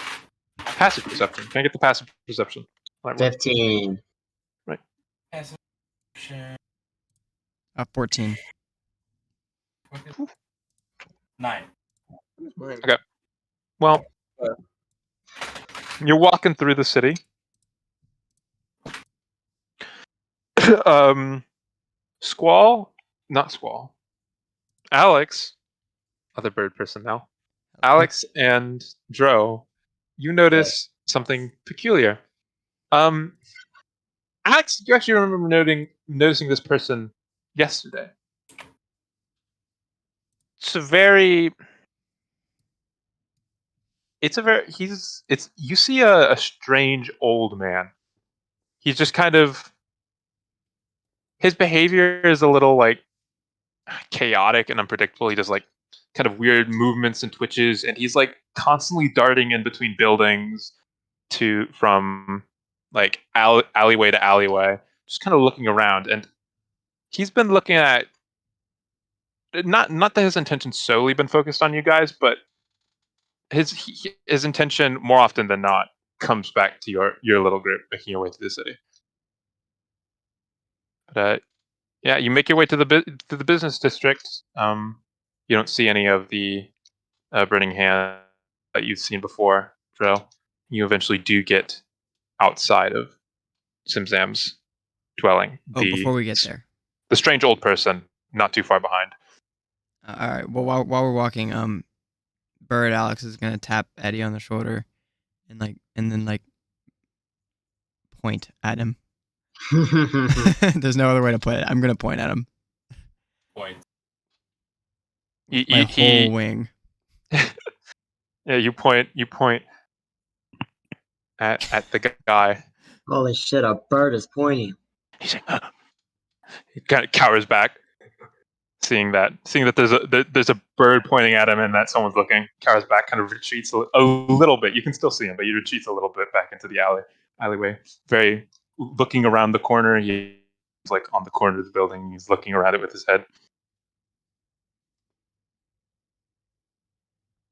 passive perception. Can I get the passive perception? on everyone? 15. Sure. 14. 9. Okay. Well, you're walking through the city. Squall, not Squall. Alex, other bird person now. Alex and Dro, you notice something peculiar. Alex, you actually remember noticing this person yesterday. You see a strange old man. He's just kind of, his behavior is a little like chaotic and unpredictable. He does like kind of weird movements and twitches, and he's like constantly darting in between buildings from like alleyway to alleyway, just kind of looking around. And he's been looking at, not that his intention's solely been focused on you guys, but his intention more often than not comes back to your little group making your way through the city. But yeah, you make your way to the business district. You don't see any of the burning hand that you've seen before, Drill. You eventually do get outside of Simzam's dwelling. Before we get there. The strange old person, not too far behind. All right. Well, while we're walking, Bird Alex is gonna tap Eddie on the shoulder, and then point at him. There's no other way to put it. I'm gonna point at him. Point. My whole wing. Yeah, you point at the guy. Holy shit, a bird is pointing. He's like, he kind of cowers back, seeing that there's a bird pointing at him and that someone's looking. Cowers back, kind of retreats a little bit. You can still see him, but he retreats a little bit back into the alleyway. Very looking around the corner. He's like on the corner of the building. He's looking around it with his head.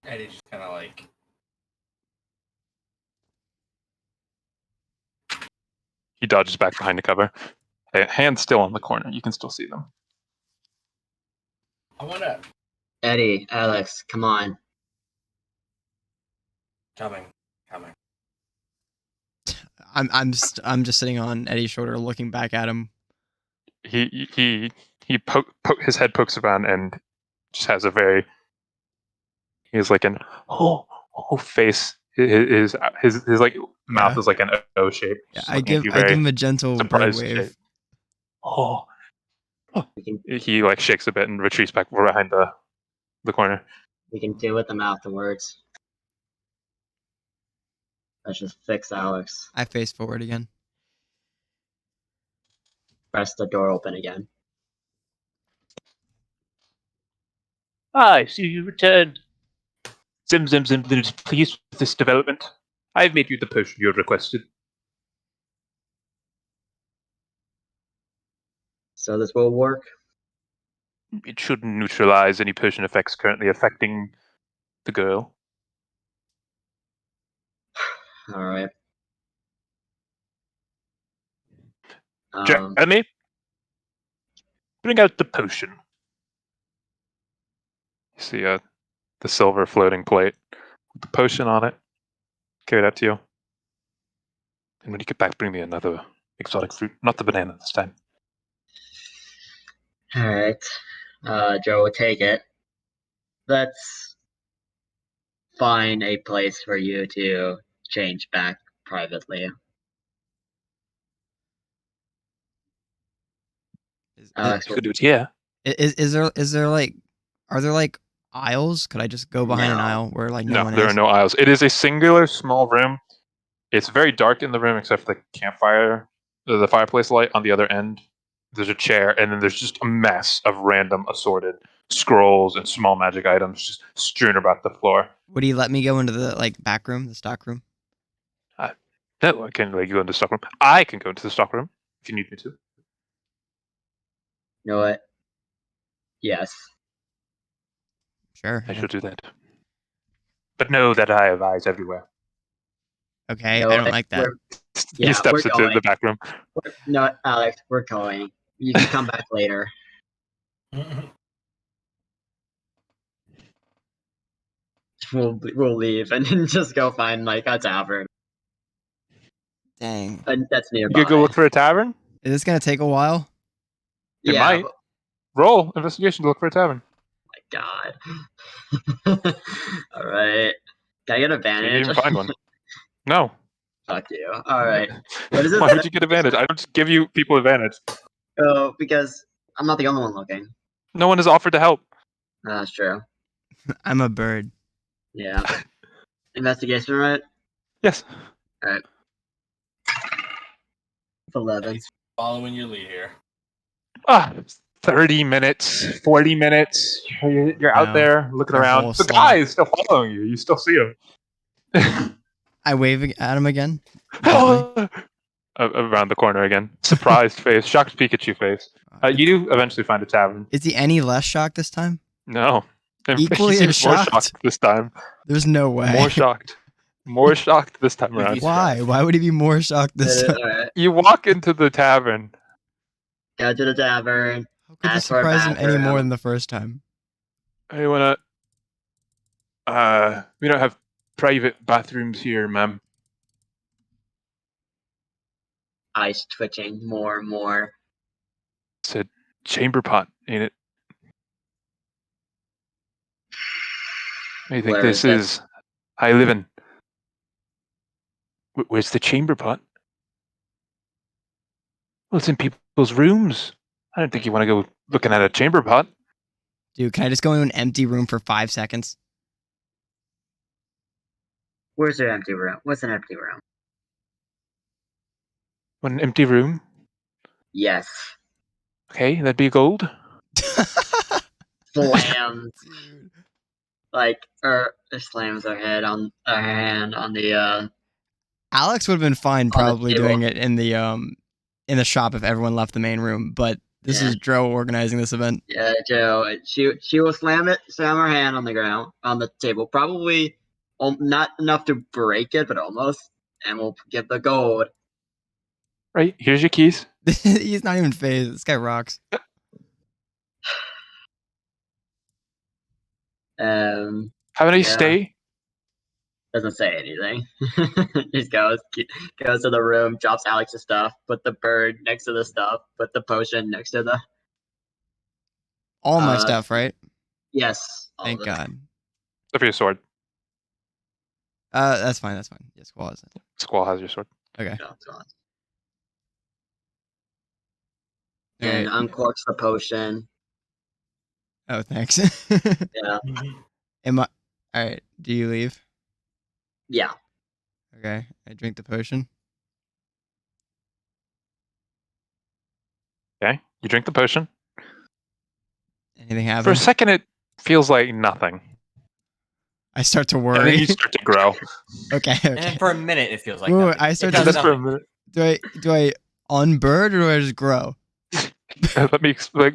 Eddie just kind of like. He dodges back behind the cover. Hands still on the corner. You can still see them. I want to. Eddie, Alex, come on. Coming. I'm just sitting on Eddie's shoulder, looking back at him. He his head pokes around and just has a very he has like an face. His like mouth Yeah. is like an O shape. Yeah, just I looking at give you I give very him a gentle bird surprised wave. shape. Oh, We can he like shakes a bit and retreats back behind the corner. we can do with the mouth and words. Let's just fix Alex. I face forward again. Press the door open again. I see you returned. Zim, pleased with this development. I have made you the potion you had requested. So this will work. It should neutralize any potion effects currently affecting the girl. All right. Jeremy, bring out the potion. You see the silver floating plate with the potion on it. Carry that to you. And when you get back, bring me another exotic fruit. Not the banana this time. All right. Joe will take it. Let's find a place for you to change back privately. Alex You could do it here. Is there like, are there like aisles? Could I just go behind an No. aisle where like no No, one there is? are no aisles. It is a singular small room. It's very dark in the room except for the campfire, the fireplace light on the other end. There's a chair, and then there's just a mess of random assorted scrolls and small magic items just strewn about the floor. Would he let me go into the like back room, the stock room? No, I can let you go into the stockroom. I can go into the stockroom if you need me to. You know what? Yes. Sure. I yeah. shall do that. But know that I have eyes everywhere. Okay, No, I don't like that. Yeah, He steps we're into going. the back room. No, Alex, we're going. You can come back later. We'll leave and then just go find like a tavern, Dang. and that's You nearby. could go look for a tavern? Is this gonna take a while? It Yeah. might. but- Roll investigation to look for a tavern. God. All right. Can I get See if you advantage? even find one. No. Fuck you. All right. What is it? Why would you get advantage? I don't just give you people advantage. Oh, because I'm not the only one looking. No one has offered to help. That's true. I'm a bird. Yeah. Investigation, right? Yes. It's 11. He's following your lead here. 30 minutes, 40 minutes. You're out Wow. there looking Our around. whole The slot. guy is still following you. You still see him. I wave at him again. Gently. Around the corner again. Surprised face. Shocked Pikachu face. You do eventually find a tavern. Is he any less shocked this time? No. Equally He as seems more shocked? shocked this time. There's no way. More shocked. More shocked this time around. Why? Why would he be more shocked this time? Alright. You walk into the tavern. Go to the tavern. How could this Ask for a surprise him any more bathroom. than the first time? Hey, we don't have private bathrooms here, ma'am. Eyes twitching more and more. It's a chamber pot, ain't it? I think Where this is it? is high living. Where's the chamber pot? Well, it's in people's rooms. I don't think you want to go looking at a chamber pot. Dude, can I just go into an empty room for 5 seconds? Where's your empty room? What's an empty room? What, an empty room? Yes. Okay, that'd be gold. Slam. Dude. Like, slams her hand on the Alex would have been fine the probably table. doing it in the shop if everyone left the main room, but this Yeah. is Dro organizing this event. Yeah, Joe. She will slam her hand on the ground on the table. Probably not enough to break it, but almost. And we'll give the gold. Right, here's your keys. He's not even phased. This guy rocks. Have a nice Yeah. stay. Doesn't say anything. Just goes to the room, drops Alex's stuff, put the bird next to the stuff, put the potion next to the. All my stuff, right? Yes. all Thank of it. God. Except for your sword. That's fine. That's fine. Yeah, Squall has it. Squall has your sword. Okay. No, it's gone. All And right. uncorks the potion. Oh, thanks. Yeah. Am I? All right. Do you leave? Yeah. Okay. I drink the potion. Okay. You drink the potion. Anything For a happen? second, it feels like nothing. I start to And then worry. you start to grow. Okay. And Okay. for a minute, it feels like Ooh, nothing. I It start does to And then for a nothing. minute, Do I unbird or do I just grow? let me explain.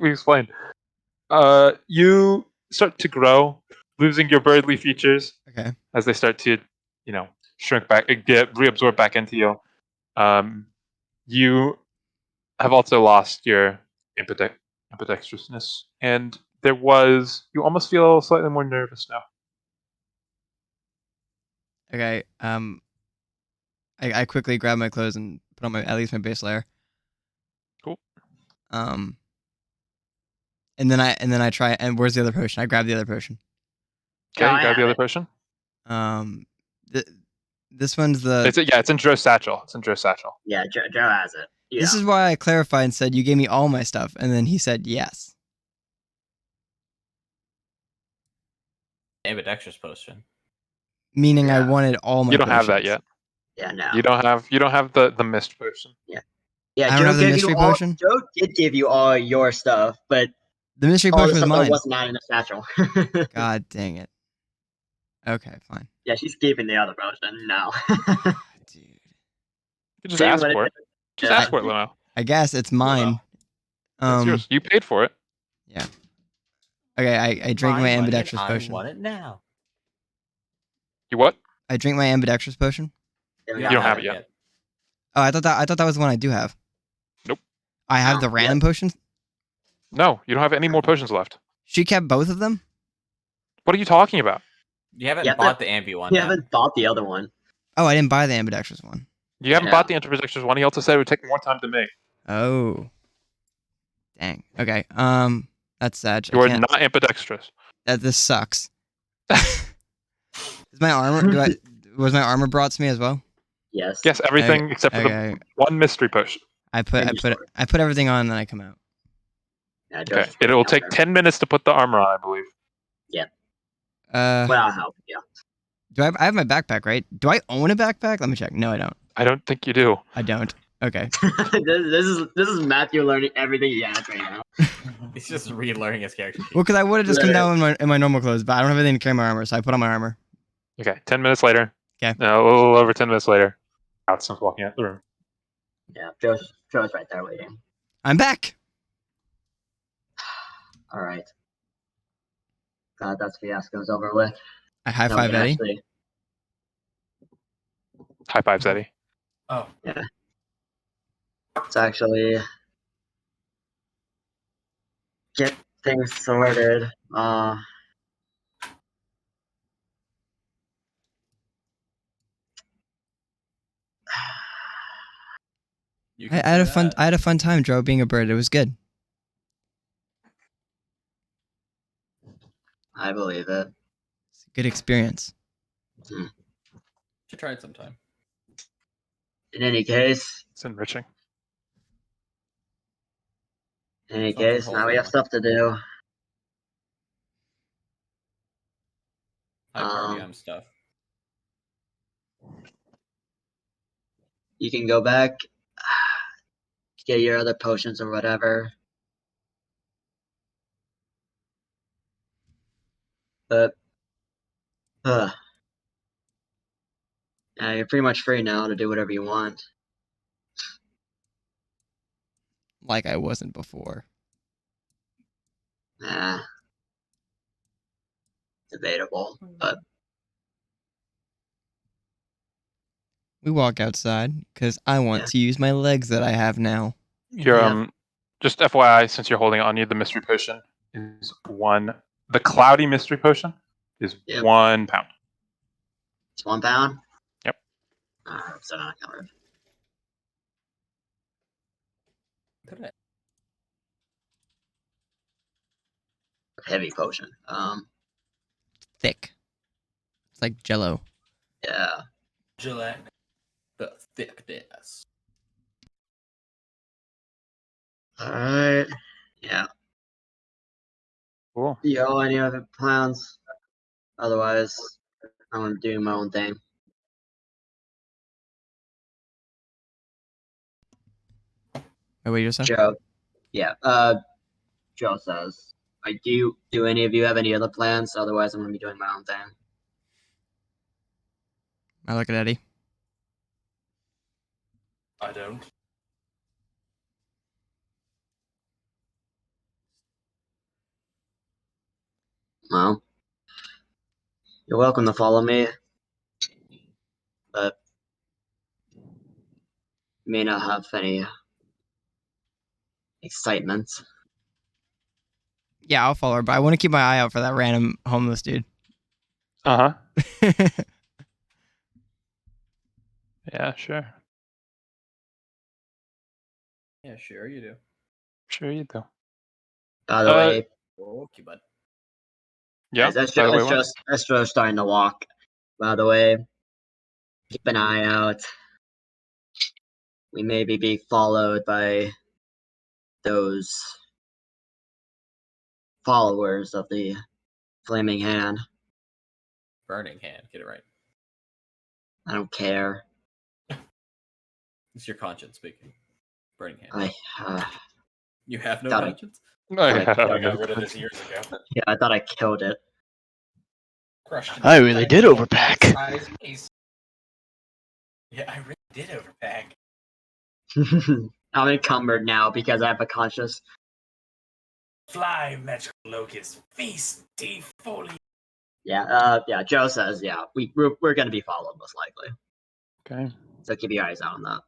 You start to grow, losing your birdly features Okay. as they start to, shrink back, get reabsorbed back into you. You have also lost your ambidextrousness, and you almost feel slightly more nervous now. Okay. I quickly grab my clothes and put on at least my base layer. Cool. And then I try. And where's the other potion? I grab the other potion. Okay, Yeah, you I got have the other it. potion. This one's the. It's in Joe's satchel. It's in Joe's satchel. Yeah, Joe has it. Yeah. This is why I clarified and said you gave me all my stuff, and then he said yes. Ambidextrous potion. Meaning I Yeah. wanted all my. You don't have that potions. yet. Yeah, no. You don't have the mist potion. Yeah, I don't Joe have the gave mystery you all. potion? Joe did give you all your stuff, but The mystery all the potion was stuff that mine. wasn't not in the satchel. God dang it. Okay, fine. Yeah, she's keeping the other potion now. Dude. You just Same ask with for it. it. Just Yeah. ask for it, Limo. I guess it's mine. It's yours. You paid for it. Yeah. Okay, I drink my money, ambidextrous I potion. want it now. You what? I drink my ambidextrous potion. Yeah, You don't have it yet. Oh, I thought that was the one I do have. Nope. I have No, the random potions. No, you don't have any more potions left. She kept both of them. What are you talking about? You haven't Yeah, bought the ambi one You yet. haven't bought the other one. Oh, I didn't buy the ambidextrous one. You haven't Yeah. bought the ambidextrous one. He also said it would take more time to make. Oh. Dang. Okay. That's sad. You are not ambidextrous. This sucks. Is my armor? Was my armor brought to me as well? Yes. Yes, everything except for Okay. the one mystery potion. I put everything on, and then I come out. Yeah, Joe's Okay. just It will waiting take out there. 10 minutes to put the armor on, I believe. But I'll help. Yeah. Do I have my backpack, right? Do I own a backpack? Let me check. No, I don't. I don't think you do. I don't. Okay. this is Matthew learning everything he has right now. He's just relearning his character sheet. Well, because I would have just come down in my normal clothes, but I don't have anything to carry my armor, so I put on my armor. Okay. 10 minutes later. Okay. No, a little over 10 minutes later. Outson's walking out the room. Yeah, Joe's right there waiting. I'm back. All right. Glad that fiasco's over with. I high Now we five can Eddie. actually- High fives, Eddie. Oh, Let's actually get things sorted. You I can had do a fun. that. I had a fun time, Joe, being a bird. It was good. I believe it. It's a good experience. Should try it sometime. In any case, It's enriching. Something for now we have whole stuff to do. High party Um, stuff. You can go back, get your other potions or whatever. But, you're pretty much free now to do whatever you want. Like I wasn't before. Debatable, but We walk outside because I want Yeah. to use my legs that I have now. You're Yeah. Just FYI, since you're holding on you, the mystery potion is 1. The cloudy mystery potion is Yep. 1 pound. It's 1 pound? Yep. So not covered. Heavy potion. Thick. It's like Jello. Yeah. Gillette. The thickness. Alright. Yeah. Cool. Yo, any other plans? Otherwise, I'm doing my own thing. Wait, what you just said? Joe. Yeah. Joe says. Do any of you have any other plans? Otherwise, I'm gonna be doing my own thing. I look at Eddie. I don't. Well, you're welcome to follow me, but may not have any excitement. Yeah, I'll follow her, but I want to keep my eye out for that random homeless dude. Uh huh. Yeah, sure. Yeah, sure you do. Sure you do. By the way, Okay, bud. Yeah. that's By the way, just starting to walk. By the way, keep an eye out. We may be being followed by those followers of the Flaming Hand. Burning hand. Get it right. I don't care. It's your conscience speaking. Burning hand. I You have no Got it. conscience? No, I yeah, I don't got know. rid of this years ago. yeah, I thought I killed it. Crushed it. I really did overpack. Size piece. Yeah, I really did overpack. I'm encumbered now because I have a conscious. Fly, magical locust. Feast, defoliate. Yeah, Joe says, yeah, we're gonna be followed most likely. Okay. So keep your eyes out on that.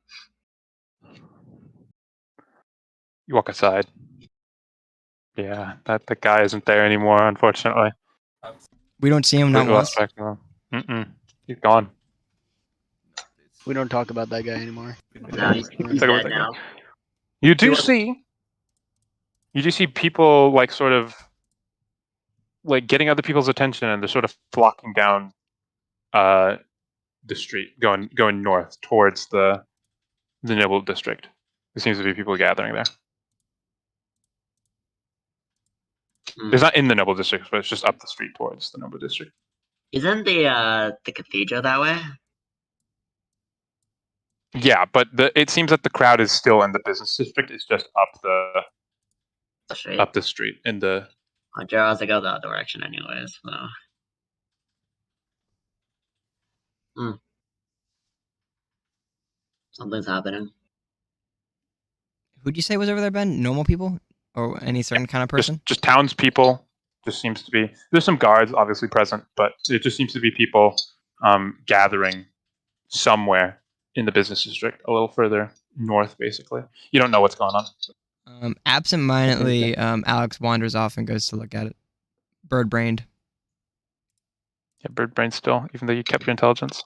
You walk aside. Yeah, that guy isn't there anymore, unfortunately. We don't see him not We lost once. track of him. Mm-mm. He's gone. We don't talk about that guy anymore. No, he's Talk about dead that guy. now. You do You- see people like sort of like getting other people's attention, and they're sort of flocking down the street, going north towards the noble district. There seems to be people gathering there. Hmm. It's not in the noble district, but it's just up the street towards the noble district. Isn't the cathedral that way? Yeah, but it seems that the crowd is still in the business district. It's just up the street in the. Joe has to go that direction anyways. So. Something's happening. Who'd you say was over there, Ben? Normal people? Or any certain kind of person? Just townspeople. Just seems to be. There's some guards obviously present, but it just seems to be people gathering somewhere in the business district, a little further north, basically. You don't know what's going on. Absent-mindedly, Alex wanders off and goes to look at it. Bird-brained. Yeah, bird brain still, even though you kept your intelligence.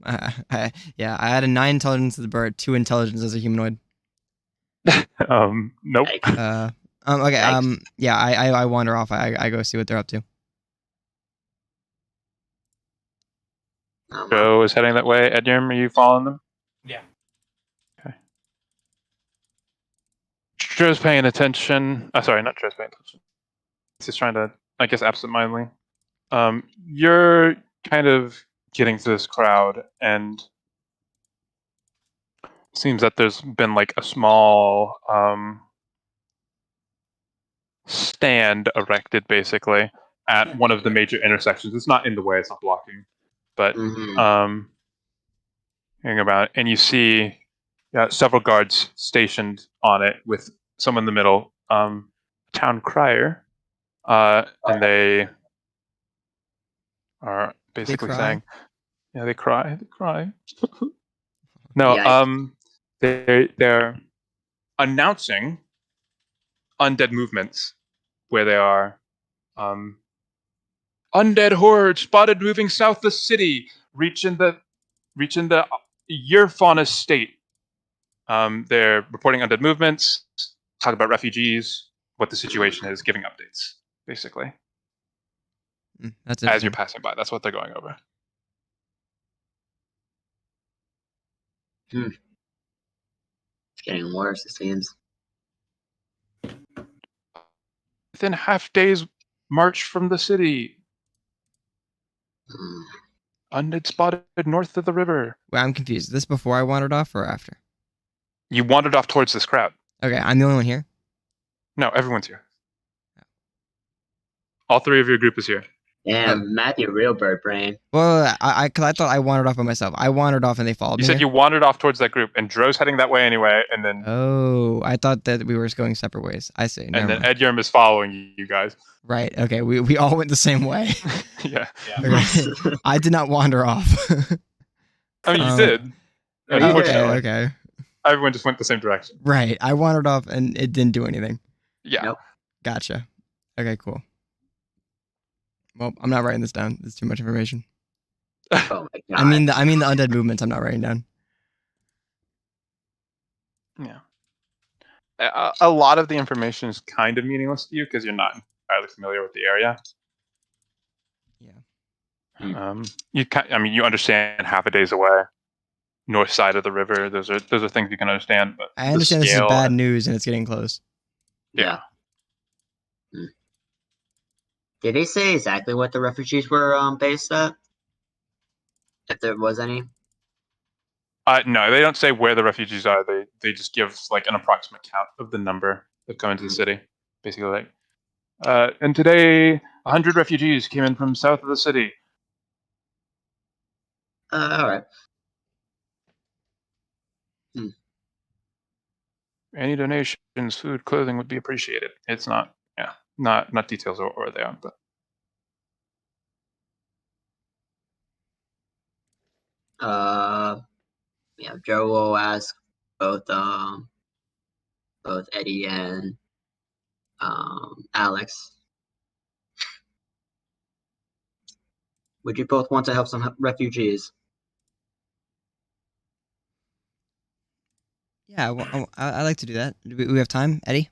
I had a 9 intelligence as a bird, 2 intelligence as a humanoid. Nope. Yikes. Okay. Yikes. Yeah. I wander off. I go see what they're up to. Joe is heading that way. Edgrim, are you following them? Yeah. Okay. Joe's paying attention. Sorry, not Joe's paying attention. He's just trying to, I guess, absentmindedly. You're kind of getting to this crowd, and it seems that there's been like a small stand erected, basically, at one of the major intersections. It's not in the way; it's not blocking, but Mhm. hang about, and you see several guards stationed on it with someone in the middle, town crier, and they are basically cry? saying, "Yeah, they cry, they cry." No, Yikes. they're announcing undead movements where they are Undead horde spotted moving south the city, reaching the Yerfon estate. They're reporting undead movements, talk about refugees, what the situation is, giving updates, basically. That's As you're interesting. passing by, that's what they're going over. It's getting worse, it seems. Within half day's march from the city, Hmm. undead spotted north of the river. Wait, I'm confused. Is this before I wandered off or after? You wandered off towards this crowd. Okay, I'm the only one here. No, everyone's here. All three of your group is here. Damn, Matthew, real bird brain. Well, cause I thought I wandered off by myself. I wandered off and they followed You me. said here? you wandered off towards that group, and Dro's heading that way anyway, and then Oh, I thought that we were just going separate ways. I see. Never and then mind. Ed Yerm is following you guys. Right. Okay. We all went the same way. Yeah, Okay. I did not wander off. I mean you Um, did. you did. Unfortunately, Okay. everyone just went the same direction. Right. I wandered off and it didn't do anything. Yeah. Nope. Gotcha. Okay. Cool. Well, I'm not writing this down. It's too much information. Oh my god. I mean the undead movements. I'm not writing down. Yeah. A lot of the information is kind of meaningless to you because you're not entirely familiar with the area. Yeah. You understand half a day's away, north side of the river. Those are things you can understand. But I the understand this is scale bad and- news and it's getting close. Yeah. Did they say exactly what the refugees were based at? If there was any? No, they don't say where the refugees are. They just give like an approximate count of the number that come into the city. Basically, like, and today 100 refugees came in from south of the city. Alright. Any donations, food, clothing would be appreciated. It's not, not details or where they are, but Yeah, Joe will ask both Eddie and Alex. Would you both want to help some refugees? Yeah. Well, I like to do that. Do we have time, Eddie?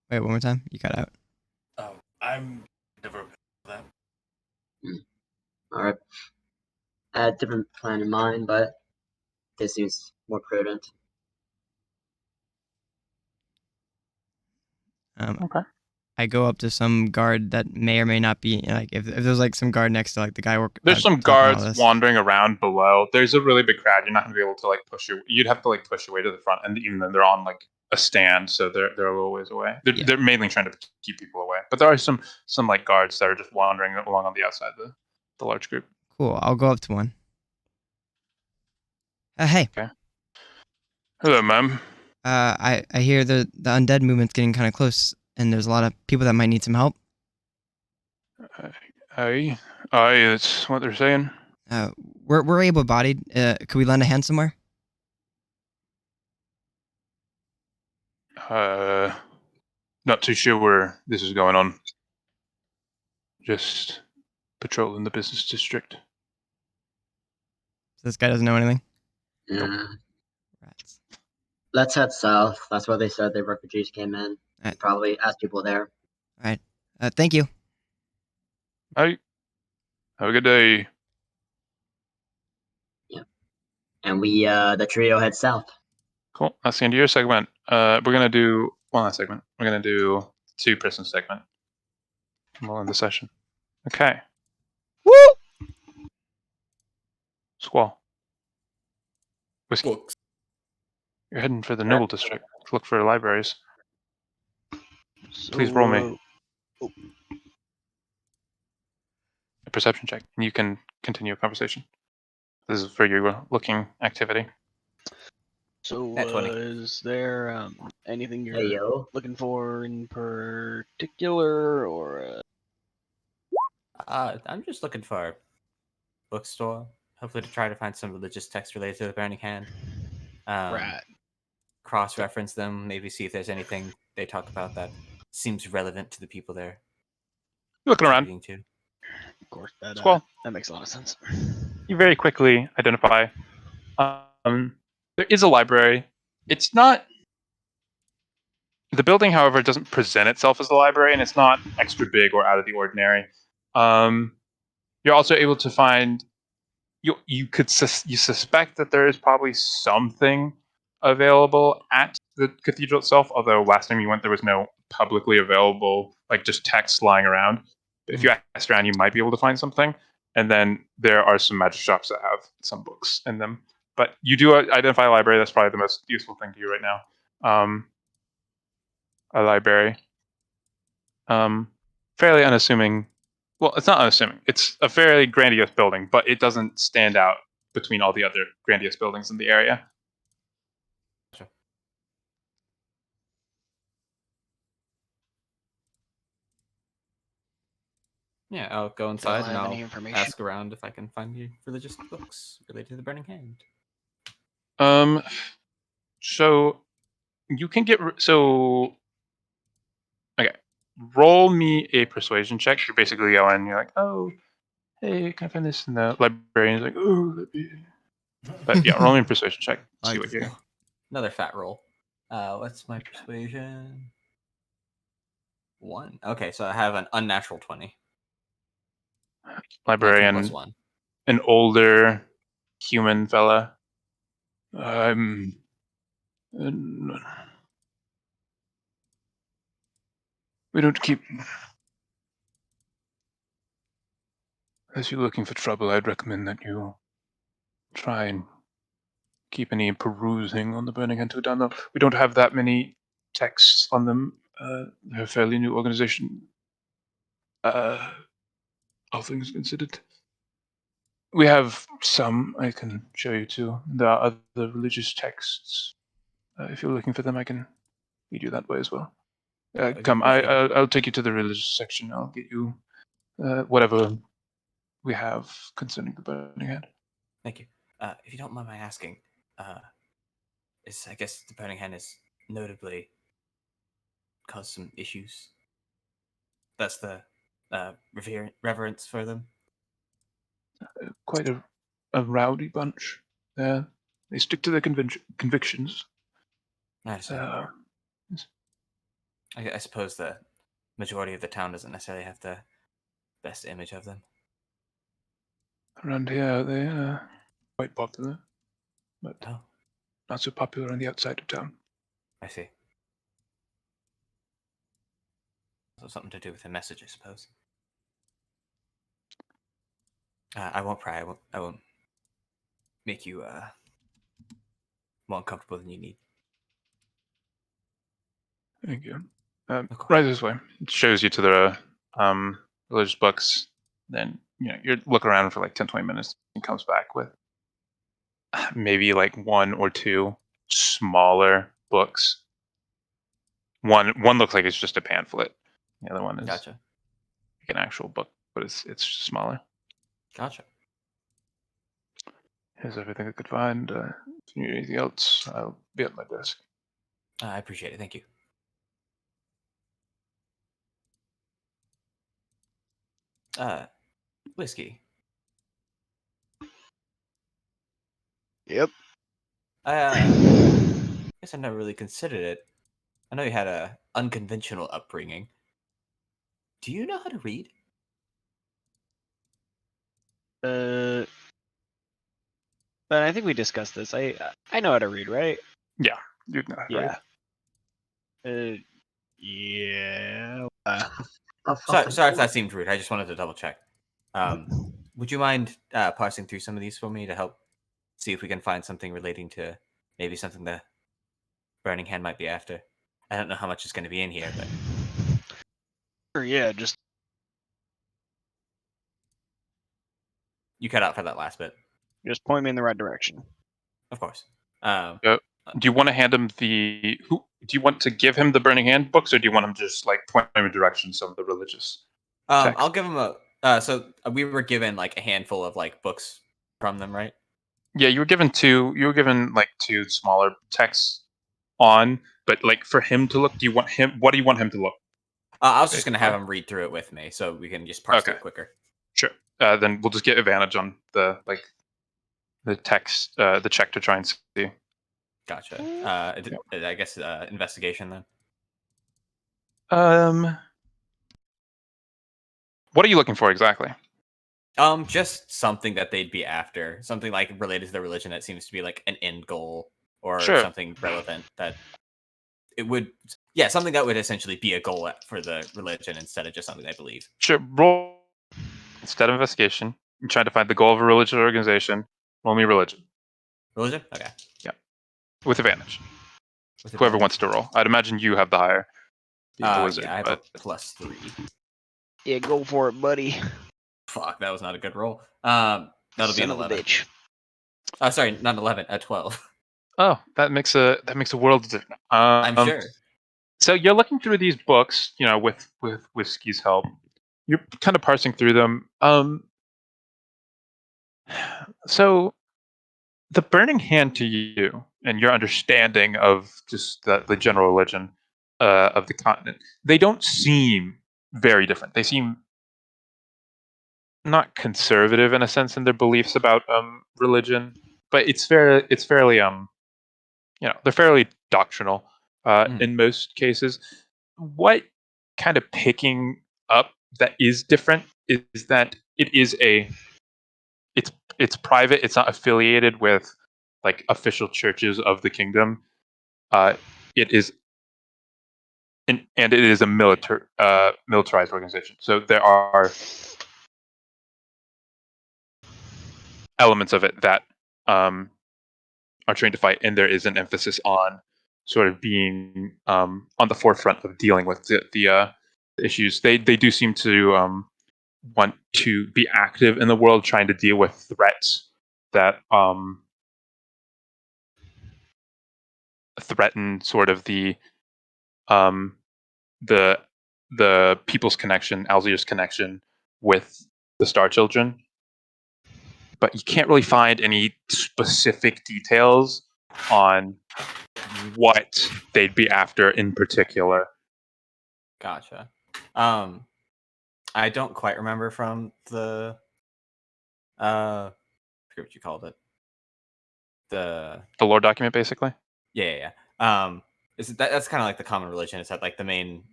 Wait, one more time. You cut out. I'm never that. Alright. I had a different plan in mind, but this seems more prudent. Okay. I go up to some guard that may or may not be like if there's like some guard next to like the guy work. There's some talking all guards this. wandering around below. There's a really big crowd. You're not gonna be able to like push your. You'd have to like push your way to the front, and even then they're on like a stand, so they're a little ways away. They're, Yeah. they're mainly trying to keep people away, but there are some like guards that are just wandering along on the outside of the large group. Cool. I'll go up to one. Hey. Hello, ma'am. I hear the undead movement's getting kind of close, and there's a lot of people that might need some help. Aye, that's what they're saying. We're able-bodied. Could we lend a hand somewhere? Not too sure where this is going on. Just patrolling the business district. This guy doesn't know anything. Yeah. Rats. Let's head south. That's where they said the refugees came in. Alright. Probably ask people there. Thank you. Aye. Have a good day. And we, the trio head south. Cool. That's the end of your segment. We're gonna do one last segment. We're gonna do 2-person segment. And we'll end the session. Okay. Woo! Squall. Whiskey. Books. You're heading for the Noble District to look for libraries. Please roll me. A perception check, and you can continue a conversation. This is for your looking activity. So, Nat 20. is there anything you're Hey yo. looking for in particular, or? I'm just looking for a bookstore. Hopefully to try to find some religious texts related to the Burning Hand. Right. Cross-reference them, maybe see if there's anything they talk about that seems relevant to the people there. Looking around, Reading to. Of course, that Squall. that makes a lot of sense. You very quickly identify. There is a library. It's not. The building, however, doesn't present itself as a library, and it's not extra big or out of the ordinary. You're also able to find. You suspect that there is probably something available at the cathedral itself. Although last time you went, there was no publicly available, like just text lying around. If you ask around, you might be able to find something. And then there are some magic shops that have some books in them. But you do identify a library. That's probably the most useful thing to you right now. A library. Fairly unassuming. Well, it's not unassuming. It's a fairly grandiose building, but it doesn't stand out between all the other grandiose buildings in the area. Gotcha. Yeah, I'll go inside and have any I'll information. ask around if I can find any religious books related to the Burning Hand. So you can get okay. Roll me a persuasion check. You're basically going. You're like, oh, hey, can I find this? And the librarian's like, oh, let me. But yeah, roll me a persuasion check. I See like what this you. guy. Another fat roll. What's my persuasion? 1. Okay, so I have an unnatural 20. 19 Librarian, plus 1. an older human fella. We don't keep. As you're looking for trouble, I'd recommend that you try and keep any perusing on the Burning Hand to down low. We don't have that many texts on them. They're a fairly new organization. All things considered. We have some I can show you too. There are other religious texts. If you're looking for them, I can lead you that way as well. I'd Come, appreciate it. I'll take you to the religious section. I'll get you whatever we have concerning the Burning Hand. Thank you. If you don't mind my asking, I guess the Burning Hand has notably caused some issues. That's the reverence for them. Quite a rowdy bunch. They stick to their convictions. I understand. I suppose the majority of the town doesn't necessarily have the best image of them. Around here, they are quite popular, but Oh, not so popular on the outside of town. I see. So something to do with the message, I suppose. I won't pry. I won't make you more uncomfortable than you need. Thank you. Of course. Right this way. It shows you to the religious books. Then you look around for like 10-20 minutes and comes back with maybe like one or two smaller books. One looks like it's just a pamphlet. The other one is Gotcha. like an actual book, but it's smaller. Gotcha. Here's everything I could find. If you need anything else, I'll be at my desk. I appreciate it. Thank you. Whiskey. Yep. I guess I never really considered it. I know you had a unconventional upbringing. Do you know how to read? But I think we discussed this. I know how to read, right? You know, Yeah. Yeah. Sorry if that seemed rude. I just wanted to double check. Would you mind parsing through some of these for me to help see if we can find something relating to maybe something the Burning Hand might be after? I don't know how much is going to be in here, but Sure, yeah, just you cut out for that last bit, point me in the right direction. of course. do you want to hand him do you want to give him the Burning Hand books, or do you want him to just like point him in directions of the religious? text? I'll give him a. So we were given like a handful of like books from them, right? Yeah, you were given two. You were given like two smaller texts on, but like for him to look, what do you want him to look I was just Based gonna have on- him read through it with me, so we can just parse through Okay. it quicker. Sure. Then we'll just get advantage on the text, the check to try and see. Gotcha. I guess investigation then. What are you looking for exactly? Just something that they'd be after, something like related to the religion that seems to be like an end goal or Sure. something relevant that it would, yeah, something that would essentially be a goal for the religion instead of just something they believe. Sure. Roll instead of investigation. You're trying to find the goal of a religious organization. Roll me religion Religion? Okay. with advantage. With Whoever advantage? wants to roll. I'd imagine you have the higher. Being the wizard, Yeah, I have but a +3. Yeah, go for it, buddy. Fuck, that was not a good roll. That'll be Son an of a 11. bitch. Oh, sorry, not 11, a 12. oh, that makes a world of difference. I'm sure. So you're looking through these books, with Whiskey's help. You're kind of parsing through them. So the burning hand to you and your understanding of just the general religion of the continent, they don't seem very different. They seem not conservative in a sense in their beliefs about religion, but it's fairly they're fairly doctrinal in most cases. What kind of picking up that is different is that it's private. It's not affiliated with like official churches of the kingdom. It is and it is a militarized organization. So there are elements of it that are trained to fight, and there is an emphasis on sort of being on the forefront of dealing with the issues. They do seem to want to be active in the world, trying to deal with threats that threaten sort of um, the the people's connection, Alzir's connection with the Star Children. But you can't really find any specific details on what they'd be after in particular. Gotcha. I don't quite remember from the I forget what you called it. The The lore document, basically. yeah. That's kind of like the common religion. Is that like the main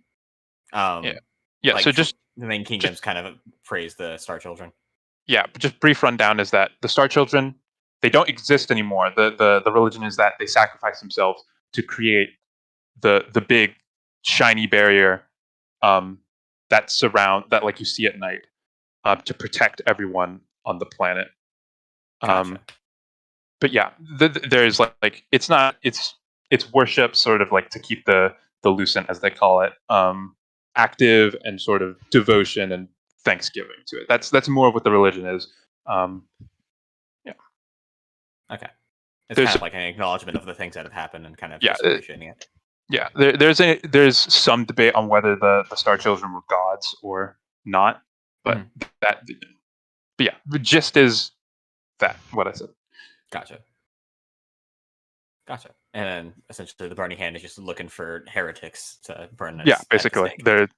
Yeah. Yeah. like So just the main kingdoms kind of praise the Star Children. yeah, but just brief rundown is that the Star Children, they don't exist anymore. The religion is that they sacrifice themselves to create the big shiny barrier that like you see at night to protect everyone on the planet. Gotcha. But yeah, there's like it's worship sort of like to keep the lucent, as they call it, active, and sort of devotion and thanksgiving to it. That's more of what the religion is. Yeah. Okay. It's There's kind of like an acknowledgement of the things that have happened and kind of yeah, just appreciating it. yeah. There's some debate on whether the Star Children were gods or not, but that but yeah, the gist is that what I said. Gotcha. And then essentially the burning hand is just looking for heretics to burn at Yeah, at the basically stake.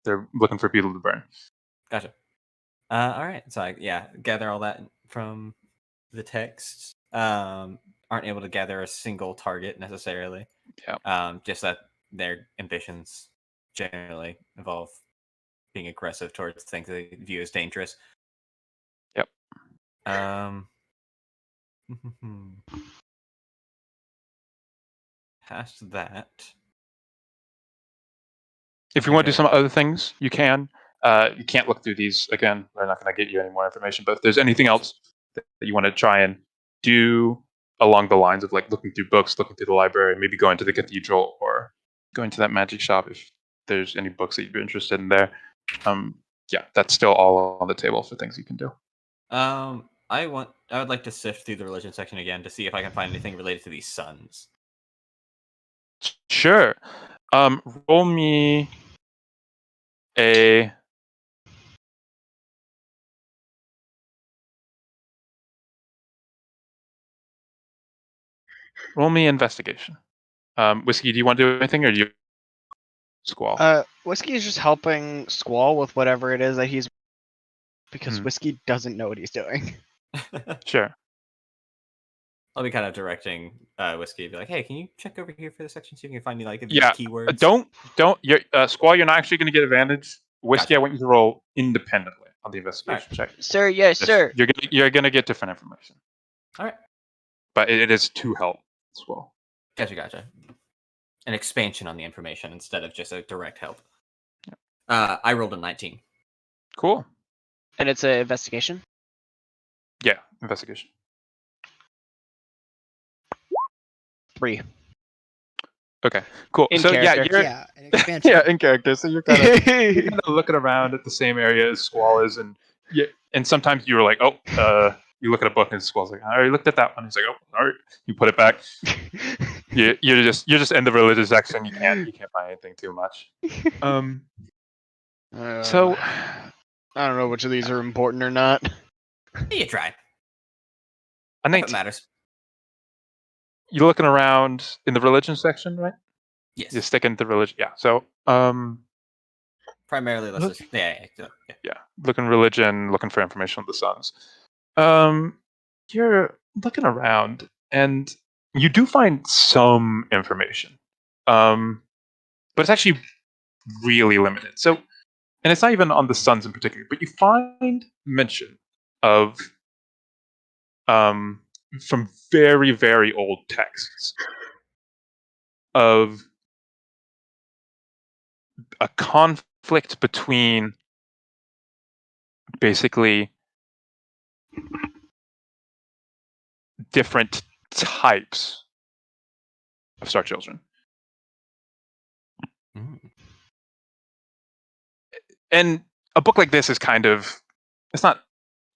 they're looking for people to burn. Gotcha. All right. So I gather all that from the text. Aren't able to gather a single target necessarily. Yeah. Just that their ambitions generally involve being aggressive towards things they view as dangerous. Yep. Past that, If you want to do some other things, you can. You can't look through these again. They're not going to get you any more information. But if there's anything else that you want to try and do along the lines of like looking through books, looking through the library, maybe going to the cathedral or going to that magic shop if there's any books that you'd be interested in there. Yeah, that's still all on the table for things you can do. I would like to sift through the religion section again to see if I can find anything related to these suns. Sure. Roll me a investigation. Whiskey, do you want to do anything, or do you Squall. Whiskey is just helping Squall with whatever it is that he's, because Hmm. Whiskey doesn't know what he's doing. Sure. I'll be kind of directing Whiskey, be like, hey, can you check over here for the section so you can find me like these Yeah. keywords? Don't. You're, Squall, you're not actually going to get advantage. Whiskey, Gotcha. I want you to roll independently on the investigation check. Sir, yes, Just- sir. You're gonna get different information. All right. But it is to help as well. Gotcha. An expansion on the information instead of just a direct help. I rolled a 19. Cool. And it's an investigation. Yeah, investigation. 3. Okay, cool. In so character. you're Yeah, an expansion. yeah in character. So you're kind of looking around at the same area as Squall is, and sometimes you're like, you look at a book and Squall's like, I already looked at that one. He's like, oh, all right, you put it back. You're just in the religious section. You can't find anything too much. So I don't know which of these are important or not. You try. I If think it matters. you're looking around in the religion section, right? Yes. You're sticking to religion. Yeah. So Primarily, let's Look- just yeah. looking religion, looking for information on the suns. You're looking around and you do find some information, but it's actually really limited. So, and it's not even on the suns in particular, but you find mention of from very, very old texts of a conflict between basically different types of Star Children. Mm. And a book like this is kind of,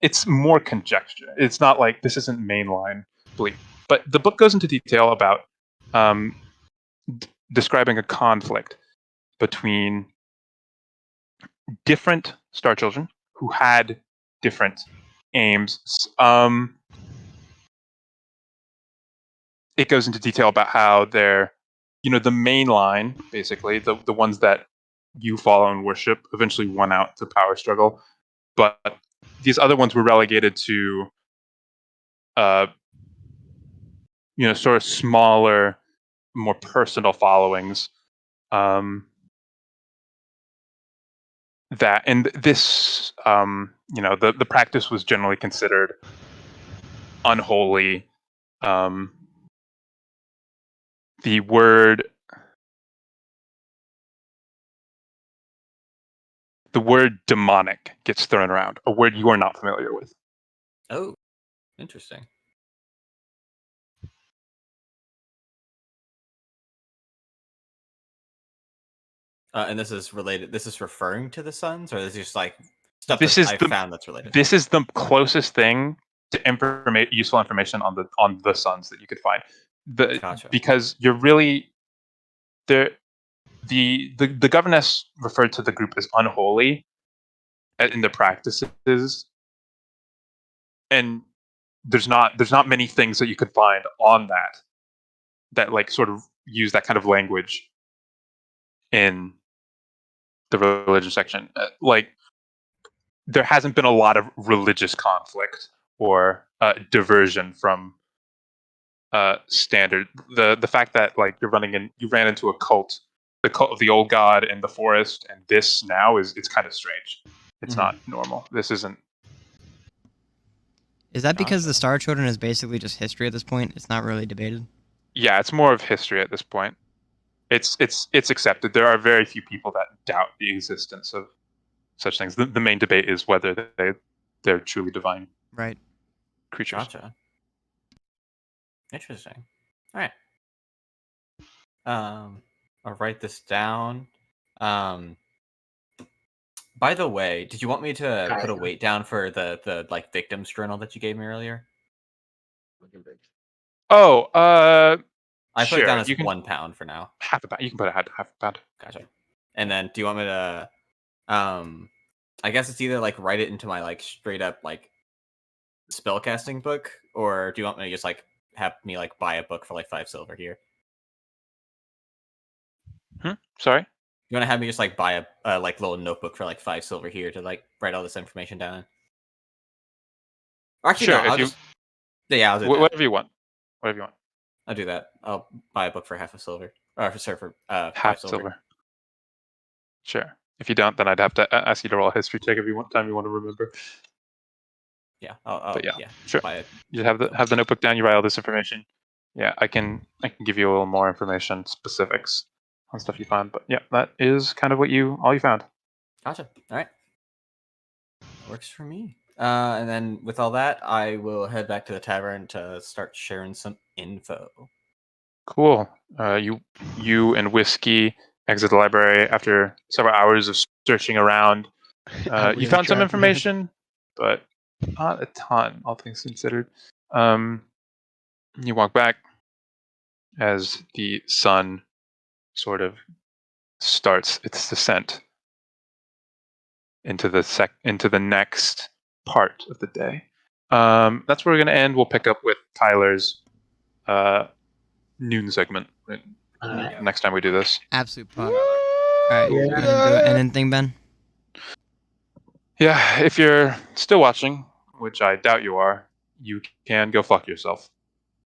it's more conjecture. It's not like, this isn't mainline belief. But the book goes into detail about describing a conflict between different Star Children who had different aims. It goes into detail about how they're, the main line, basically, the ones that you follow and worship, eventually won out the power struggle. But these other ones were relegated to, sort of smaller, more personal followings. That and this, the practice was generally considered unholy. The word demonic gets thrown around, a word you are not familiar with. Oh, interesting. And this is related. This is referring to the suns, or is this just like stuff This that is I the- found that's related? This is the closest thing to useful information on the suns that you could find. Gotcha. Because you're really the governess referred to the group as unholy in the practices, and there's not many things that you could find on that like sort of use that kind of language in the religion section. Like, there hasn't been a lot of religious conflict or diversion from standard. The fact that like you ran into a cult, the cult of the old god in the forest, and this now it's kind of strange. It's Mhm. not normal. This isn't. Is that because Gotcha. the Star Children is basically just history at this point? It's not really debated. Yeah, it's more of history at this point. It's accepted. There are very few people that doubt the existence of such things. The main debate is whether they're truly divine Right. creatures. Gotcha. Interesting. All right. I'll write this down. By the way, did you want me to put a weight down for the like victims journal that you gave me earlier? Oh, I put it down sure, as you can- 1 pound for now. half a pound. You can put half a pound. Gotcha. And then do you want me to I guess it's either like write it into my like straight up like spellcasting book, or do you want me to just like have me like buy a book for like 5 silver here? Sorry. You want to have me just like buy a like little notebook for like 5 silver here to like write all this information down? Or actually, Sure, no. if I'll you- just I'll do that. Whatever you want. Whatever you want. I'll do that. I'll buy a book for half a silver, or for 5 Half silver. silver. Sure. If you don't, then I'd have to ask you to roll a history check if you want time you want to remember. Yeah, I'll But yeah, yeah, sure. buy it. You have the notebook down. You write all this information. Yeah, I can give you a little more information, specifics on stuff you find. But yeah, that is kind of all you found. Gotcha. All right, works for me. And then with all that, I will head back to the tavern to start sharing some info. Cool. You and Whiskey exit the library after several hours of searching around. I You really found some tried, man. information, but not a ton, all things considered. You walk back as the sun sort of starts its descent into the next part of the day. That's where we're going to end. We'll pick up with Tyler's noon segment Alright. next time we do this. Absolute pug. All right, Yeah. you gonna do anything, Ben? Yeah, if you're still watching, which I doubt you are, you can go fuck yourself.